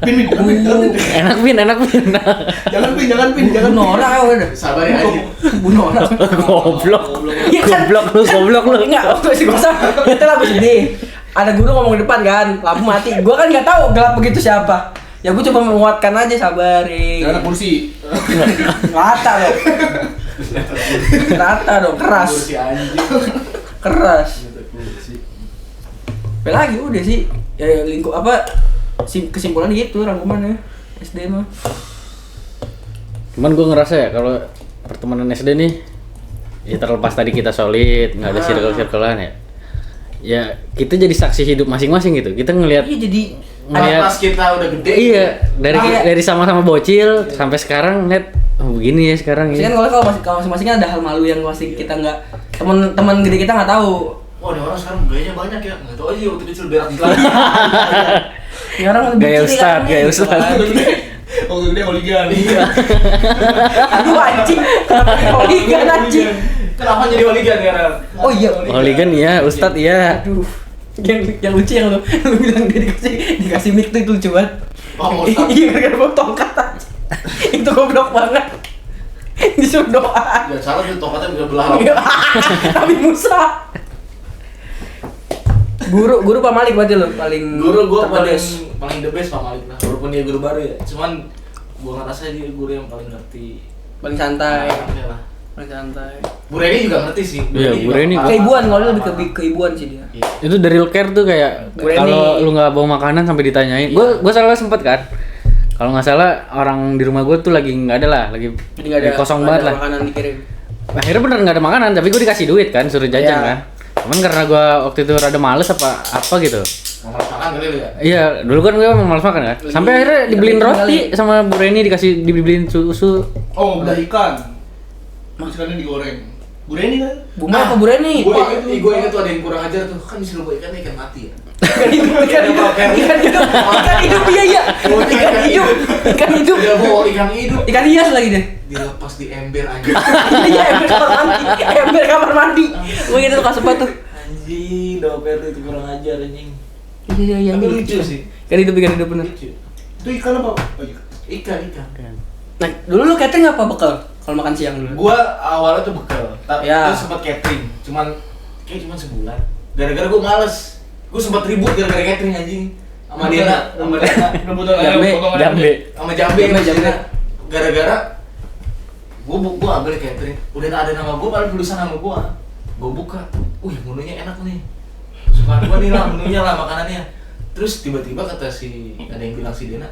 Pin, jangan pin. Enak Pin. Jangan pin. Bunuh orang ya udah. Sabar ya anjing. Bunuh orang. Goblok. Iya kan? Goblok lu. Enggak, waktu sih gua itu lagu sedih. Ada guru ngomong di depan kan, lampu mati. Gua kan enggak tahu gelap begitu siapa. Ya gua coba menguatkan aja, sabarin. Jangan kursi. Rata dong, keras. Kursi anjing. Keras. Apa lagi udah sih. Ya lingkup apa kesimpulan gitu rangkumannya SD mah. Cuman gue ngerasa ya kalau pertemanan SD nih, ya terlepas tadi kita solid, nggak ada circle-circlean ya. Ya kita jadi saksi hidup masing-masing gitu. Kita ngelihat. Iya jadi Pas kita udah gede. Iya, dari sama-sama bocil sampai sekarang ngeliat begini ya sekarang Maksudnya ya. kan kalau masing-masing kan ada hal malu yang masih kita nggak teman gede kita nggak tahu. Wah, ini orang sekarang gayanya banyak ya. Enggak tahu aja waktu kecil berak di kelas. Ya orang kan Gaya bucin ya Ustadz, kan, gaya gitu Ustadz. kan. Waktu gede holigan. Aduh anjing. Hooligan anjing. Kenapa jadi hooligan ya, Ral? Oh iya. Hooligan ya, Ustadz ya. Aduh. Yang lucu yang lu bilang dia dikasih mic tuh itu lucu banget. Oh, Ustadz. Iya gara-gara bawa tongkat aja. Itu goblok banget. Disuruh doa. Ya salah tuh tongkatnya bisa belah. Tapi Musa. Guru Pak Malik berarti lo paling Guru gua terpedes. paling the best Pak Malik lah. Walaupun dia guru baru ya. Cuman gua ngerasa dia guru yang paling ngerti. Paling santai. Anaknya lah. Paling santai. Bu Reni juga ngerti sih. Iya, Bu Reni. Keibuan kalau dia lebih ke keibuan sih dia. Itu dari real care tuh kayak Bu Reni. kalau lu nggak bawa makanan sampai ditanyain. Gua salah sempet kan. Kalau nggak salah orang di rumah gua tuh lagi nggak ada lah, lagi Jadi nggak ada kosong nggak banget ada lah. makanan dikirim. Akhirnya bener nggak ada makanan, tapi gue dikasih duit kan, suruh jajan Iya. kan. Cuman karena gue waktu itu rada males apa gitu. Mau makan kali lu ya. Iya, dulu kan gue emang males makan kan. Sampai akhirnya dibeliin roti sama Bu Reni, dibeliin susu. Oh, udah ikan. Ikannya digoreng. Bu Reni kan? Buma apa Bu Reni? Gue inget tuh ada yang kurang ajar tuh. Kan disuruh bawa ikan mati ya. Ikan hidup iya iya. Ikan hidup. Dia bawa ikan hidup. Ikan hias lagi deh. Dilepas di ember aja. Iya ember kamar mandi. Gue gitu tuh kasih tuh. Anjing, doper itu kurang ajar anjing. Iya. Tapi lucu sih. Ikan hidup bener. Lucu. Itu ikan apa? Oh, Ikan. Nah dulu lu catering apa bekal kalau makan siang dulu? Gua awalnya tuh bekal, tapi Ya. sempat catering, cuma sebulan. Gara-gara gua males, gua sempat ribut gara-gara catering anjing. Sama Dena, Rebutan Jambe, sama Jambe. Gara-gara gua ambil catering, udah ada nama gua, padahal tulisan nama gua. Gua buka, menunya enak nih. Kesukaan gua nih lah, menunya lah, makanannya. Terus tiba-tiba kata ada yang bilang si Dena,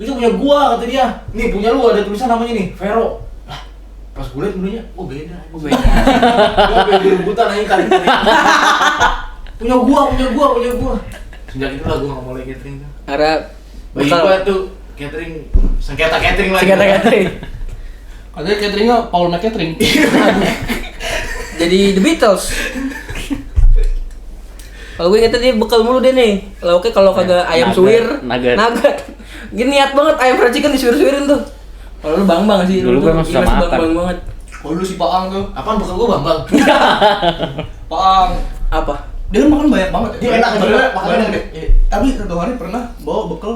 itu punya gua, kata dia. Nih punya lu ada tulisan namanya nih, Vero. Lah, pas gue liat menunya, beda. Gua beda rebutan aja kali. Punya gua. Sejak itulah gua nggak mau lagi catering tuh. Karena Bagi gua tuh catering, sengketa catering lagi. catering. Katanya cateringnya Paul McCatering. Jadi The Beatles. Kalau gue ingetnya dia bekal mulu deh nih. Lauknya kalau kagak ayam nugget, suwir, nugget. Gini niat banget ayam fried chicken disuir-suirin tuh. Kalau lu bang sih. Dulu gue emang suka makan. Bang banget. Oh, dulu si Paang tuh. Apaan bekal gua Bambang? Paang. Apa? Dia kan makan banyak banget. Dia enak aja, Padahal- makannya padahal- gede. iya. Tapi satu hari pernah bawa bekal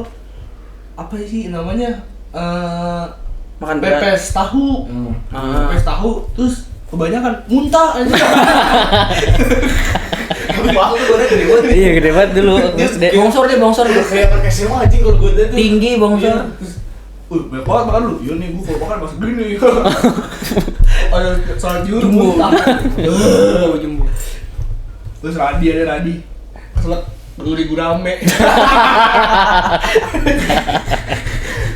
apa sih namanya? Makan berat. Pepes tahu. Ah. Pepes tahu terus kebanyakan muntah aja. Tapi Bang tuh gua gede banget. Iya gede banget dulu. SD. Bongsor dia. Kayak pakai semua anjing kalau gua tuh. Tinggi bongsor. Banyak banget makan lu. Iya nih gua kalau makan masih gini. Ada salju Jumbo. muntah. Jumbo. Terus ada Radi. Keselak berduri gurame.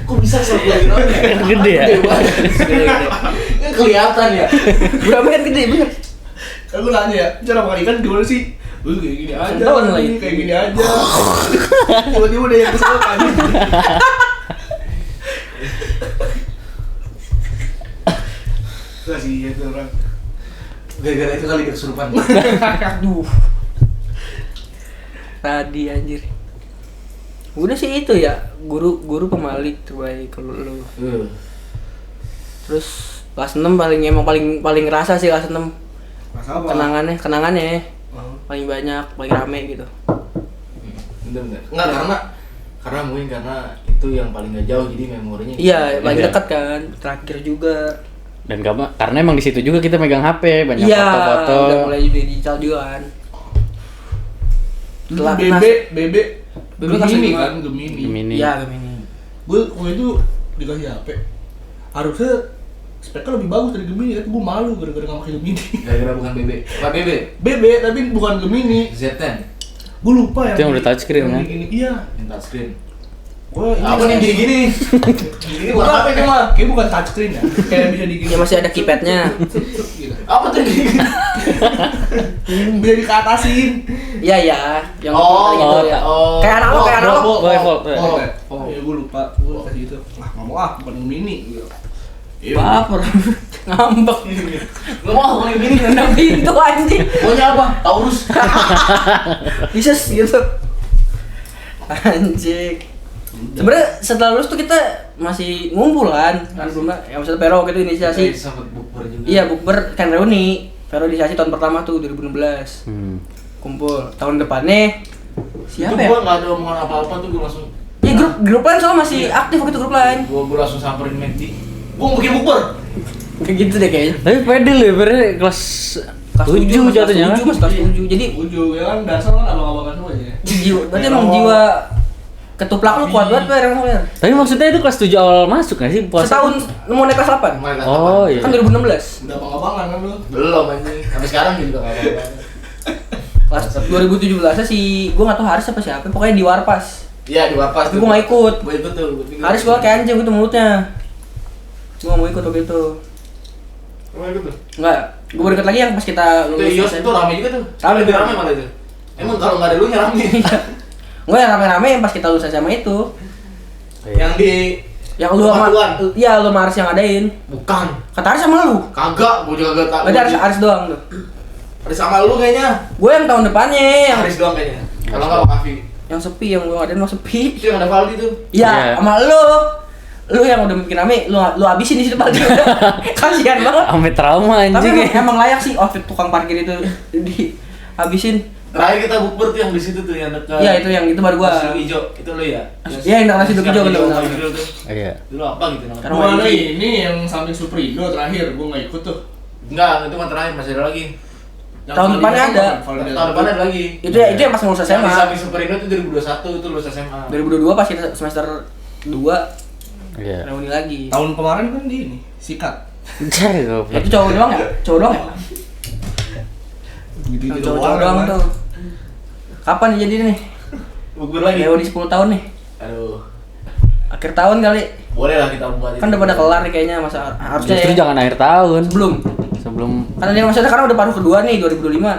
Kok bisa selalu lagi nonton? Gede ya? Gede banget. Kan kelihatan ya. Berapa kan gede bener. Kan gue nanya ya, cara makan ikan gimana sih? Lu kayak gini aja, Sentuhan lagi. kayak gini aja. Tiba-tiba udah yang kesel kan. Kasih ya tuh orang. Gara-gara itu kali dia kesurupan. Aduh. Tadi anjir. Udah sih itu ya, guru pemalik terbaik kalau lu. Terus kelas 6 paling ngerasa sih kelas 6. Masa apa? Kenangannya Oh. paling banyak, paling rame gitu. Bener. Enggak, karena mungkin karena itu yang paling gak jauh jadi memorinya. Iya, lagi Iya. dekat kan, terakhir juga. Dan karena emang di situ juga kita megang HP, banyak Iya, foto-foto. udah mulai digital juga kan. Dulu Telat, BB Dulu kelas Gemini lima. kan, Gemini. Gemini. Iya, Gemini. Gue waktu itu dikasih HP. Harusnya speknya lebih bagus dari Gemini, tapi gue malu gara-gara nggak pakai Gemini. Gara-gara bukan BB. Apa BB? BB tapi bukan Gemini. Z10. Gue lupa ya. Itu yang udah touchscreen, kan? Iya. Yang touchscreen. Gue Apa nih gini-gini? Gini bukan apa itu mah? Kayak bukan touchscreen ya. Kayak bisa digini. Ya masih ada keypadnya. Gitu. Apa tuh gini? Bisa dikatasin. Iya ya, yang Oh, tadi gitu ya. oh. Kayak analog, kayak analog. Oh, ya gue lupa. Gue kasih itu. Nah, nggak mau bukan Gemini. Gitu. Iya. Baper. Ngambek. Nggak mau ngomongin gini. Nendang pintu anjing. Maunya apa? Taurus. Ises gitu. Anjing. Sebenarnya setelah lulus tuh kita masih ngumpul kan belum ya maksudnya Pero gitu inisiasi. Sempet bukber juga. Iya, bukber kan reuni. Pero inisiasi tahun pertama tuh 2016. Kumpul. Tahun depannya siapa Itu ya? gua nggak ada omongan apa-apa tuh, gua langsung. Ya grup lain soalnya masih aktif waktu itu grup lain. Gua langsung samperin Mekdi. Gua mau bikin bukber. Kayak gitu deh kayaknya. Tapi pede lu ya, berarti kelas 7 jatuhnya kan? Kelas 7. Jadi Ujung ya kan dasar kan abang-abangan semua ya. jiwa, berarti emang jiwa ketuplak lu kuat banget Ber, emang Ber. Tapi maksudnya itu kelas 7 awal masuk gak sih puasa? Setahun mau naik kelas 8. Oh iya. Kan 2016. Udah abang-abangan kan lu. Belum anjing. Sampai sekarang juga enggak apa-apa. Kelas 2017 nya si gua enggak tahu Haris apa siapa, pokoknya di Warpas. Iya, di Warpas. Tapi gua enggak ikut. Gua ikut tuh. Gua tinggal. Haris gua kayak anjing gitu mulutnya. Gua nggak mau ikut waktu itu. Gua ikut tuh. Enggak, gua baru ikut lagi yang pas kita Itu Yos itu rame juga tuh. Rame. Lebih rame malah itu. Emang kalau nggak ada lu nya rame. Enggak yang rame-rame yang pas kita lulus SMA itu. Yang di Yang lu sama Pematuan. iya lu sama Haris yang adain. bukan. Kata Haris sama lu. Kagak, gua juga gak tahu. Berarti Haris doang tuh. Haris sama lu kayaknya. Gue yang tahun depannya yang Haris doang kayaknya. Kalau nggak Kavi. yang sepi yang lu adain mau sepi. Itu yang ada Valdi tuh. Iya, Iya. sama lu yang udah bikin rame, lu habisin di situ Pak. Kasihan banget. Sampai trauma Tapi anjing emang, ya. emang layak sih outfit tukang parkir itu dihabisin. Terakhir kita bukber tuh yang di situ tuh yang dekat. Iya, itu yang itu baru gua. Nasi hijau, itu lu ya. Iya, yang nasi hijau Sekarang bener-bener. Nasi hijau tuh. Iya. Dulu apa gitu namanya? Karena Gua ada Wajib. ini yang samping Superindo terakhir, gua nggak ikut tuh. Enggak, itu mah terakhir masih ada lagi. Yang Tahun depannya Valida ada. kan, Valida. Tahun depan ada lagi. Itu yang pas lulus Yang SMA. di samping Superindo itu 2021 itu lulus SMA. 2022 pas kita semester 2 Iya. reuni lagi. Tahun kemarin kan di ini, sikat. Cari Ya, goblok. itu cowok doang ya? Cowok doang ya? Gitu Yang cowok doang tuh. Kapan nih jadi nih? Bukber lagi. Reuni 10 tahun nih. Aduh. Akhir tahun kali. Boleh lah kita buat Kan udah pada kelar nih kayaknya masa harusnya Justru ya. jangan akhir tahun. Sebelum. Sebelum Karena dia maksudnya karena udah paruh kedua nih 2025.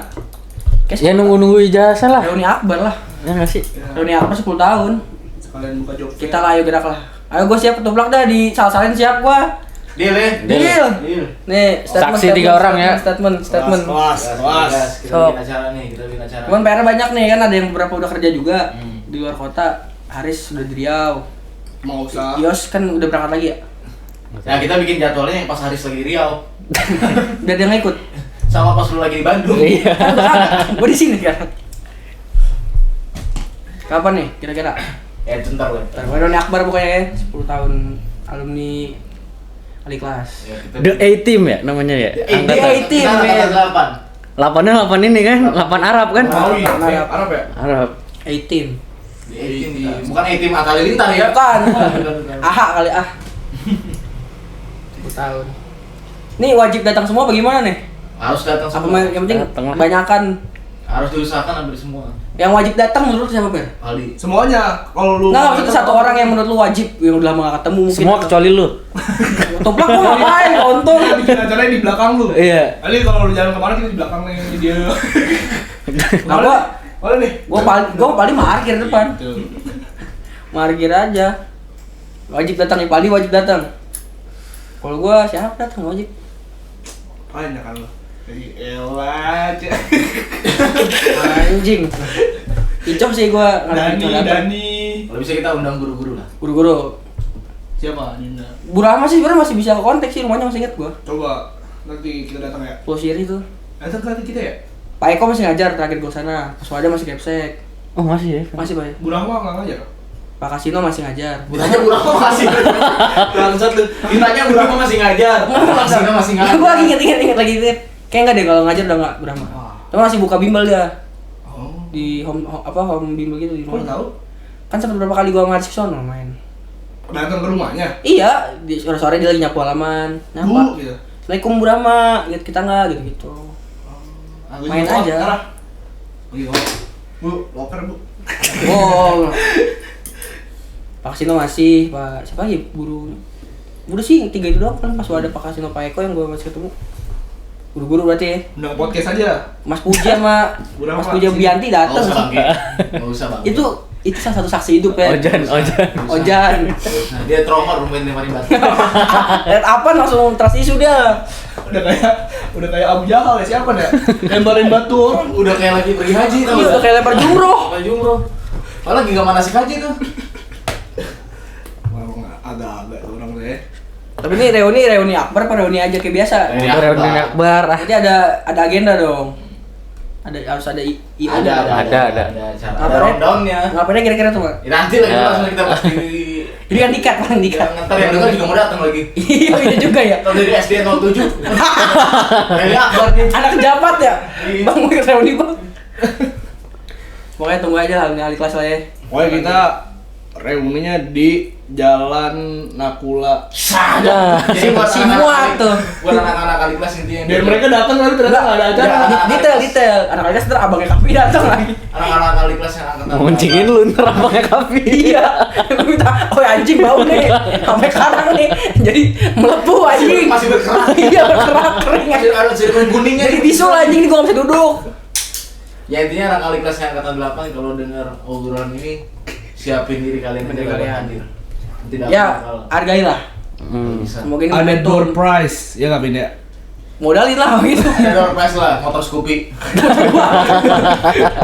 Kayak ya nunggu-nunggu ijazah lah. reuni akbar lah. Ya enggak sih? Reuni akbar 10 tahun. Sekalian buka job. Kita lah ayo gerak lah. Ayo gua siap ketuplak dah di salah-salahin siap gua. Deal ya. Deal. Deal. Nih, Saksi 3 orang ya. Statement. Was. Kita Sok. bikin acara nih, kita bikin acara. Cuman PR banyak nih kan, ada yang beberapa udah kerja juga Hmm. di luar kota. Haris udah di Riau. Mau usah. Yos kan udah berangkat lagi ya. Nah, kita bikin jadwalnya yang pas Haris lagi di Riau. Biar dia ngikut. Sama pas lu lagi di Bandung. Iya. Gue di sini sekarang. Kapan nih kira-kira? Ya, bentar lah. Reuni akbar pokoknya ya. 10 tahun alumni kali kelas. Ya, kita The A-Team ya namanya ya. The A-Team, Kita men. 8. 8-nya 8 ini kan, 8 Arab kan? Arabi, Arab. Arab ya? Arab. 18. Di A-Team kita. Bukan A-Team Atta Halilintar ya. Bukan. Bukan. AHA kali ah. 10 tahun. Nih wajib datang semua bagaimana nih? Harus datang Apa semua. yang penting Datang lah. banyakan Harus diusahakan hampir semua. yang wajib datang menurut lu siapa Ber? Aldi. Semuanya. Kalau lu Nah, maksudnya satu orang yang menurut lu wajib yang udah lama gak ketemu mungkin. Semua kecuali lu. Toplak gua ngapain? Untung. Kita bikin acaranya di belakang lu. Iya. Ali kalau lu jalan kemana kita di belakang nih dia. Nah, gua Boleh nih. paling parkir depan. Gitu. Parkir aja. Wajib datang nih, Pali wajib datang. Kalau gua siapa datang wajib? Banyak kan lu. Jadi elah. Anjing. Icok sih gua Dani. Kalau bisa kita undang guru-guru lah. Guru-guru. Siapa? Dinda. Bu Rahma sih sebenarnya masih bisa kontak sih, rumahnya masih inget gua. Coba nanti kita datang ya. Posiri tuh. Datang ke nanti kita ya. Pak Eko masih ngajar terakhir gua sana. Pas Wada masih capsek. Oh masih ya? Masih Pak. Bu Rahma nggak ngajar. Pak Kasino masih ngajar. Ditanya Bu Rahma masih bangsat lu. Ditanya Bu Rahma masih ngajar. Masih masih ngajar. Gue lagi inget lagi inget. Kayak enggak deh kalau ngajar udah enggak Brahma. Cuma masih buka bimbel dia. Oh. Di home bimbel gitu di Kok rumah. tahu? Kan sempat beberapa kali gua ngajar sono main. Datang ke rumahnya. Iya, di sore-sore dia lagi nyapu halaman. Bu, Nyapa. gitu. Assalamualaikum Bu Rahma, lihat kita enggak gitu-gitu. Main aja. Bu, loker Bu. Oh. Pak Kasino masih, Pak siapa lagi guru? Udah sih 3 itu doang kan pas ada Pak Kasino Pak Eko yang gua masih ketemu. Guru-guru berarti ya. Udah podcast aja. Mas Puja sama Berapa, Mas Puja Pak? Bianti Enggak datang. usah Bang. Enggak usah Bang. Itu salah satu saksi hidup ya. Ojan. Nah, dia trauma rumen lemparin batu. Lihat apa langsung trust issue dia. Udah kayak Abu Jahal ya, siapa dah? Lemparin batu orang. Udah kayak lagi pergi haji tau. Iya, udah kayak lempar jumroh. Lempar jumroh. Malah lagi enggak manasik haji tuh. Agak-agak orang deh. Tapi ini reuni akbar apa reuni aja kayak biasa? Reuni akbar. Berarti ada agenda dong. Harus ada IO. Ada cara Apa, rundown-nya. Ngapainnya kira-kira tuh, Pak? Ya, nanti lagi langsung kita pasti Ini kan dikat, Bang, dikat. ntar yang dengar juga mau datang lagi. Iya, itu juga ya. Atau dari SD 07. Reuni akbar nih. Anak jabat ya? Iya. Bang, mau reuni, Bang. Pokoknya tunggu aja lah ahli kelas lah ya. Pokoknya kita reuninya di Jalan Nakula. Sada. Jadi buat Semua anak-anak tuh. buat anak-anak kali kelas intinya. Dan mereka datang lalu ternyata nggak ada acara. Detail. Anak kelas ntar abangnya Kapi datang lagi. Anak-anak kali kelas yang angkatan. Ngoncengin lu ntar abangnya Kapi. Iya. Gue minta, oh anjing bau nih. Sampai karang nih. Jadi melepuh anjing. Masih berkerak. Iya berkerak kering. Masih ada sedimen kuningnya. Jadi bisul anjing nih gue gak bisa duduk. Ya intinya anak kali kelas yang angkatan 8 kalau dengar obrolan ini siapin diri kalian aja kalau hadir. Tidak Ya, bakal hargailah. bisa. Semoga ini Ada momentum. door prize, ya nggak Bin ya? Modalin lah gitu. Ada prize lah, motor Scoopy.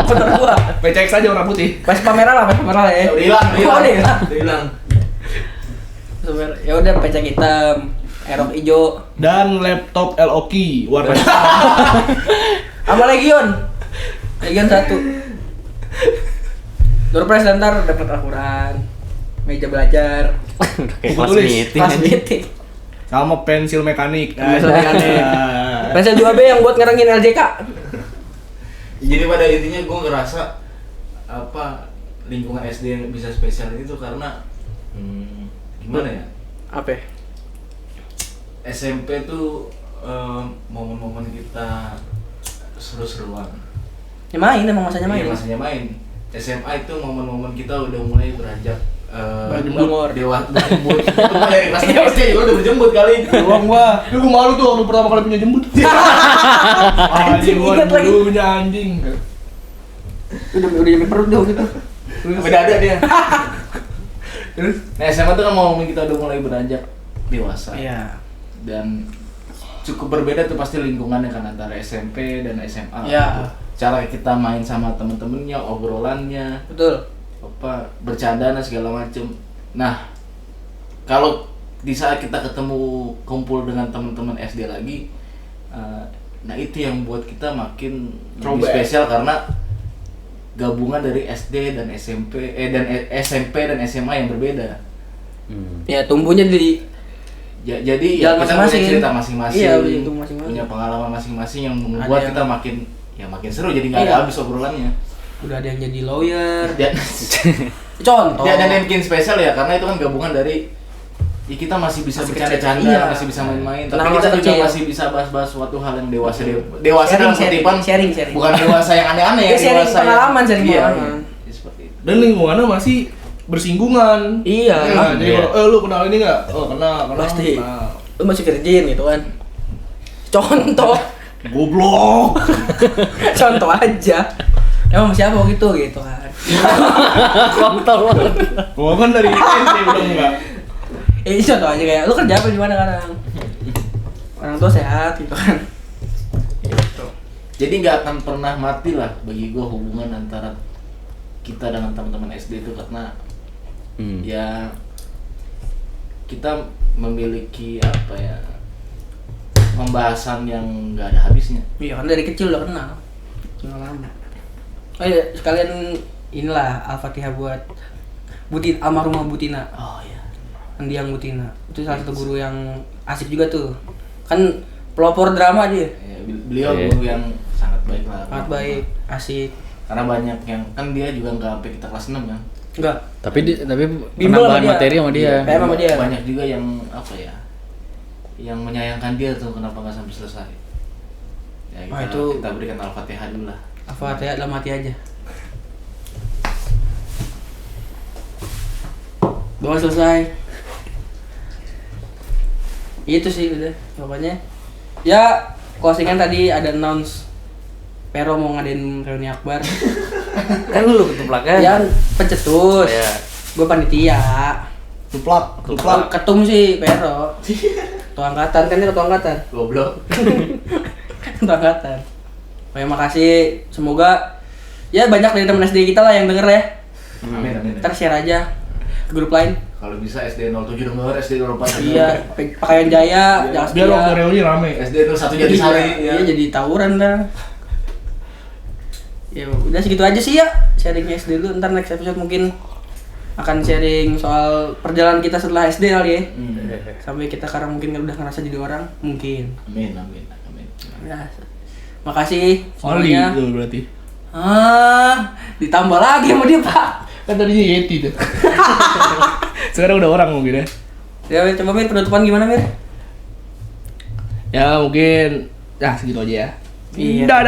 Motor gua. PCX aja warna putih. Vespa merah lah ya. Udah hilang, Oh, udah hilang. Udah hilang. Ya udah pecah hitam, aerok hijau. Dan laptop LOK warna Sama Legion 1. Door prize ntar dapat Al-Quran, meja belajar, Kayak Buku kelas tulis. meeting. kelas meeting. sama pensil mekanik. Pensil mekanik. Nah. Pensel 2B yang buat ngerengin LJK. Jadi pada intinya gue ngerasa apa lingkungan SD yang bisa spesial itu karena gimana ya? Apa? SMP tuh momen-momen kita seru-seruan. Ya main emang masanya main. Iya, masanya main. SMA itu momen-momen kita udah mulai beranjak Berjemur. berjemut. Itu mah dari kelas 3 SD juga udah berjemut kali. Doang gua. Lu gua malu tuh waktu pertama kali punya jembut. Anjing gua ingat lagi. dulu punya anjing. Udah nyampe perut deh gitu. Beda ada dia. Nah SMA tuh kan momen kita udah mulai beranjak dewasa. Iya. Dan cukup berbeda tuh pasti lingkungannya kan antara SMP dan SMA. Iya. Cara kita main sama temen-temennya, obrolannya, Betul. apa bercanda dan segala macem. Nah, kalau di saat kita ketemu kumpul dengan teman-teman SD lagi, nah itu yang buat kita makin lebih Throwback. spesial karena gabungan dari SD dan SMP SMP dan SMA yang berbeda. Ya tumbuhnya di Jadi Jalan ya kita masing-masing. punya cerita masing-masing, Iya, punya itu masing-masing. punya pengalaman masing-masing yang Ada membuat yang- kita makin seru. Jadi nggak Iya. ada habis obrolannya. udah ada yang jadi lawyer. Dan, Contoh. dan yang bikin spesial ya karena itu kan gabungan dari ya kita masih bisa Masih bercanda-canda, kecil, iya. masih bisa main-main, tapi Kenapa kita masa juga kecil? masih bisa bahas-bahas suatu hal yang dewasa dewasa dalam Sharing. kutipan bukan dewasa yang aneh-aneh Ya, sharing dewasa yang- pengalaman, sharing iya, pengalaman. iya, seperti itu. Dan lingkungannya masih bersinggungan. Iya. Nah, jadi Iya. kalau lu kenal ini enggak? Oh, kenal. Pasti. Kenal. Lu masih virgin gitu kan. Contoh. Goblok. Contoh aja. Emang siapa gitu kan. Kontol banget. Gua kan dari SMP udah enggak. Contoh aja kayak lu kerja apa di mana sekarang? Orang tua sehat gitu kan. Gitu. Jadi nggak akan pernah mati lah bagi gue hubungan antara kita dengan teman-teman SD itu karena ya kita memiliki apa ya pembahasan yang nggak ada habisnya. Iya kan dari kecil udah kenal. Kenal lama. Oh iya, sekalian inilah Al-Fatihah buat almarhumah Butina. Oh iya. Mendiang Butina. Itu salah satu guru yang asik juga tuh. Kan pelopor drama dia. Ya, beliau guru yang sangat baik lah. Sangat baik, asik. Karena banyak yang kan dia juga nggak sampai kita kelas 6 kan. Enggak. Tapi Bimbel sama penambahan dia. materi sama dia. PM sama dia. Banyak juga yang apa ya? Yang menyayangkan dia tuh kenapa nggak sampai selesai. Ya kita berikan Al-Fatihah dulu lah. Al-Fatihah dalam hati aja. Doa selesai. Itu sih udah pokoknya. Ya, closingan tadi ada announce Pero mau ngadain reuni akbar. Kan lu ketuplak kan? Ya pencetus. Iya. Gue panitia. Tuplak. Ketum sih Pero. Ketua angkatan kan dia ketua angkatan. Goblok. Ketua angkatan. Oke, makasih. Semoga ya banyak dari teman SD kita lah yang denger ya. Amin. Ntar share aja ke grup lain. Kalau bisa SD 07 denger, SD 04 denger. Iya, pakaian Jaya, jangan Biar setia. waktu reuni rame. SD 01 jadi sari. Iya, jadi tawuran dah. Ya udah segitu aja sih ya sharingnya SD dulu. Ntar next episode mungkin akan sharing soal perjalanan kita setelah SD kali ya. Sampai kita sekarang mungkin udah ngerasa jadi orang, mungkin. Amin. Ya. Makasih Oli semuanya. itu berarti. Ditambah lagi sama dia, Pak. Kan tadinya Yeti tuh. Sekarang udah orang mungkin ya. Ya, coba Mir penutupan gimana, Mir? Ya mungkin segitu aja ya. Iya. Dah.